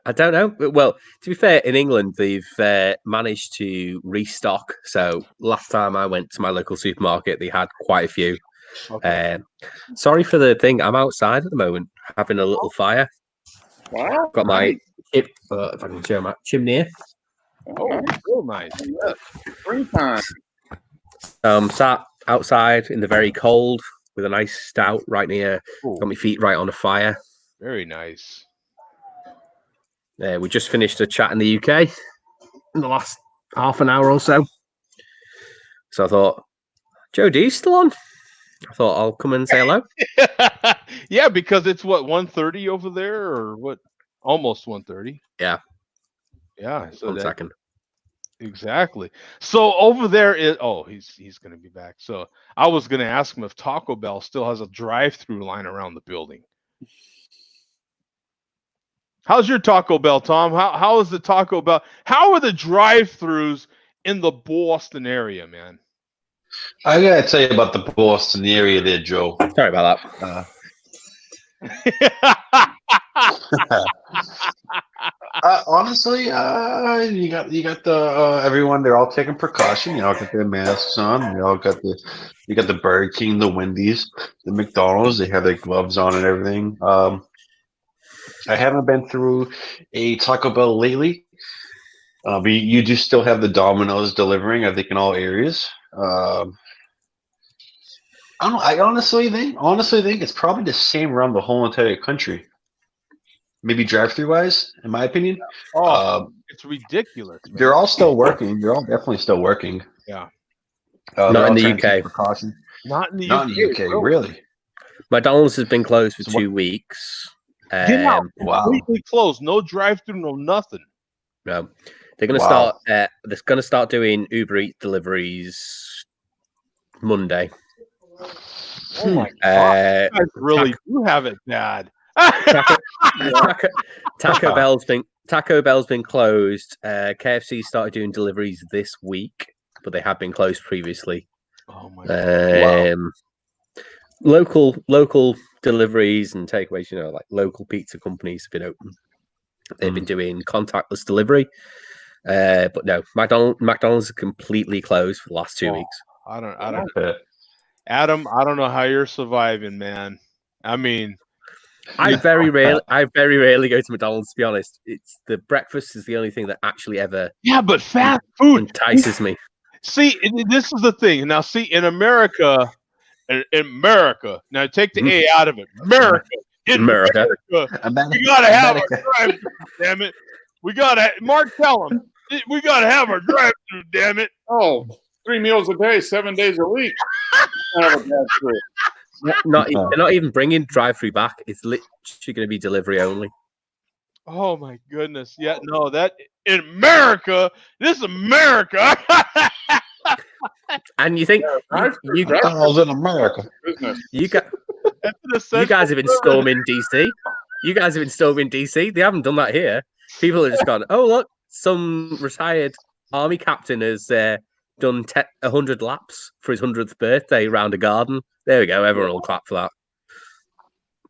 I don't know. Well, to be fair, in England they've managed to restock. So last time I went to my local supermarket, they had quite a few. Okay. Sorry for the thing. I'm outside at the moment having a little fire. Wow! Got my if I can show my chimney here. Oh, real nice. Springtime. Sat outside in the very cold with a nice stout right near. Ooh. Got my feet right on a fire. Very nice. We just finished a chat in the UK in the last half an hour or so. So I thought, Joe D's still on? I thought I'll come and say hello. Yeah, because it's what, 1:30 over there, or what? Almost 1:30. Yeah. Yeah. So One second. Exactly. So over there is he's gonna be back. So I was gonna ask him if Taco Bell still has a drive-through line around the building. How's your Taco Bell, Tom? How is the Taco Bell? How are the drive-throughs in the Boston area, man? I gotta tell you about the Boston area there, Joe. Sorry about that. Honestly, you got the everyone. They're all taking precaution. You all got their masks on. You got the Burger King, the Wendy's, the McDonald's. They have their gloves on and everything. I haven't been through a Taco Bell lately. But you do still have the Domino's delivering, I think, in all areas. I honestly think it's probably the same around the whole entire country. maybe drive-through wise, in my opinion. Oh, it's ridiculous, man. They're all still working. They're all definitely still working. Yeah. They're Not all in the trying to take UK. precautions. Not in the Not UK. in the UK, really. McDonald's has been closed for 2 weeks. Get out. Wow. Completely closed. No drive-through, no nothing. No, they're going to Wow. start. They're going to start doing Uber Eats deliveries Monday. Oh my god! You guys really do have it bad. Taco Bell's been closed. KFC started doing deliveries this week, but they have been closed previously. Oh my god! Wow. Local deliveries and takeaways, like local pizza companies have been open. They've been doing contactless delivery, but no, McDonald's is completely closed for the last 2 weeks. I don't know. Adam, I don't know how you're surviving, man. I mean, I very rarely go to McDonald's, to be honest. It's the breakfast is the only thing that actually ever but fast food entices me. See, this is the thing. Now, see, in America, now take the A out of it. America. We gotta have our drive-through, damn it. Mark, tell him. We gotta have our drive-through, damn it. Oh, 3 meals a day, 7 days a week. Have a drive-through. They're not even bringing drive-through back. It's literally going to be delivery only. Oh my goodness! Yeah, no, that in America, this is America. And you think you McDonald's in America? You guys have been storming DC. You guys have been storming DC. They haven't done that here. People have just gone, oh look, some retired army captain has done 100 laps for his 100th birthday around a garden. There we go. Everyone will clap for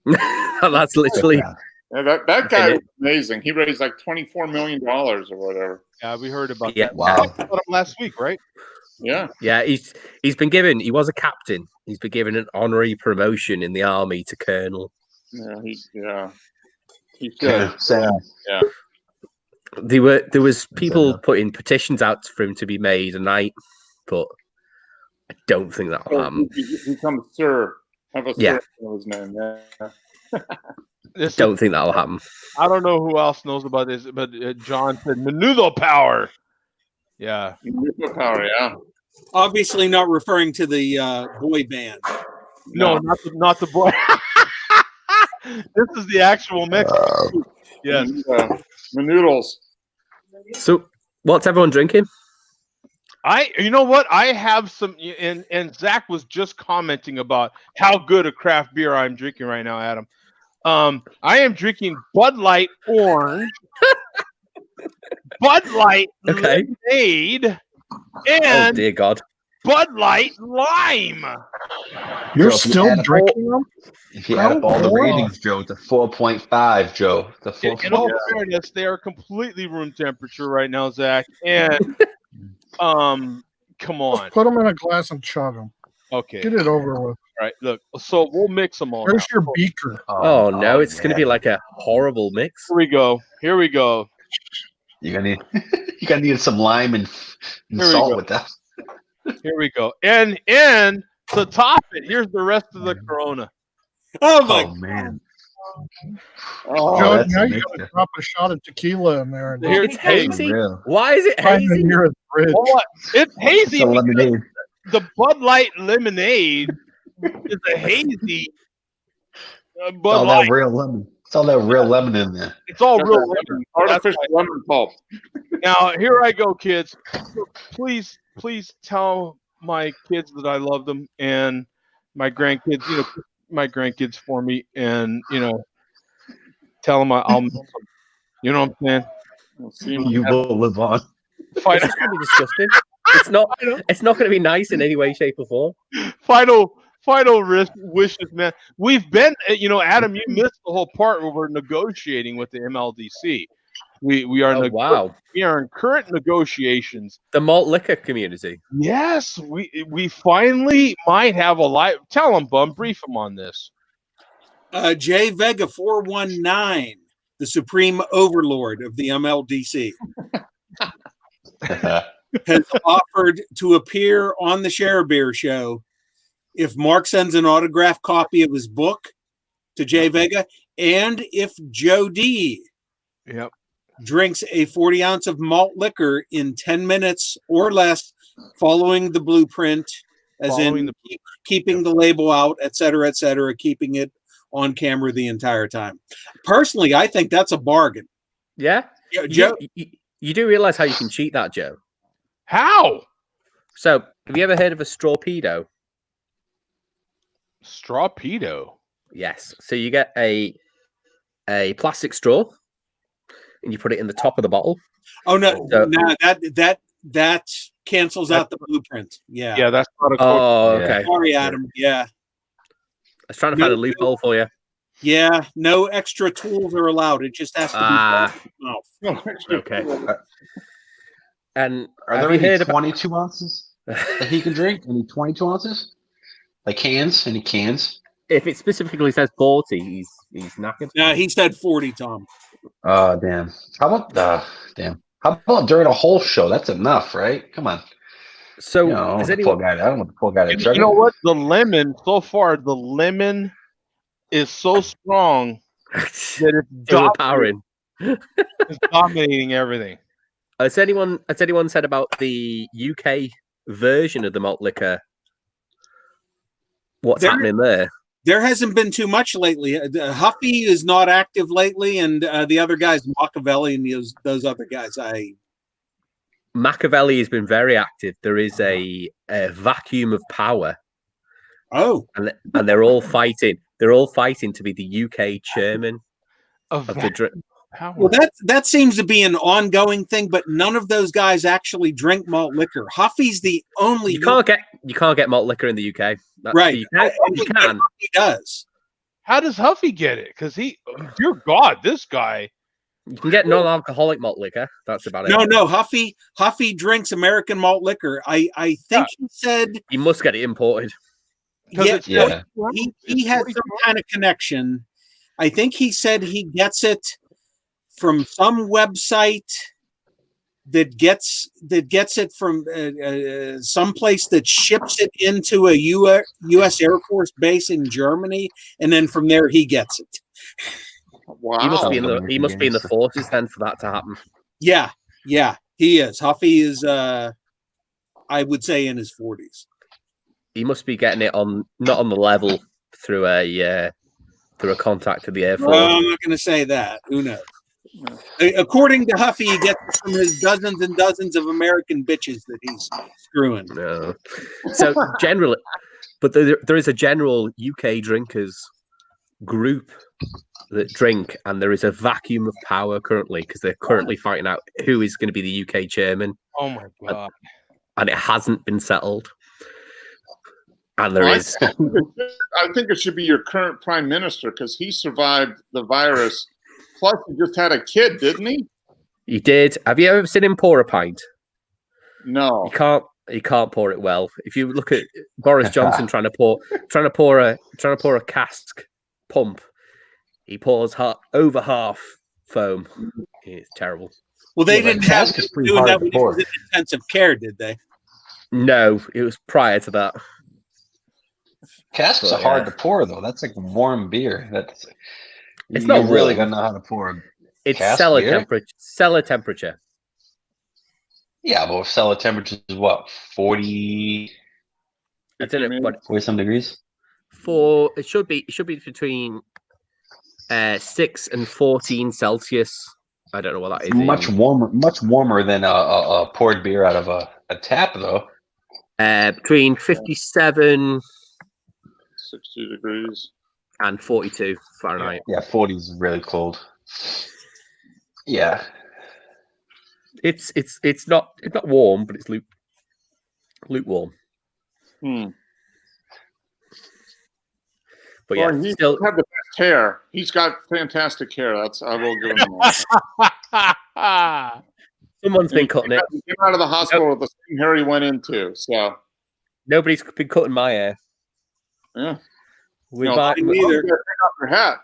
that. That's literally. Yeah, that guy was amazing. He raised like $24 million or whatever. Yeah, we heard about that. Wow. We talked about him last week, right? Yeah. Yeah, he's been given. He was a captain. He's been given an honorary promotion in the army to colonel. He's good. Yeah. There was people putting petitions out for him to be made a knight, but I don't think that will happen. He becomes Sir. Have a Sir in his name. Yeah. Don't think that will happen. I don't know who else knows about this, but John said Menudo power. Yeah. Menudo power, yeah. Obviously not referring to the boy band. No, not the boy. This is the actual Mexican. Yes. Menudos. So, what's everyone drinking? You know what? I have some, and Zach was just commenting about how good a craft beer I'm drinking right now, Adam. I am drinking Bud Light Orange, Bud Light Lemonade, and dear God, Bud Light Lime. You're still drinking them? If you add up all the ratings, Joe, it's a 4.5, Joe. In all fairness, they are completely room temperature right now, Zach. And come on, put them in a glass and chug them. Okay, get it over with. All right, look. So we'll mix them all. Where's your beaker? Oh no, it's going to be like a horrible mix. Here we go. You're gonna need some lime and salt with that. Here we go. And to top it, here's the rest of the Corona. Oh man. Oh, Joe, now you got to drop a shot of tequila in there. It's hazy. Why is it hazy? It's hazy. It's a lemonade. The Bud Light lemonade is a hazy Bud Light. Real lemon. It's all that real lemon in there. It's all real lemon. Artificial lemon pulp. Now, here I go, kids. Please tell my kids that I love them and my grandkids, my grandkids for me, and tell them I'll miss them. You know what I'm saying? You will live on. It's going to be disgusting. It's not going to be nice in any way, shape, or form. Final wishes, man. We've been, Adam, you missed the whole part where we're negotiating with the MLDC. We are we are in current negotiations. The malt liquor community. Yes, we finally might have a live. Tell them, Bum, brief them on this. J Vega 419, the supreme overlord of the MLDC, has offered to appear on the Share Beer Show if Mark sends an autographed copy of his book to J Vega And if Joe D Yep. drinks a 40 ounce of malt liquor in 10 minutes or less, following the blueprint, as Following in keeping the label out, et cetera, keeping it on camera the entire time. Personally, I think that's a bargain. Yeah. Joe, you do realize how you can cheat that, Joe? How? So, have you ever heard of a strawpedo? Strawpedo? Yes. So you get a plastic straw, and you put it in the top of the bottle. Oh no, So- no, that cancels out the blueprint. Yeah. Yeah, that's not a. Oh, okay. Sorry, Adam. Yeah. I was trying to find a loophole for you. Yeah, no extra tools are allowed. It just has to be mouth. Okay. And Are have there you any heard about 22 ounces that he can drink? Any 22 ounces? Like cans? Any cans? if it specifically says 40, he's knackered. No, he said 40, Tom. Oh, damn. How about How about during a whole show? That's enough, right? Come on. So, I don't is want the anyone? poor guy. I don't want the poor guy to And chug you know it. what? The lemon, so far, the lemon is so strong that it's Overpowering. it's dominating everything. Has anyone said about the UK version of the malt liquor? What's happening there? There hasn't been too much lately. Huffy is not active lately, and the other guys, Machiavelli and those other guys. Machiavelli has been very active. There is a vacuum of power. Oh, and they're all fighting. They're all fighting to be the UK chairman of the drink. Well, that seems to be an ongoing thing, but none of those guys actually drink malt liquor. Huffy's the only. You can't get malt liquor in the UK. Right. You can. He does. How does Huffy get it? Because dear God, this guy. You can get non-alcoholic malt liquor. That's about it. No. Huffy drinks American malt liquor. I think he said you must get it imported. Yeah. He has some kind of connection. I think he said he gets it from some website that gets it from some place that ships it into a U.S. Air Force base in Germany, and then from there he gets it. Wow. He must be in the forces then for that to happen. Yeah, he is. Huffy is, I would say, in his 40s. He must be getting it on not on the level through a contact to the Air Force. Well, I'm not going to say that. Who knows? According to Huffy, he gets it from his dozens and dozens of American bitches that he's screwing. No. So generally, but there is a general UK drinkers group that drink, and there is a vacuum of power currently because they're currently fighting out who is going to be the UK chairman. Oh my God! And it hasn't been settled. And there is. I think it should be your current prime minister because he survived the virus. Plus, he just had a kid, didn't he? He did. Have you ever seen him pour a pint? No. He can't pour it well. If you look at Boris Johnson trying to pour a cask pump, he pours over half foam. It's terrible. Well, they didn't have him doing that when he was in intensive care, did they? No, it was prior to that. Casks are hard to pour, though. That's like warm beer. It's not really warm. gonna know how to pour. It's cask cellar beer? temperature. Cellar temperature. Yeah, but cellar temperature is what 40. I don't know, but 40 some degrees. It should be between 6 and 14 Celsius. I don't know what that is. Much warmer than a poured beer out of a tap, though. Between 57 60 degrees and 42 Fahrenheit. Yeah, 40 is really cold. Yeah, it's not warm, but it's lukewarm. But yeah, he still had the best hair. He's got fantastic hair. I will give him that. Someone's been cutting it. He came out of the hospital with the same hair he went into. So nobody's been cutting my hair. Yeah. With no, my take off your hat.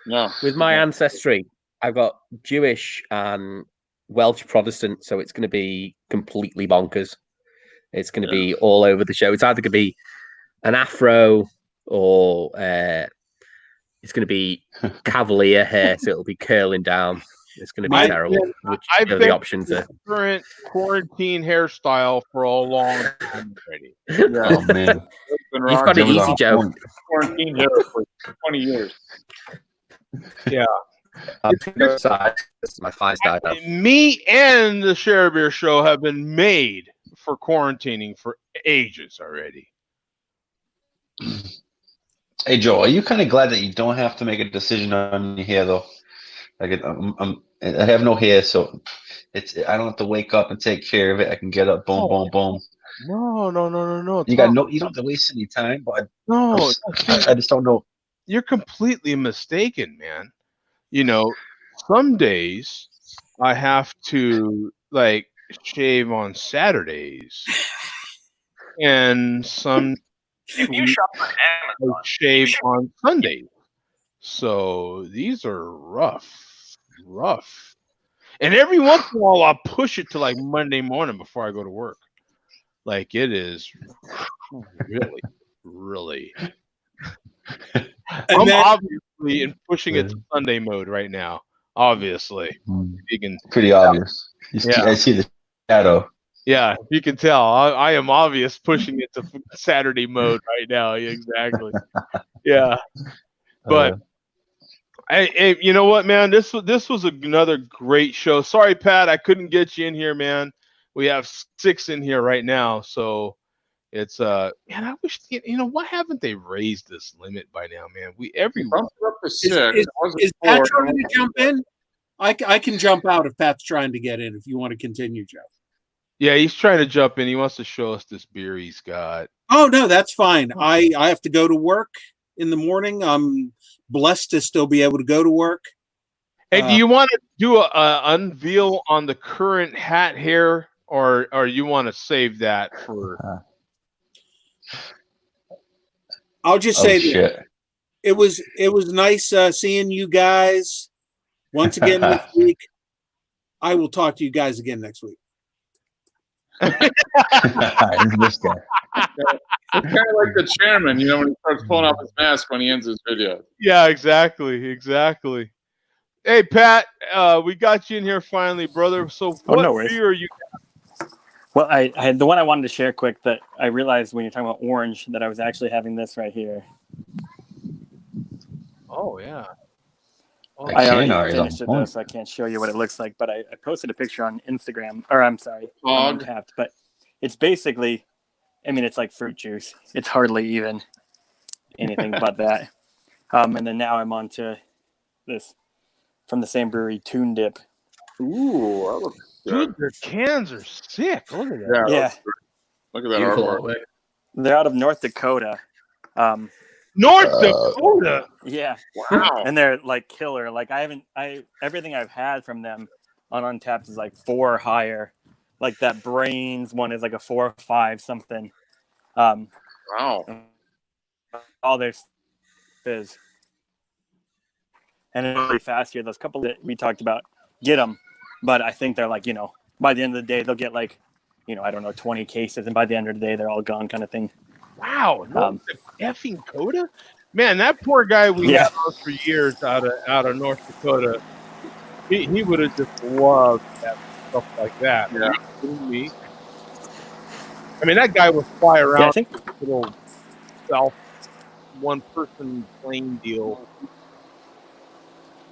No. With my ancestry, I've got Jewish and Welsh Protestant, so it's going to be completely bonkers. It's going to be all over the show. It's either going to be an afro or It's going to be cavalier hair, so it'll be curling down. It's going to be I've terrible. been- Which I've are been the options the are? current quarantine hairstyle for a long time already. Oh man, You've got it easy, Joe. Quarantine here for 20 years. Yeah. This is my 5-star. Me and the Share Beer Show have been made for quarantining for ages already. Hey Joe, are you kind of glad that you don't have to make a decision on your hair though? Like I have no hair, so I don't have to wake up and take care of it. I can get up, boom, boom, boom. No. You don't have to waste any time, but No, I just don't know. You're completely mistaken, man. You know, some days I have to like shave on Saturdays, and some You shop on I Amazon. shave on Sundays. So these are rough. And every once in a while, I'll push it to like Monday morning before I go to work. Like it is really. I'm obviously in pushing it to Sunday mode right now. Obviously, you can Pretty obvious. I see the shadow. Yeah, you can tell. I am obvious pushing it to Saturday mode right now. Yeah, exactly. Yeah, but you know what, man? This was another great show. Sorry, Pat, I couldn't get you in here, man. We have 6 in here right now, so it's man. I wish why haven't they raised this limit by now, man? Everyone up to 6. Is Pat trying to jump in? I can jump out if Pat's trying to get in. If you want to continue, Joe. Yeah, he's trying to jump in. He wants to show us this beer he's got. Oh no, that's fine. I have to go to work in the morning. I'm blessed to still be able to go to work. Hey, do you want to do a unveil on the current hat here, or you want to save that for? I'll just say that it was nice seeing you guys once again this week. I will talk to you guys again next week. This guy. It's kind of like the chairman, when he starts pulling off his mask when he ends his video. Yeah, exactly. Hey, Pat, we got you in here finally, brother. So what beer you got? Well, I had the one I wanted to share quick that I realized when you're talking about orange that I was actually having this right here. Oh, yeah. I already finished it though, so I can't show you what it looks like. But I posted a picture on Instagram, or I'm sorry, on Untapped. But it's basically, it's like fruit juice. It's hardly even anything but that. And then now I'm on to this from the same brewery, Tune Dip. Ooh, that looks good. Dude, their cans are sick. Look at that. Yeah. Look at that artwork. They're out of North Dakota. North Dakota. Yeah. Wow. And they're like killer. Like everything I've had from them on Untapped is like 4 or higher. Like that Brains one is like a 4 or 5 something. Wow. All their is. And it's really fast here. Those couple that we talked about, get them. But I think they're like, by the end of the day, they'll get like, 20 cases. And by the end of the day, they're all gone kind of thing. Wow. North effing Dakota? Man, that poor guy we had on for years out of North Dakota, he would have just loved to have stuff like that. Yeah. Me. That guy would fly around I think little self one-person plane deal.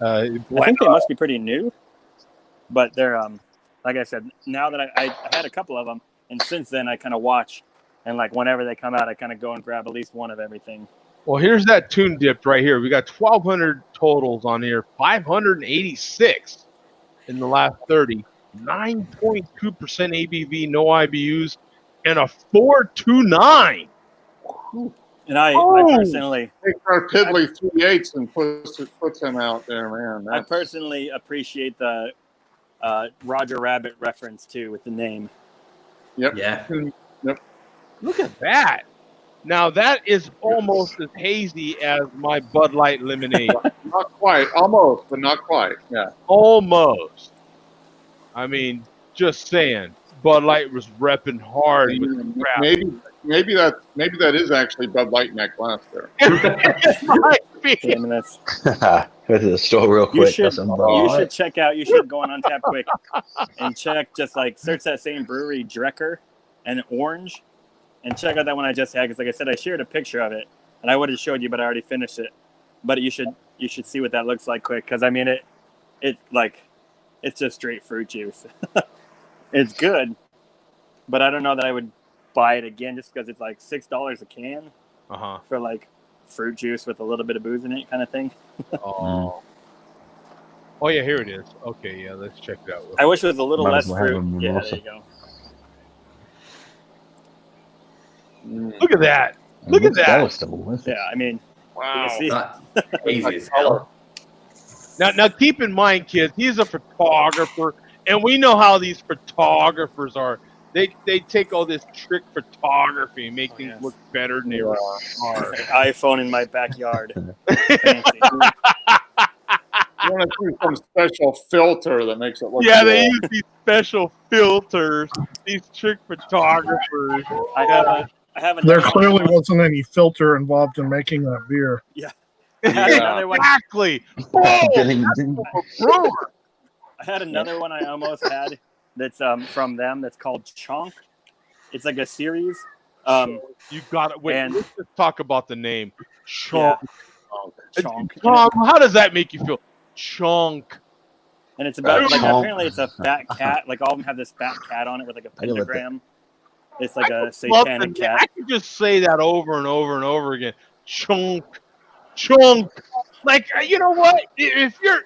I think they must be pretty new, but they're like I said. Now that I had a couple of them, and since then I kind of watch, and like whenever they come out, I kind of go and grab at least one of everything. Well, here's that Tune Dip right here. We got 1,200 totals on here, 586 in the last 30, 9.2% ABV, no IBUs, and a 4.29. And I personally takes our piddly 3/8 and puts him out there, man. I personally appreciate the Roger Rabbit reference too with the name. Yep. Yeah. Yep. Look at that. Now that is almost as hazy as my Bud Light lemonade. Not quite. Almost, but not quite. Yeah. Almost. Just saying. Bud Light was repping hard with the crap. Maybe that is actually Bud Light in that glass there. It might be. Yeah, I mean, that's Go to the store real you quick. should Got some Bud Light. check out. You should go on Untap quick and check. Just like search that same brewery, Drecker, and Orange, and check out that one I just had. Because like I said, I shared a picture of it, and I would have showed you, but I already finished it. But you should see what that looks like quick. Because I mean it's just straight fruit juice. It's good, but I don't know that I would buy it again just because it's like $6 a can for like fruit juice with a little bit of booze in it kind of thing. Oh yeah, here it is. Okay, yeah, let's check it out. I wish it was a little Might less as well have fruit. a Yeah, mimosa. there you go. Look at that. Look at That that. looks delicious. Yeah, I mean, Wow. you can see. Easy as hell. Now keep in mind, kids, he's a photographer, and we know how these photographers are. They take all this trick photography and make things look better than they really are. iPhone in my backyard. Fancy. You want to do some special filter that makes it look Yeah, cool. they use these special filters, these trick photographers. I have There another clearly one. wasn't any filter involved in making that beer. Yeah. I had another one. Exactly. Getting- I had another one I almost had that's from them that's called Chonk. It's like a series. You got it. Wait, and- let's just talk about the name. Chonk. Chonk. Tom, how does that make you feel? Chonk. And it's about like Chonk. apparently it's a fat cat. Like all of them have this fat cat on it with like a I didn't let that- pentagram. It's like a Love satanic the name. I cat. could just say that over and over and over again. Chonk. Chonk. Like, you know what? If you're,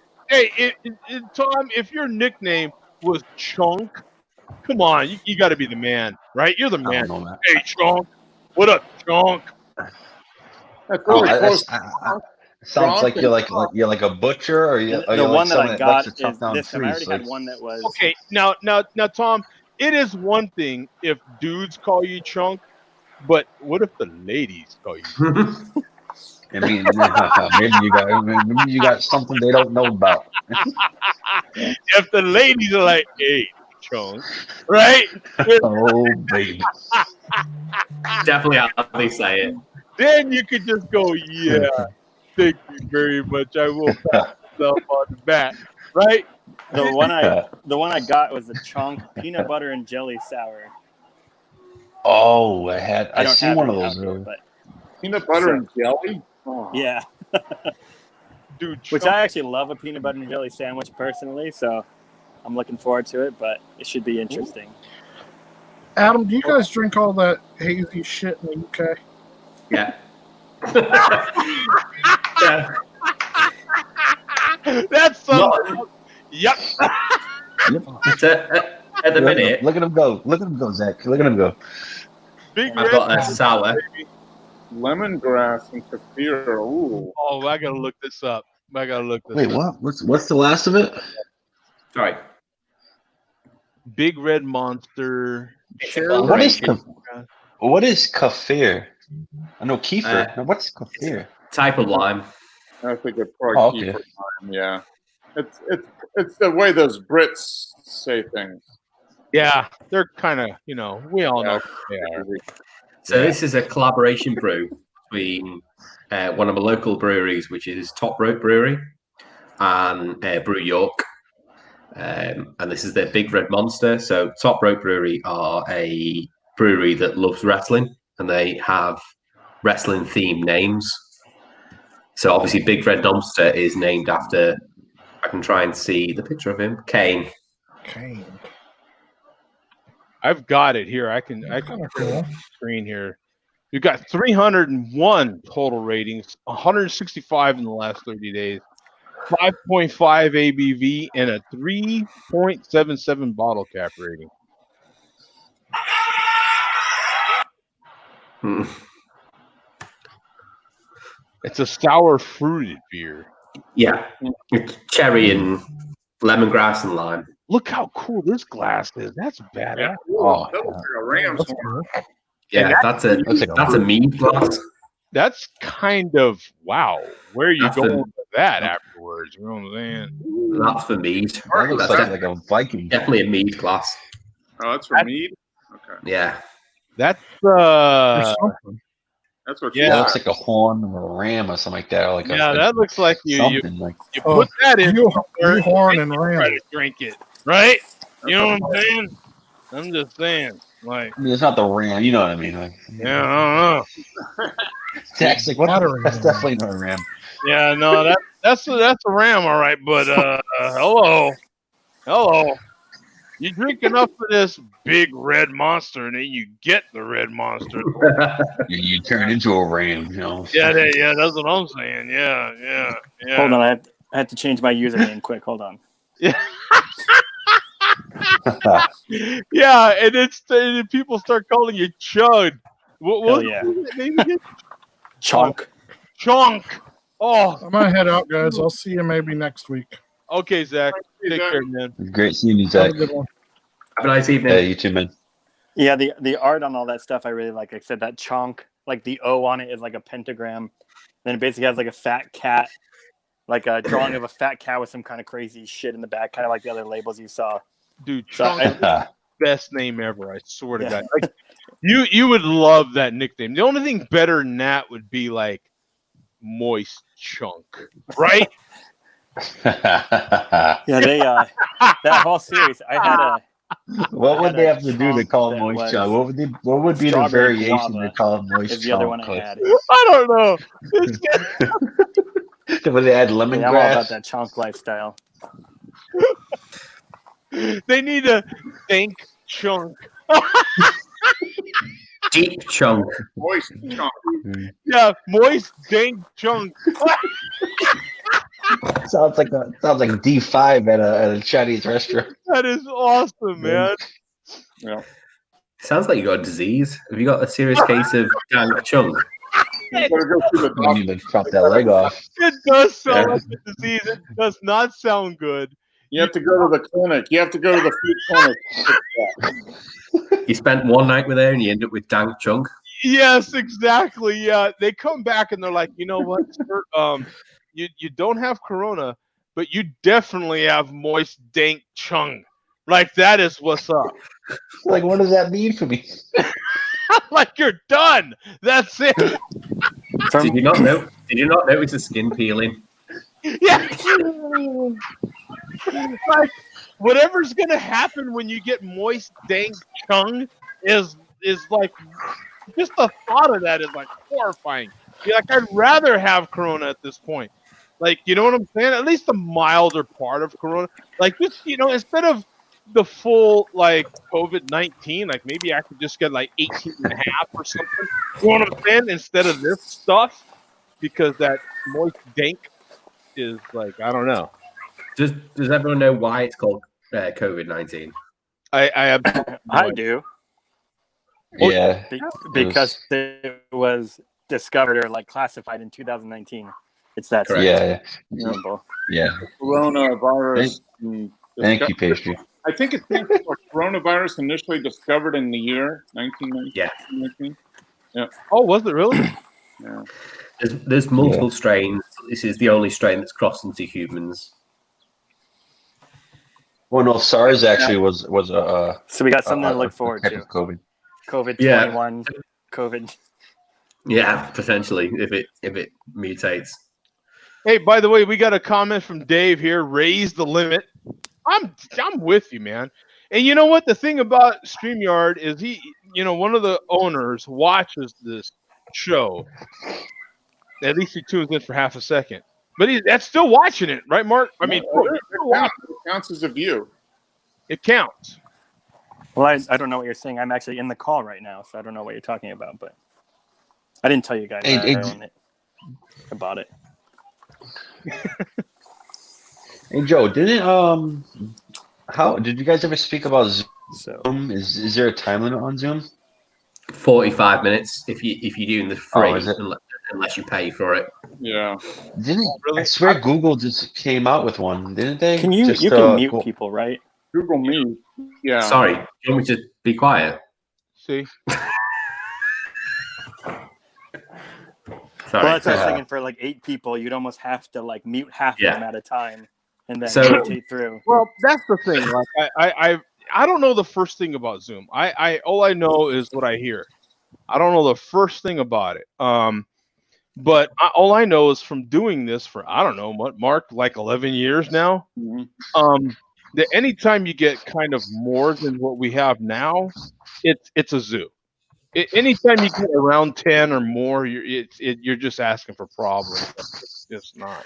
Tom, if your nickname was Chunk, come on, you got to be the man, right? You're the I man. don't know, man. Hey, Chunk. What up, Chunk? That's Oh, really close. sounds like you're like a butcher, or you. The one that I got is this time. I already had one that was. Okay, now, Tom, it is one thing if dudes call you Chunk, but what if the ladies call you? I mean, maybe you got something they don't know about. If the ladies are like, hey, Chunk, right? Oh, baby. Definitely how they say it. Then you could just go, yeah, thank you very much. I will pat myself on the back, right? The one I got was the Chunk peanut butter and jelly sour. Oh, I don't seen have one it of out those. here, but Peanut butter and jelly? Oh. yeah. Dude, Which I actually love a peanut butter and jelly sandwich personally, so I'm looking forward to it, but it should be interesting. Adam, do you guys drink all that hazy shit in the UK? Yeah. That's something. Yep. It's at the minute, Look at him go. Look at him go, Zach. Look at him go. Big I've got a sour. Lemongrass and kefir. Ooh. Oh, I gotta look this up. Wait, what? What's the last of it? Sorry. Big Red Monster. What is kefir? I know kefir. Now, what's kefir? Type of lime. I think it's probably kefir time. Yeah. It's the way those Brits say things. Yeah, they're kind of, we all know who they are. So this is a collaboration brew between one of my local breweries, which is Top Rope Brewery, and Brew York. And this is their Big Red Monster. So Top Rope Brewery are a brewery that loves wrestling, and they have wrestling themed names. So obviously Big Red Monster is named after, I can try and see the picture of him, Kane. Kane. I've got it here. I can Cool. put it on the screen here. We've got 301 total ratings, 165 in the last 30 days, 5.5 ABV, and a 3.77 bottle cap rating. It's a sour fruited beer. Yeah, it's cherry and lemongrass and lime. Look how cool this glass is. That's badass. Oh, That looks like a ram's horn. Yeah, that's a mead glass. That's kind of wow. Where are you That's going a- with that afterwards? You know what I'm saying? That's for mead. That looks That's like a Viking. definitely a mead glass. Oh, that's for mead. Okay. Yeah. That's Or something. That's what. Yeah. That looks like a horn or a ram or something like that. Or like yeah, that looks like you something like. you put that in there horn and try ram. to drink it, right? You know what I'm saying? I'm just saying, like, I mean, it's not the ram. You know what I mean? Like, yeah, I don't know. Jack's like, what? That's definitely not a ram. Yeah, no, that's a ram, all right. But hello, you drink enough of this big red monster, and then you get the red monster. You turn into a ram, you know. Yeah, that's what I'm saying. Yeah. Hold on, I have to change my username quick. Hold on. Yeah. Yeah, and and people start calling you Chud. What yeah. Maybe Chunk. Chunk. Oh, I'm gonna head out, guys. I'll see you maybe next week. okay, Zach. Take care, man. Great seeing you, Have Zach. a good one. Have a nice evening. Yeah, you too, man. Yeah, the art on all that stuff I really like. Like I said, that chunk, like the O on it is like a pentagram. Then it basically has like a fat cat, like a drawing of a fat cat with some kind of crazy shit in the back, kind of like the other labels you saw. Dude, So Chunk is the best name ever. I swear to God. Like, you would love that nickname. The only thing better than that would be like Moist Chunk, right? Yeah, they that whole series. I had a. What would they have to do to chunk call that moist was chunk? What would be the strawberry variation guava to call moist is the chunk? other one I Like, had. I don't know. would they add Yeah, I'm all lemongrass? about that chunk lifestyle. They need a Dank Chunk. Deep chunk. Moist chunk. Yeah, Moist Dank Chunk. sounds like D5 at a Chinese restaurant. That is awesome, man. Yeah. Sounds like you got a disease. Have you got a serious case of dank chunk? You better go to the When you doctor. chop that leg off. It does sound Yeah. like a disease. It does not sound good. You have to go to the clinic. You have to go to the food clinic. You spent one night with her and you end up with dank chunk. Yes, exactly. Yeah, they come back and they're like, you know what, sir? You don't have corona, but you definitely have moist dank chung. Like that is what's up. Like, what does that mean for me? Like you're done. That's it. Did you not know? Did you not notice the skin peeling? Yeah. Like whatever's gonna happen when you get moist dank chung is like just the thought of that is like horrifying. You're like, I'd rather have corona at this point. Like, you know what I'm saying? At least the milder part of corona. Like just, instead of the full like COVID-19, like maybe I could just get like 18 and a half or something. You know what I'm saying? Instead of this stuff, because that moist dank is like, I don't know. Does everyone know why it's called COVID-19? I absolutely I do. Yeah. Because it was discovered or like classified in 2019. It's that Correct. simple. Yeah. Coronavirus. Thank you, Pastry. I think it's coronavirus initially discovered in the year 1919. Yeah. 19. Yeah. Oh, was it really? Yeah. There's multiple strains. This is the only strain that's crossed into humans. Well, no, SARS actually was a. So we got something to look forward to. COVID. COVID Yeah. 21. COVID. Yeah, potentially if it mutates. Hey, by the way, we got a comment from Dave here. Raise the limit. I'm with you, man. And you know what? The thing about StreamYard is he, one of the owners watches this show. At least he tunes in for half a second. But that's still watching it, right, Mark? I mean, it counts as a view. It counts. Well, I don't know what you're saying. I'm actually in the call right now, so I don't know what you're talking about. But I didn't tell you guys. I bought it. Hey Joe, how did you guys ever speak about Zoom? So is there a time limit on Zoom? 45 minutes if you're doing the free, is it? unless you pay for it. Yeah. I swear Google just came out with one, didn't they? Can you Just, you can mute people, right? Google Meet. Yeah. Sorry, do you want me to be quiet? See? Sorry. Well, that's what I was thinking. For like 8 people, you'd almost have to like mute half of them at a time and then So- rotate through. Well, that's the thing. Like I don't know the first thing about Zoom. I all I know is what I hear. I don't know the first thing about it. But all I know is from doing this for I don't know what Mark like 11 years now. That anytime you get kind of more than what we have now, it's a zoo. Anytime you get around 10 or more, you're just asking for problems. It's just not.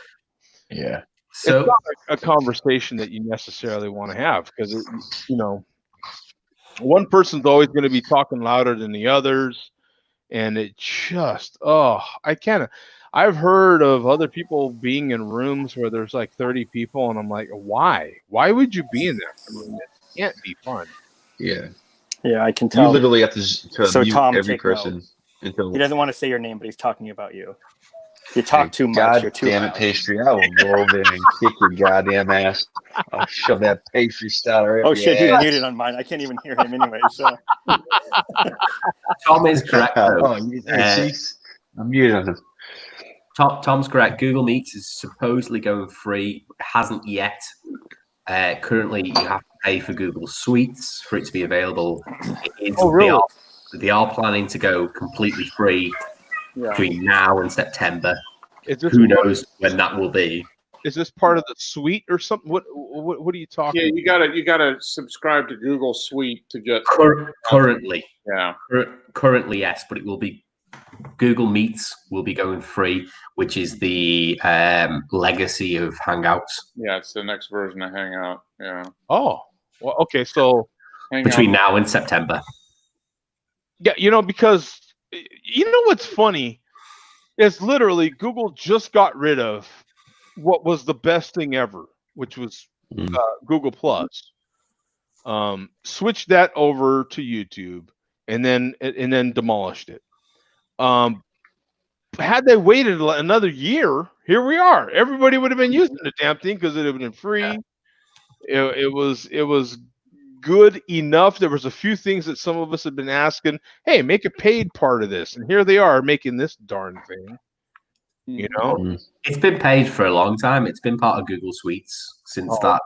Yeah. It's not a conversation that you necessarily want to have because one person's always going to be talking louder than the others, and it just I've heard of other people being in rooms where there's like 30 people, and I'm like, why would you be in that room? It can't be fun. Yeah. Yeah, I can You tell. literally have to So mute Tom, every take person note. until. He doesn't want to say your name, but he's talking about you. You talk too much. God You're too damn loud. it, pastry! I will go over there and kick your goddamn ass. I'll shove that pastry style right Oh up shit, your he's ass. muted on mine. I can't even hear him anyway. So Tom is correct though. Oh, see, I'm muted on him. Tom's correct. Google Meets is supposedly going free. Hasn't yet. Currently, you have to pay for Google Suites for it to be available. Really? They are planning to go completely free between now and September. Who knows when that will be? Is this part of the suite or something? What are you talking? Yeah, you gotta subscribe to Google Suite to get Currently, yeah. Currently, yes, but it will be Google Meets will be going free, which is the legacy of Hangouts. Yeah, it's the next version of Hangout. Yeah. Oh, well, okay. So between now and September. Yeah, because what's funny is literally Google just got rid of what was the best thing ever, which was Google Plus. Switched that over to YouTube and then demolished it. Had they waited another year, here we are. Everybody would have been using the damn thing because it would have been free. It was good enough. There was a few things that some of us had been asking, hey, make a paid part of this. And here they are making this darn thing. It's been paid for a long time. It's been part of Google Suites since that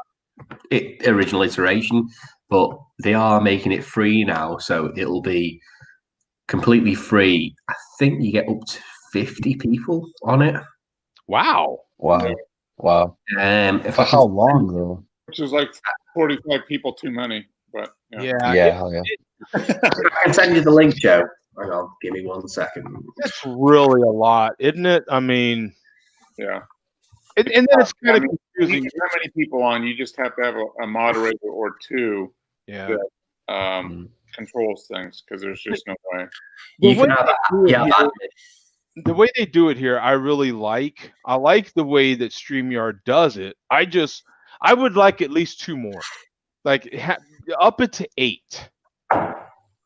original iteration, but they are making it free now. So it'll be completely free. I think you get up to 50 people on it. Wow. For how long though? Which is like 45 people too many, but Yeah. I can send you the link, Joe. Hang on, give me 1 second. That's really a lot, isn't it? I mean, yeah. And then it's kind of confusing. You how many people on? You just have to have a moderator or two that controls things because there's just no way. The way they do it here, I really like. I like the way that StreamYard does it. I would like at least 2 more, like up it to 8.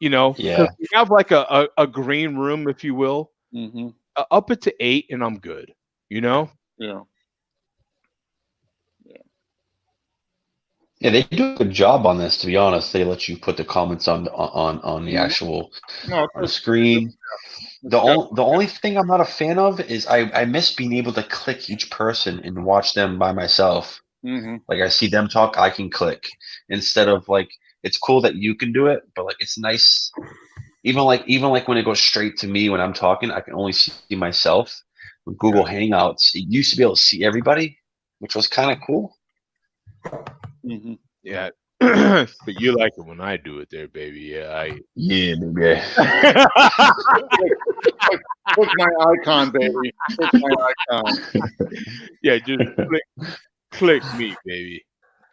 Because we have like a green room, if you will. Mm-hmm. Up it to 8, and I'm good. Yeah. Yeah, they do a good job on this. To be honest, they let you put the comments on the actual on the screen. The only thing I'm not a fan of is I miss being able to click each person and watch them by myself. Mm-hmm. Like I see them talk, I can click instead of like it's cool that you can do it, but like it's nice. Even like when it goes straight to me when I'm talking, I can only see myself. With Google Hangouts, it used to be able to see everybody, which was kind of cool. Mm-hmm. Yeah, but you like it when I do it, there, baby. Yeah, baby. Click my icon, baby. Click my icon. Yeah, just click me, baby.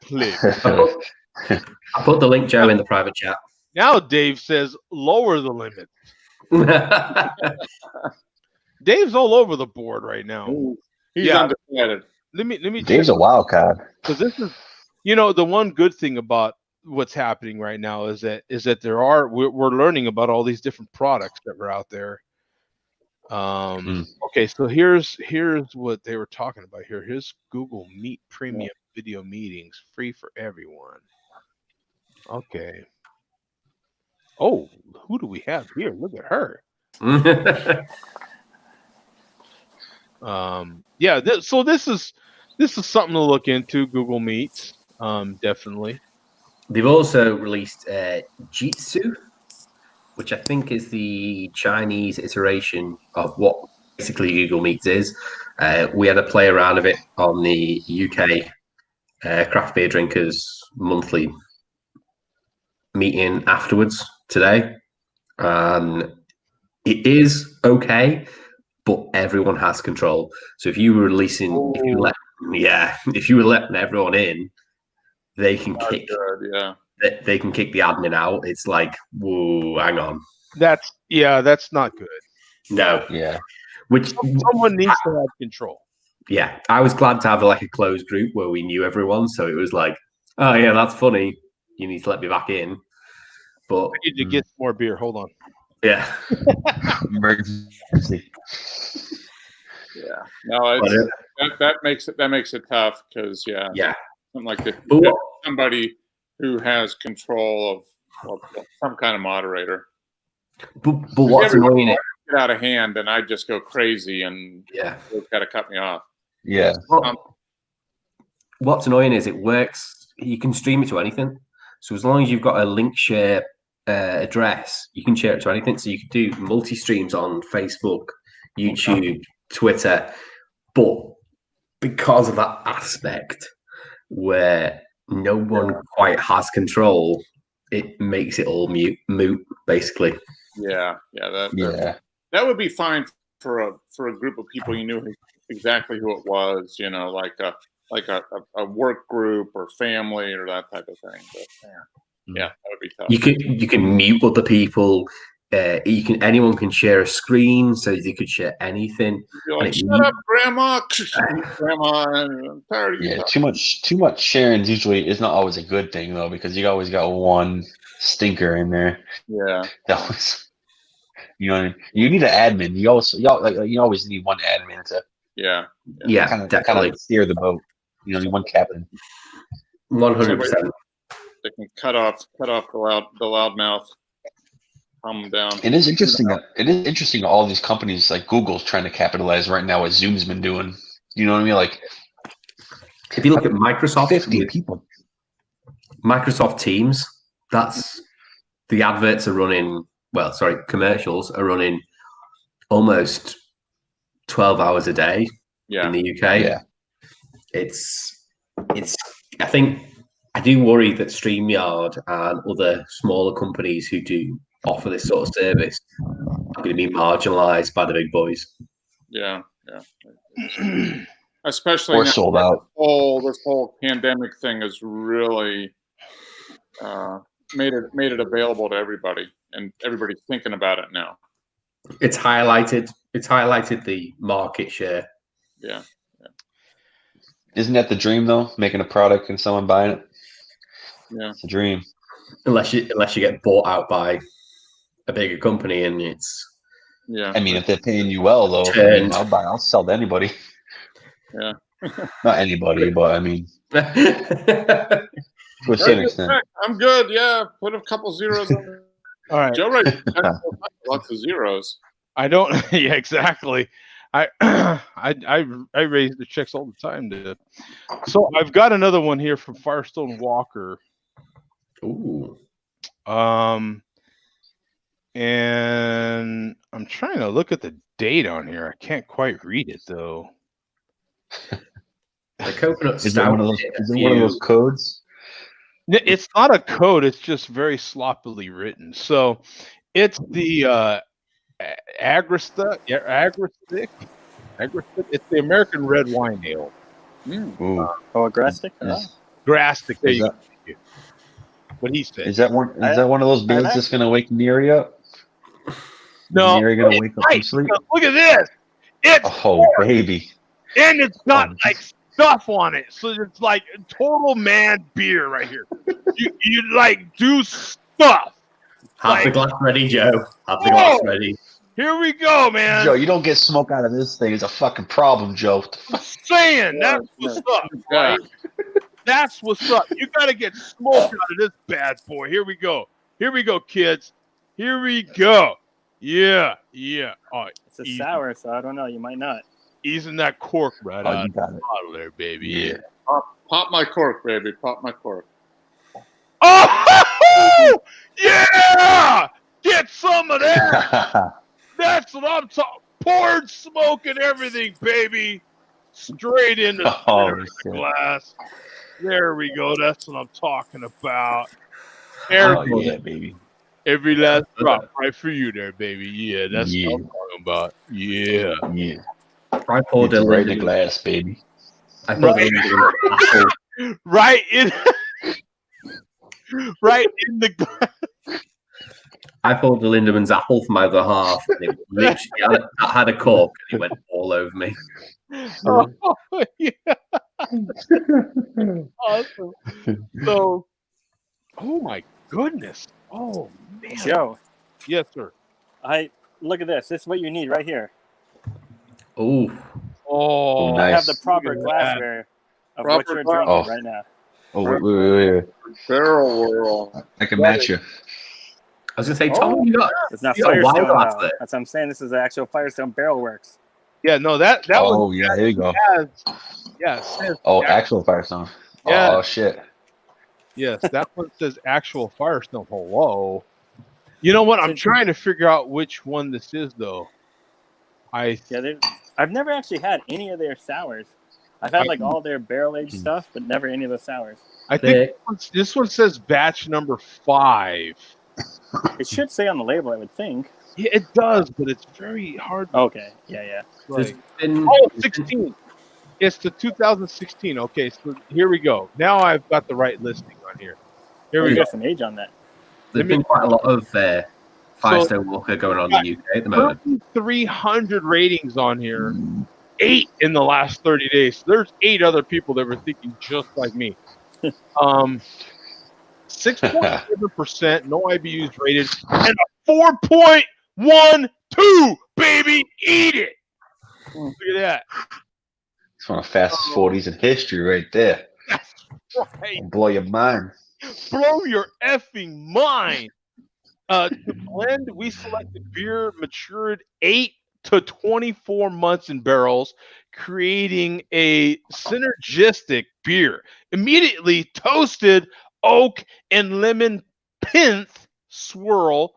Click. I put the link, Joe, in the private chat. Now Dave says lower the limit. Dave's all over the board right now. Ooh, he's undecided. Let me. Dave's a wild card. Because this is, the one good thing about what's happening right now is that we're learning about all these different products that are out there. Okay, so here's what they were talking about here. Here's Google Meet Premium Video Meetings, free for everyone. Okay. Oh, who do we have here? Look at her. So this is something to look into. Google Meets, definitely. They've also released Jitsu, which I think is the Chinese iteration of what basically Google Meets is. We had a play around of it on the UK craft beer drinkers monthly meeting afterwards today, and it is okay, but everyone has control. So if you were releasing, if you were letting everyone in, they can kick. Good, They can kick the admin out. It's like, whoa, hang on. That's not good. No. Yeah. Which someone needs to have control. Yeah, I was glad to have like a closed group where we knew everyone, so it was like, oh yeah, that's funny. You need to let me back in. But I need to get some more beer. Hold on. Yeah. Emergency. Yeah. No, it's, that makes it tough because something like this. Somebody who has control of some kind of moderator. But what's annoying is get out of hand, and I just go crazy, and they've got to cut me off. Yeah. What's annoying is it works. You can stream it to anything. So as long as you've got a link share address, you can share it to anything. So you can do multi streams on Facebook, YouTube, Twitter. But because of that aspect where no one quite has control, it makes it all moot, basically. That would be fine for a group of people you knew exactly who it was, like a work group or family or that type of thing. But that would be tough. You can mute other people. Anyone can share a screen, so you could share anything. You're like, shut up, Grandma. Grandma, I'm tired of you. Yeah, too much sharing usually is not always a good thing though, because you always got one stinker in there. Yeah. That was, you know what I mean? You need an admin. You always need one admin to kind of steer the boat. You need one captain. 100%. They can cut off the loud mouth. Calm them down. It is interesting. It is interesting. All these companies like Google's trying to capitalize right now. What Zoom's been doing. You know what I mean? Like, if you look at Microsoft, 50 people. Microsoft Teams. That's the adverts are running. Well, sorry, commercials are running almost 12 hours a day in the UK. Yeah. It's. I think I do worry that StreamYard and other smaller companies who do offer this sort of service are going to be marginalised by the big boys. Yeah. Especially or now, sold out. This whole pandemic thing has really made it available to everybody, and everybody's thinking about it now. It's highlighted the market share. Yeah. Isn't that the dream though? Making a product and someone buying it. Yeah, it's a dream. Unless you get bought out by a bigger company, and it's. Yeah. I mean, if they're paying you well, though, I'll sell to anybody. Yeah. Not anybody, but I mean, to a certain extent. I'm good. Yeah, put a couple zeros on there. All right. Joe writes lots of zeros. I don't. Yeah, exactly. I raise the checks all the time. So I've got another one here from Firestone Walker. Ooh. And I'm trying to look at the date on here. I can't quite read it though. The coconut Is it one of those codes? It's not a code. It's just very sloppily written. So it's the Agristic. It's the American red wine ale. Grastic? Grastic. There you go. What he said. Is that one of those beers that's going to wake Neri up? No. Neri going to wake up from sleep? Look at this. It's baby. And it's got like stuff on it. So it's like total man beer right here. you like do stuff. Have the glass ready, Joe. Have the glass ready. Here we go, man. Joe, you don't get smoke out of this thing. It's a fucking problem, Joe. I'm saying that's what's up, right? That's what's up. You got to get smoke out of this bad boy. Here we go. Here we go, kids. Here we go. Yeah. Oh, it's a sour, so I don't know. You might not. Easing that cork right out of the bottle there, baby. Yeah. Pop my cork, baby. Pop my cork. Oh, yeah! Get some of that. That's what I'm talking. Poured smoke and everything, baby. Straight into the center of the glass. There we go. That's what I'm talking about. Yeah, baby. Every last drop right for you there, baby. Yeah, that's what I'm talking about. Yeah. Yeah. I poured It's a right in the Lindemann. glass, baby. I poured a Lindemann apple. Right in. Right in the glass. I poured the Lindemann's apple for my other half, and it literally had a cork, and it went all over me. Oh, yeah. Awesome. So, oh my goodness. Oh man. Joe. Yes, sir. Look at this. This is what you need right here. Ooh. Oh, I have nice. the proper glassware of what you're drinking right now. Oh, wait. Barrel whirl. I can match you. I was gonna say, Tom, you got It's not you got a wine Firestone glass though. there. That's what I'm saying. This is the actual Firestone Barrel Works. Yeah, no, that Oh, was. yeah, there you go. Says Oh, actual Firestone. Yeah. Oh, shit. Yes, that one says actual Firestone. Hello. You know what? I'm trying to figure out which one this is, though. I've never actually had any of their sours. I've had like all their barrel aged stuff, but never any of the sours. I think this one says batch number 5. It should say on the label, I would think. Yeah, it does, but it's very hard. Okay, yeah. Like, 16. It's the 2016. Okay, so here we go. Now I've got the right listing on here. Here we go. Got some age on that. There's been quite a lot of Firestone Walker going on in the UK at the moment. 300 ratings on here. 8 in the last 30 days. So there's 8 other people that were thinking just like me. 6.7%, no IBUs rated, and a 4.12, baby. Eat it. Look at that. It's one of the fastest 40s in history right there. That's right. It'll blow your mind. Blow your effing mind. To blend, we selected beer matured 8 to 24 months in barrels, creating a synergistic beer. Immediately toasted oak and lemon pith swirl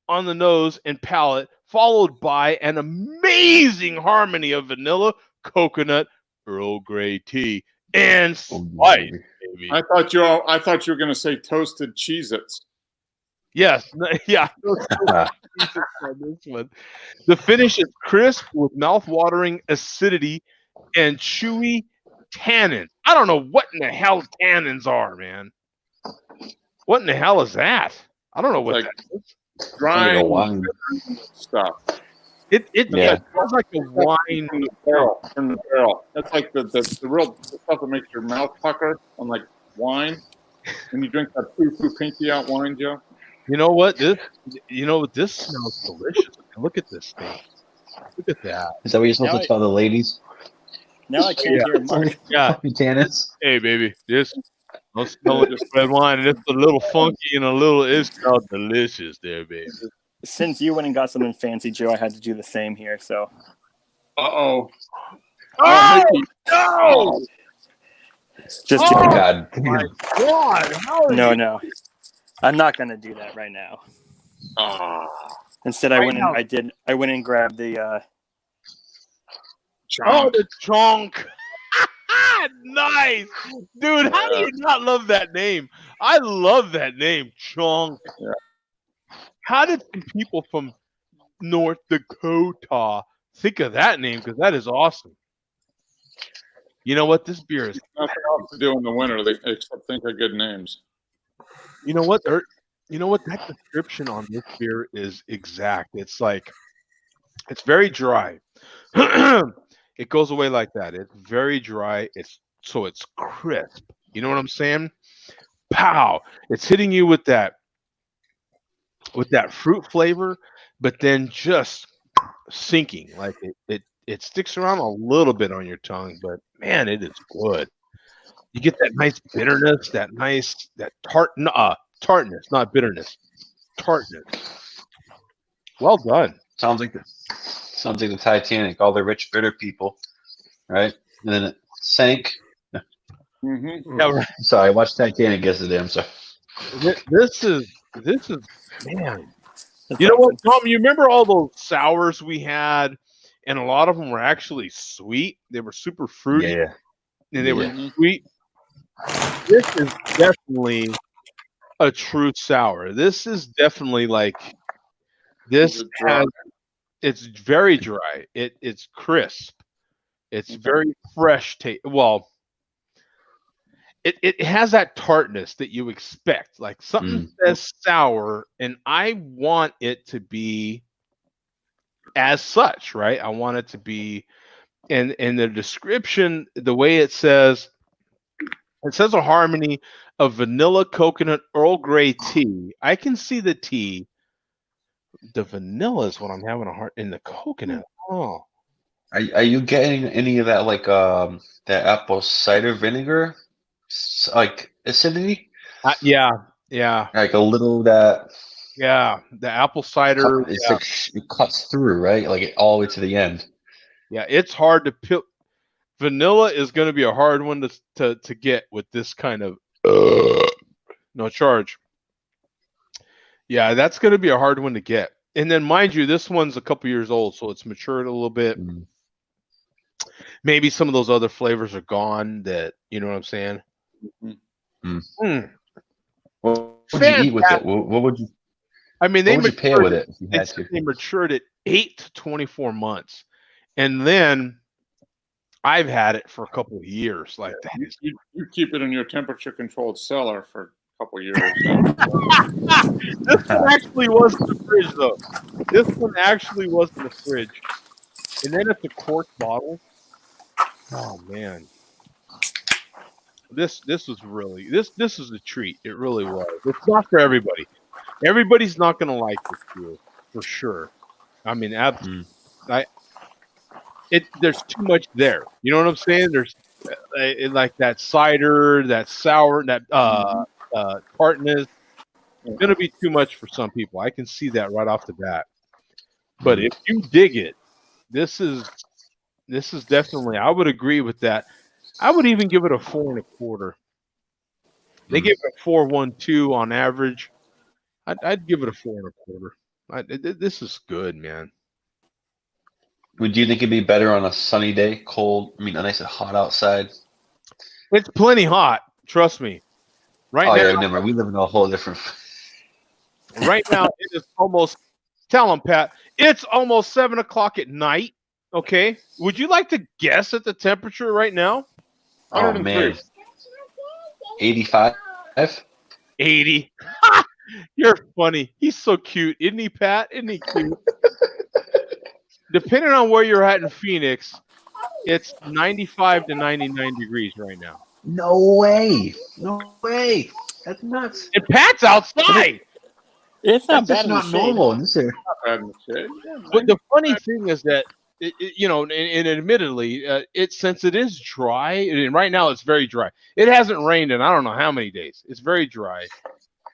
on the nose and palate, followed by an amazing harmony of vanilla, coconut, Earl Grey tea, and spice. Baby. I thought you were going to say toasted Cheez-Its. Yes, yeah. On this one. The finish is crisp with mouth-watering acidity and chewy tannins. I don't know what in the hell tannins are, man. What in the hell is that? I don't know what that is. Dry stuff. It smells like a wine from the barrel. That's like the real stuff that makes your mouth pucker on like wine. When you drink that poo pinky out wine, Joe. You know what? This smells delicious. Look at this thing. Look at that. Is that what you're supposed to tell the ladies? Now I can't hear Mark. Yeah. Tannins. Hey, baby. Don't smell it, just red wine, and it's a little funky and it smells delicious there, baby. Since you went and got something fancy, Joe, I had to do the same here. So. Oh no! Just God. My God! No. I'm not gonna do that right now. Instead, I went and grabbed the. The chunk. Nice, dude. How do you not love that name? I love that name, chunk. Yeah. How did some people from North Dakota think of that name? Because that is awesome. You know what? This beer is nothing else to do in the winter except think of good names. You know what? That description on this beer is exact. It's like it's very dry. It goes away like that. It's very dry. It's crisp. You know what I'm saying? Pow! It's hitting you with that fruit flavor, but then just sinking. Like it sticks around a little bit on your tongue, but man, it is good. You get that nice bitterness, that tartness, not bitterness. Tartness. Well done. Sounds like the Titanic. All the rich, bitter people, right? And then it sank. Mm-hmm. Yeah, right. Sorry, I watched Titanic yesterday. I'm sorry. This is man. That's You know what, awesome. Tom? You remember all those sours we had, and a lot of them were actually sweet. They were super fruity, Yeah. and they were Yeah. sweet. This is definitely a true sour. This is definitely like this Is it dry? has. It's very dry. It's crisp. It's Okay. very fresh taste. Well, it has that tartness that you expect. Like something says sour, and I want it to be as such, right? I want it to be, and the description, the way it says a harmony of vanilla, coconut, Earl Grey tea. I can see the tea. The vanilla is what I'm having a hard in the coconut. Oh, Are you getting any of that like that apple cider vinegar, like acidity? yeah, yeah, Like a little that yeah. The apple cider. it's Yeah, like it cuts through, right? Like it all the way to the end. yeah. It's hard to pick. Vanilla is going to be a hard one to get with this kind of no charge. Yeah, that's going to be a hard one to get. And then, mind you, this one's a couple years old, so it's matured a little bit. Maybe some of those other flavors are gone. That you know what I'm saying. What would you eat with it? What would you? I mean, What would you pair with it if you had to? They matured at 8 to 24 months, and then I've had it for a couple of years. Like that. You keep it in your temperature controlled cellar for a couple of years. This one actually was in the fridge, though. This one actually was in the fridge, and then it's a quart bottle. Oh man, this was really this is a treat. It really was. It's not for everybody. Everybody's not going to like this beer for sure. I mean, there's too much there. You know what I'm saying? There's like that cider, that sour, that tartness. It's going to be too much for some people. I can see that right off the bat. But if you dig it, this is definitely. I would agree with that. I would even give it a 4 1/4. They give it a 4.12 on average. I'd give it a 4 1/4. This is good, man. Would you think it'd be better on a sunny day, cold? I mean, nice and hot outside. It's plenty hot. Trust me. Right now, yeah, never mind. We live in a whole different. Right now, it is almost. Tell them, Pat. It's almost 7 o'clock at night. Okay. Would you like to guess at the temperature right now? Oh man, 85. 80. You're funny. He's so cute, isn't he, Pat? Isn't he cute? Depending on where you're at in Phoenix, it's 95 to 99 degrees right now. No way. No way. That's nuts. And Pat's outside. It's not That's bad. just not normal in this area. But the funny thing is that, you know, and admittedly, since it is dry, and right now it's very dry. It hasn't rained in I don't know how many days. It's very dry.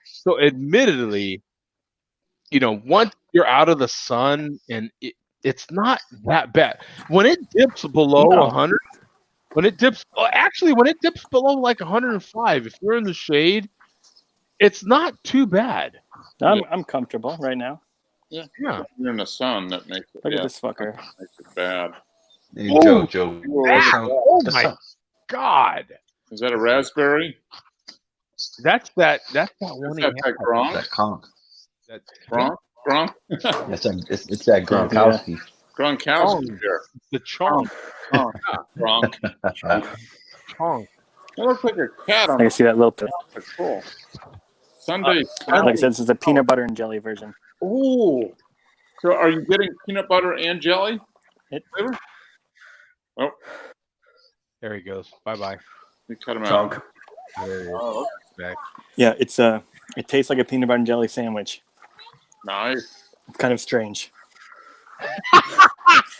So admittedly, you know, once you're out of the sun and it's not that bad. When it dips below 100, when it dips below like 105, if you're in the shade, it's not too bad. I'm comfortable right now. Yeah. You're in the sun. That makes it. Look at this fucker. Makes it bad. Hey, Joe. Oh my God! Is that a raspberry? That's that one. That Gronk? That conch. That Gronk? It's that Gronkowski. Gronkowski beer. The chonk. Gronk. Chonk. That looks like a cat on I can see that little bit. That's cool. Sunday. Like I said, this is a peanut butter and jelly version. Ooh. So are you getting peanut butter and jelly flavor? Oh. There he goes. Bye-bye. You cut him out. Oh, back. Yeah, it tastes like a peanut butter and jelly sandwich. Nice. It's kind of strange.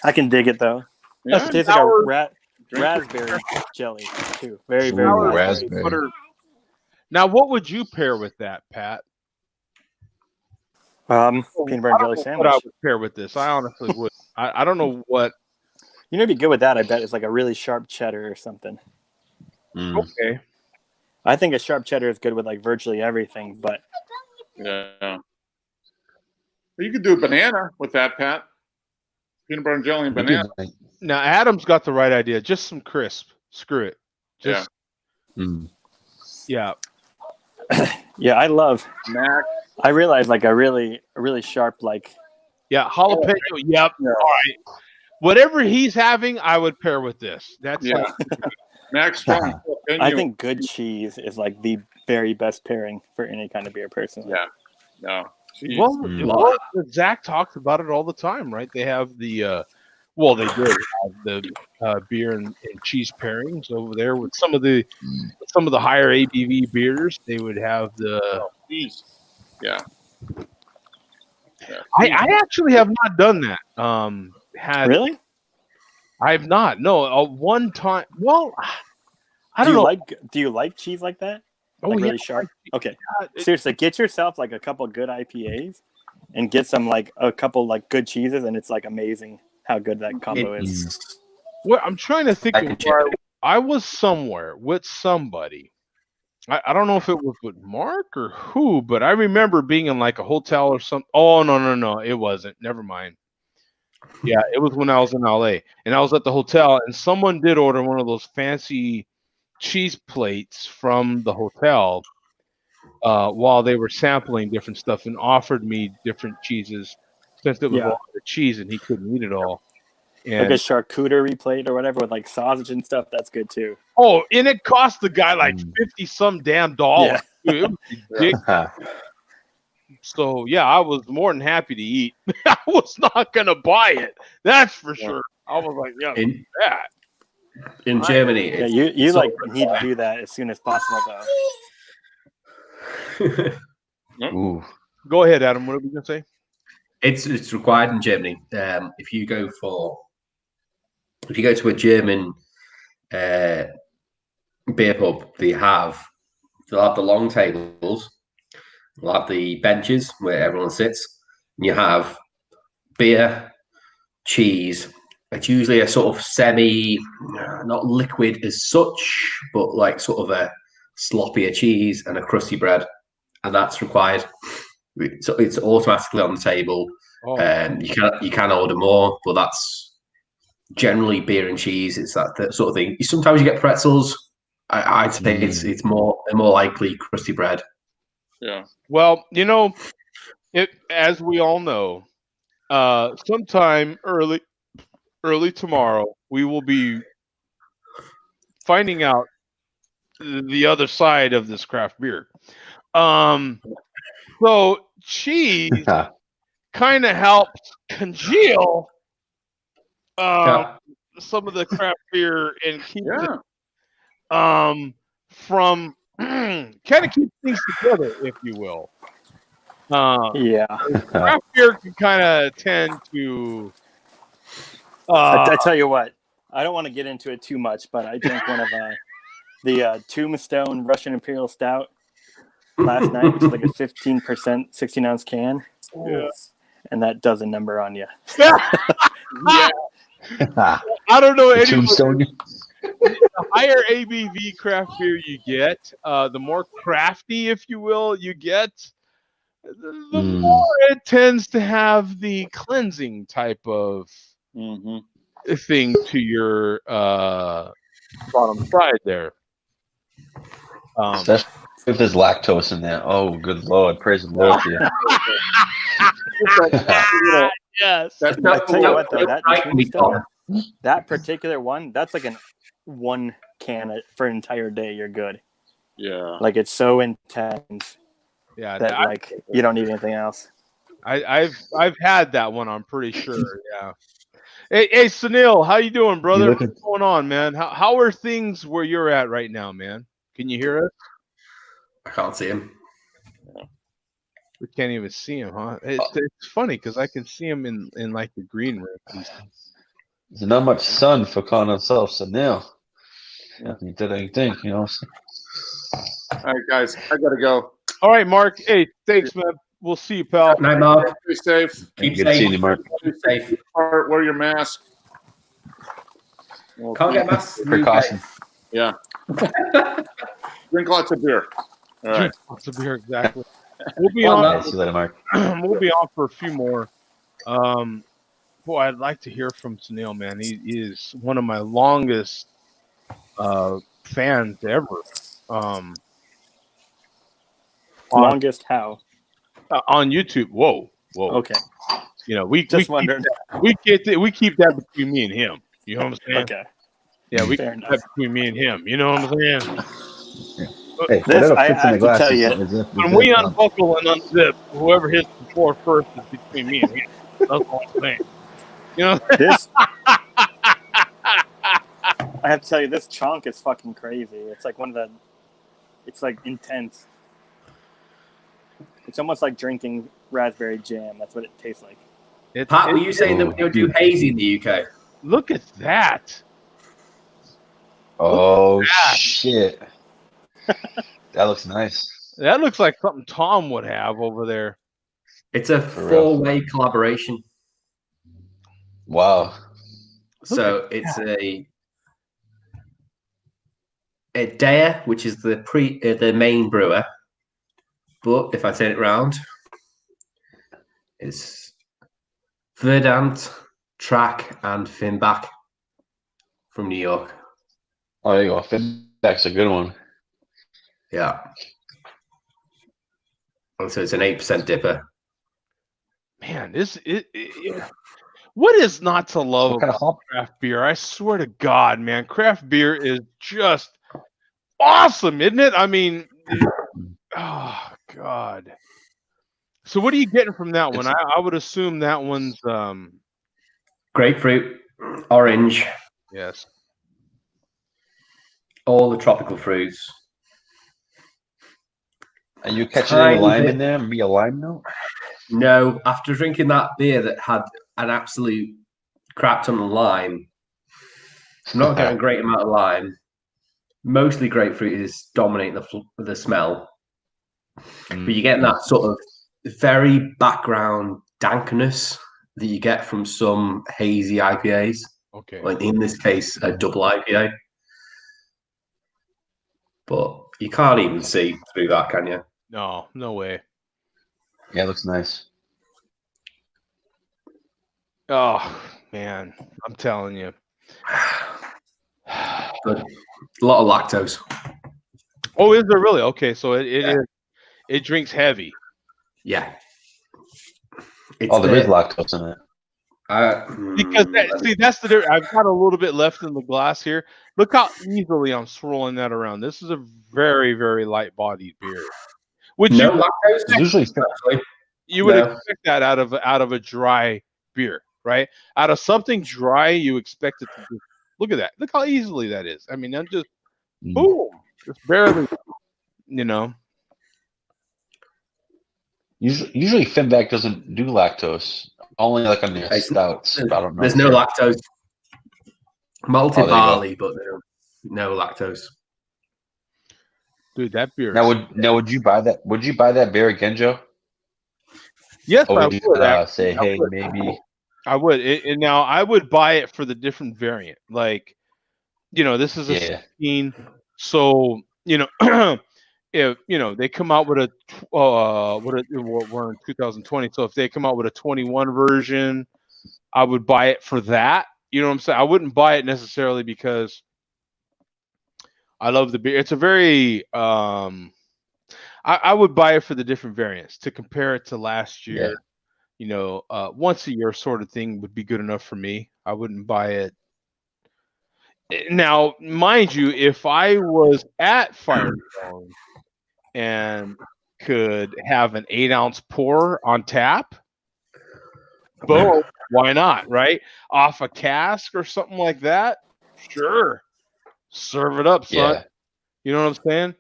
I can dig it though. Yeah. It tastes like a raspberry jelly too. Very, very raspberry. Butter. Now, what would you pair with that, Pat? Peanut butter and jelly sandwich. What I would pair with this? I honestly would. I don't know what. You know, it'd be good with that. I bet it's like a really sharp cheddar or something. Okay. I think a sharp cheddar is good with like virtually everything, but Yeah. You could do a banana with that, Pat. Peanut butter and jelly and banana. Now Adam's got the right idea. Just some crisp. Screw it. Just yeah. Yeah, I love. Mac. I realize like a really sharp like. Yeah, jalapeno. Yep. All right. Whatever he's having, I would pair with this. That's like Max Strong. I think good cheese is like the very best pairing for any kind of beer, personally. Yeah. No. Well, Zach talks about it all the time, right? They have the they did have the beer and cheese pairings over there with some of the higher ABV beers. They would have the cheese. Yeah. I actually have not done that. Really? I have not. No, one time. Well, I don't know. Do you like cheese like that? Oh, like yeah. really sharp. Okay. Seriously, get yourself like a couple good IPAs and get some like a couple like good cheeses, and it's like amazing how good that combo is. Well, I'm trying to think of where I was somewhere with somebody. I don't know if it was with Mark or who, but I remember being in like a hotel or something. Oh, no. It wasn't. Never mind. Yeah, it was when I was in LA. And I was at the hotel, and someone did order one of those fancy cheese plates from the hotel while they were sampling different stuff and offered me different cheeses since it was a lot of cheese and he couldn't eat it all. And like a charcuterie plate or whatever with like sausage and stuff, that's good too. Oh, and it cost the guy like $50-some damn dollars. Yeah. Dude, it was ridiculous. So yeah, I was more than happy to eat. I was not gonna buy it. That's for sure. I was like, yeah, that. In Germany, yeah, you like need to do that as soon as possible, though. Ooh. Go ahead, Adam. What are we gonna say? It's required in Germany. If you go to a German beer pub, they'll have the long tables, they'll have the benches where everyone sits, and you have beer, cheese. It's usually a sort of not liquid as such, but like sort of a sloppier cheese and a crusty bread, and that's required. So it's automatically on the table. You can order more, but that's generally beer and cheese. It's that sort of thing. Sometimes you get pretzels. I'd say it's more likely crusty bread. Yeah. Well, as we all know, sometime early tomorrow, we will be finding out the other side of this craft beer. So cheese kind of helps congeal some of the craft beer and keep it from kind of keep things together, if you will. Craft beer can kind of tend to. I tell you what, I don't want to get into it too much, but I drank one of the Tombstone Russian Imperial Stout last night, which is like a 15%, 16-ounce can. Yeah. And that does a number on you. I don't know anyone. The higher ABV craft beer you get, the more crafty, if you will, you get, the more it tends to have the cleansing type of thing to your bottom side there. Especially if there's lactose in there. Oh, good Lord. Praise the Lord for you. Yes. I tell you what, though, that particular one, that's like one can for an entire day. You're good. Yeah. Like it's so intense. Yeah. That like you don't need anything else. I've had that one. I'm pretty sure. Yeah. Hey, Sunil, how you doing, brother? What's going on, man? How are things where you're at right now, man? Can you hear us? I can't see him. We can't even see him, huh? It's funny because I can see him in like the green room. There's not much sun for calling himself Sunil. Yeah, he did anything, All right, guys, I gotta go. All right, Mark. Hey, thanks, man. We'll see you, pal. Night, Mark. Stay safe. Keep good seeing you, Mark. Stay safe. Wear your mask. Can't get masks. Precaution. Yeah. Drink lots of beer. All right. Drink lots of beer, exactly. We'll be Well, on. nice. See you later, Mark. We'll be on for a few more. Boy, I'd like to hear from Sunil, man. He is one of my longest fans ever. Longest how? On YouTube. Whoa. Okay. You know, we Just keep wondering. we keep that between me and him. You know what I'm saying? Okay. Yeah, we Fair keep enough. that between me and him. You know what I'm saying? Hey, This, whatever I fits in the have to glass tell is, you, When we unbuckle and unzip, whoever hits the floor first is between me and him. That's all I'm saying. You know? this. I have to tell you, this chunk is fucking crazy. It's like it's like intense. It's almost like drinking raspberry jam. That's what it tastes like. Pat, were you saying that we don't do hazy in the UK? Look at that. Oh shit! That looks nice. That looks like something Tom would have over there. It's a four-way collaboration. Wow. So it's a Dare, which is the main brewer. But if I turn it round, it's Verdant, Track, and Finback from New York. Oh, there you go. Finback's a good one. Yeah. And so it's an 8% dipper. Man, what is not to love What kind of about craft beer? I swear to God, man, craft beer is just awesome, isn't it? I mean, oh God. So what are you getting from that one? I would assume that one's Grapefruit, orange, yes, all the tropical fruits. Are you catching any Tiny lime bit. in there? Be a lime note? No, after drinking that beer that had an absolute crap ton of lime, I'm not getting a great amount of lime. Mostly grapefruit is dominating the smell, but you're getting that sort of very background dankness that you get from some hazy IPAs. Okay. Like in this case, a double IPA. But you can't even see through that, can you? no way. Yeah, it looks nice. Oh man, I'm telling you. But a lot of lactose. Oh, is there really? Okay, so it drinks heavy. Yeah. There is lactose in it. Because that's the difference. I've got a little bit left in the glass here. Look how easily I'm swirling that around. This is a very, very light-bodied beer. Which no lactose. Usually, you would expect that out of a dry beer, right? Out of something dry, you expect it to just look at that. Look how easily that is. I mean, I'm just boom, just barely, you know. Usually Finback doesn't do lactose. Only like on their stouts. But I don't know. There's no lactose. Malted there you go. barley, but no lactose. Dude, that beer. Now would you buy that? Would you buy that beer again, Joe? Yes, or I would you would. say, hey, maybe? I would. Now I would buy it for the different variant. Like, this is a 16, so if they come out with we're in 2020, so if they come out with a 21 version, I would buy it for that. You know what I'm saying? I wouldn't buy it necessarily because I love the beer. It's a very I would buy it for the different variants to compare it to last year. Once a year sort of thing would be good enough for me. I wouldn't buy it. Now, mind you, if I was at Firestone and could have an 8-ounce pour on tap, boom, why not, right? Off a cask or something like that, sure. Serve it up, son. Yeah. You know what I'm saying?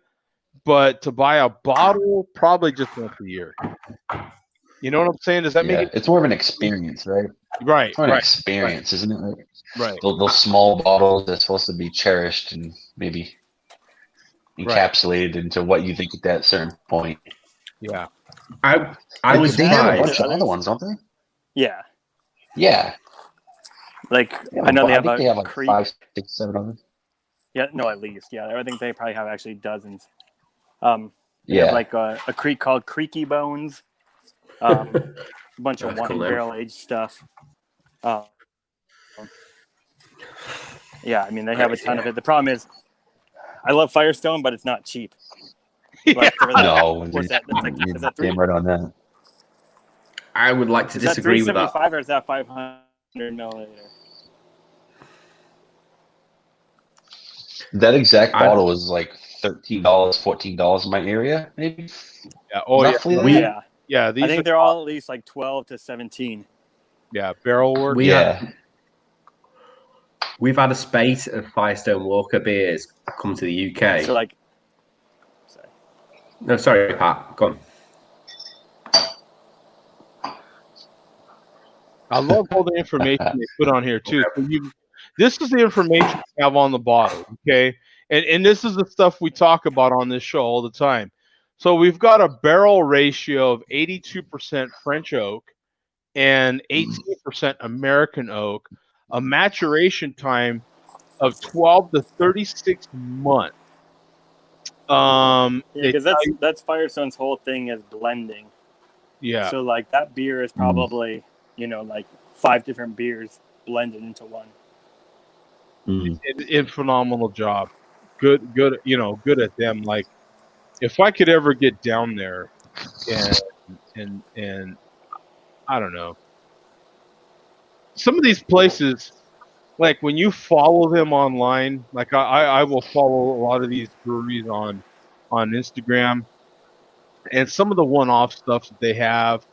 But to buy a bottle, probably just once a year. You know what I'm saying? Does that make it? It's more of an experience, right? Right. It's more an experience, isn't it? Right. Those small bottles are supposed to be cherished and maybe encapsulated into what you think at that certain point. Yeah. I was They have a surprised. bunch of other ones, don't they? Yeah. Yeah. Like I know they have think they have like Creek. 5, 6, 7 others. Yeah, no, at least. Yeah, I think they probably have actually dozens. They have Yeah. like a creek called Creaky Bones. A bunch of That's cool, wine man. barrel aged stuff. Yeah, I mean they have a ton of it. The problem is, I love Firestone, but it's not cheap. Like, for that, No, what's that? That's like, you're is that three? damn right on that. I would like to Is that disagree with that. 375 or is that 500 milliliter? That exact bottle is like $13, $14 in my area, maybe. Yeah. Oh Roughly yeah. that? Yeah. I These think are, they're all at least like 12 to 17. yeah, barrel work. We've had a spate of Firestone Walker beers come to the UK. So like, no, sorry, Pat. Go on. I love all the information they put on here too. So this is the information we have on the bottle, okay? And this is the stuff we talk about on this show all the time. So we've got a barrel ratio of 82% French oak and 18% American oak, a maturation time of 12 to 36 months. Yeah, because that's Firestone's whole thing is blending. Yeah. So like that beer is probably like 5 different beers blended into one. Phenomenal job. Good. Good at them. Like, if I could ever get down there, and I don't know, some of these places, like when you follow them online, like I will follow a lot of these breweries on Instagram, and some of the one-off stuff that they have,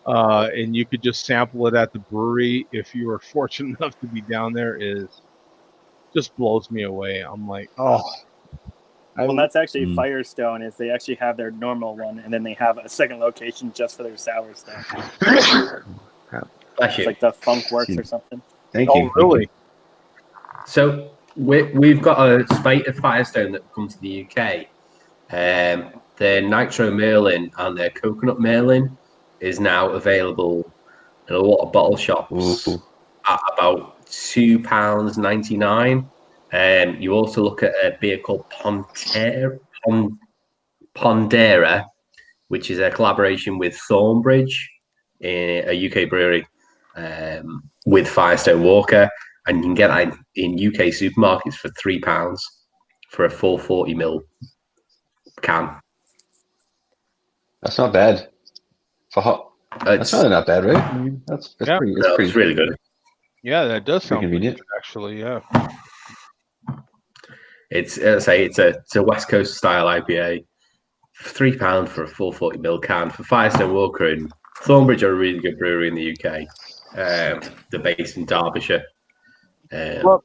and you could just sample it at the brewery if you were fortunate enough to be down there, is just blows me away. I'm like, oh. Well, that's actually Firestone. Is they actually have their normal one, and then they have a second location just for their sour stuff. It's like the Funk Works or something. Thank you. Really? So we've got a spate of Firestone that come to the UK. Their Nitro Merlin and their Coconut Merlin is now available in a lot of bottle shops at about £2.99. You also look at a beer called Pondera, which is a collaboration with Thornbridge, a UK brewery, with Firestone Walker, and you can get that in UK supermarkets for £3 for a full 40ml can. That's not bad. That's really not bad, right? I mean, that's pretty. It's really good. Yeah, that does sound convenient. good, actually. Yeah. It's a West Coast style IPA. £3 for a full 40ml can for Firestone Walker, and Thornbridge are a really good brewery in the UK. They're based in Derbyshire. Well,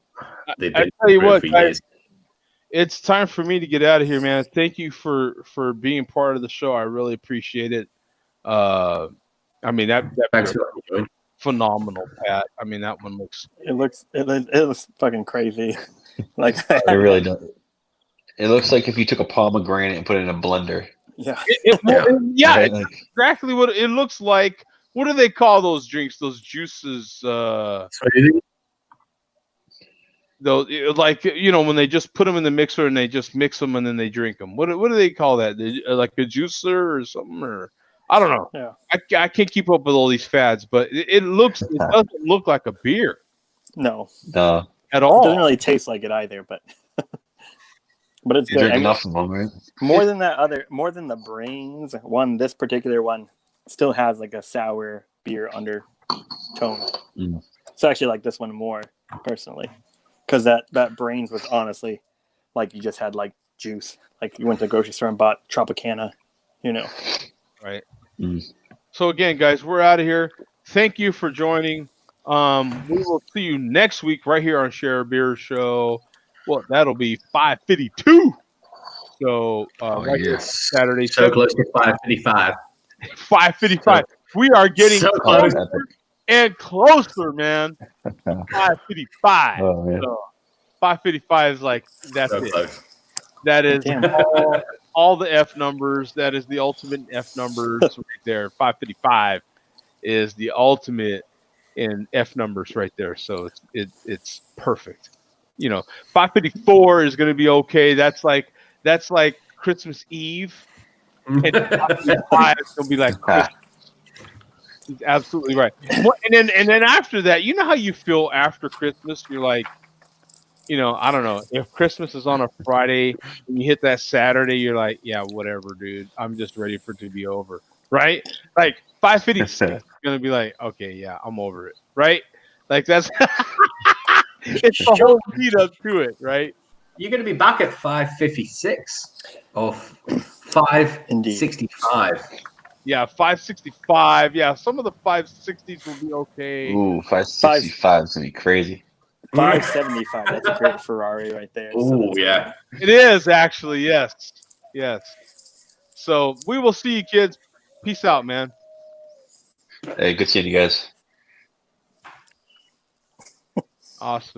they've I been tell you what, for guys, years. it's time for me to get out of here, man. Thank you for being part of the show. I really appreciate it. I mean that Thanks beer for joining. phenomenal, Pat. I mean that one looks. It looks fucking crazy. Like It really does. It looks like if you took a pomegranate and put it in a blender. Yeah. Yeah, Right, it's exactly what it looks like. What do they call those drinks? Those juices? Those, like, when they just put them in the mixer and they just mix them and then they drink them. What do they call that? Like a juicer or something? Or I don't know. Yeah. I can't keep up with all these fads, but it doesn't look like a beer. No. At all. It doesn't really taste like it either, but but it's You good. drink I mean, enough of them, right? more than the Brains one, this particular one still has like a sour beer undertone. So I actually like this one more personally, because that Brains was honestly like you just had like juice, like you went to the grocery store and bought Tropicana, Right. So again, guys, we're out of here. Thank you for joining. We will see you next week right here on Share a Beer Show. Well, that'll be 552. So right here Saturday. So close to 5:55. 5:55. We are getting so close. closer and closer, man. 5:55. Oh, man. So 5:55 is like that's So it. close. That is all the F numbers. That is the ultimate F numbers right there. 5:55 is the ultimate in F numbers right there. So it's perfect. 5:54 is going to be okay. That's like Christmas Eve, and 5 is gonna be like Christmas. He's absolutely right. And then after that, you know how you feel after Christmas? You're like, I don't know. If Christmas is on a Friday and you hit that Saturday, you're like, yeah, whatever, dude. I'm just ready for it to be over, right? Like 5:56 is gonna be like, okay, yeah, I'm over it, right? Like that's it's the whole lead up to it, right? You're going to be back at 5:56 or 5:65. Yeah, 5:65. Yeah, some of the 5:60s will be okay. Ooh, 5:65 is gonna be crazy. 5:75. That's a great Ferrari right there. Oh yeah, it is actually. Yes, yes. So we will see you, kids. Peace out, man. Hey, good seeing you guys. Awesome.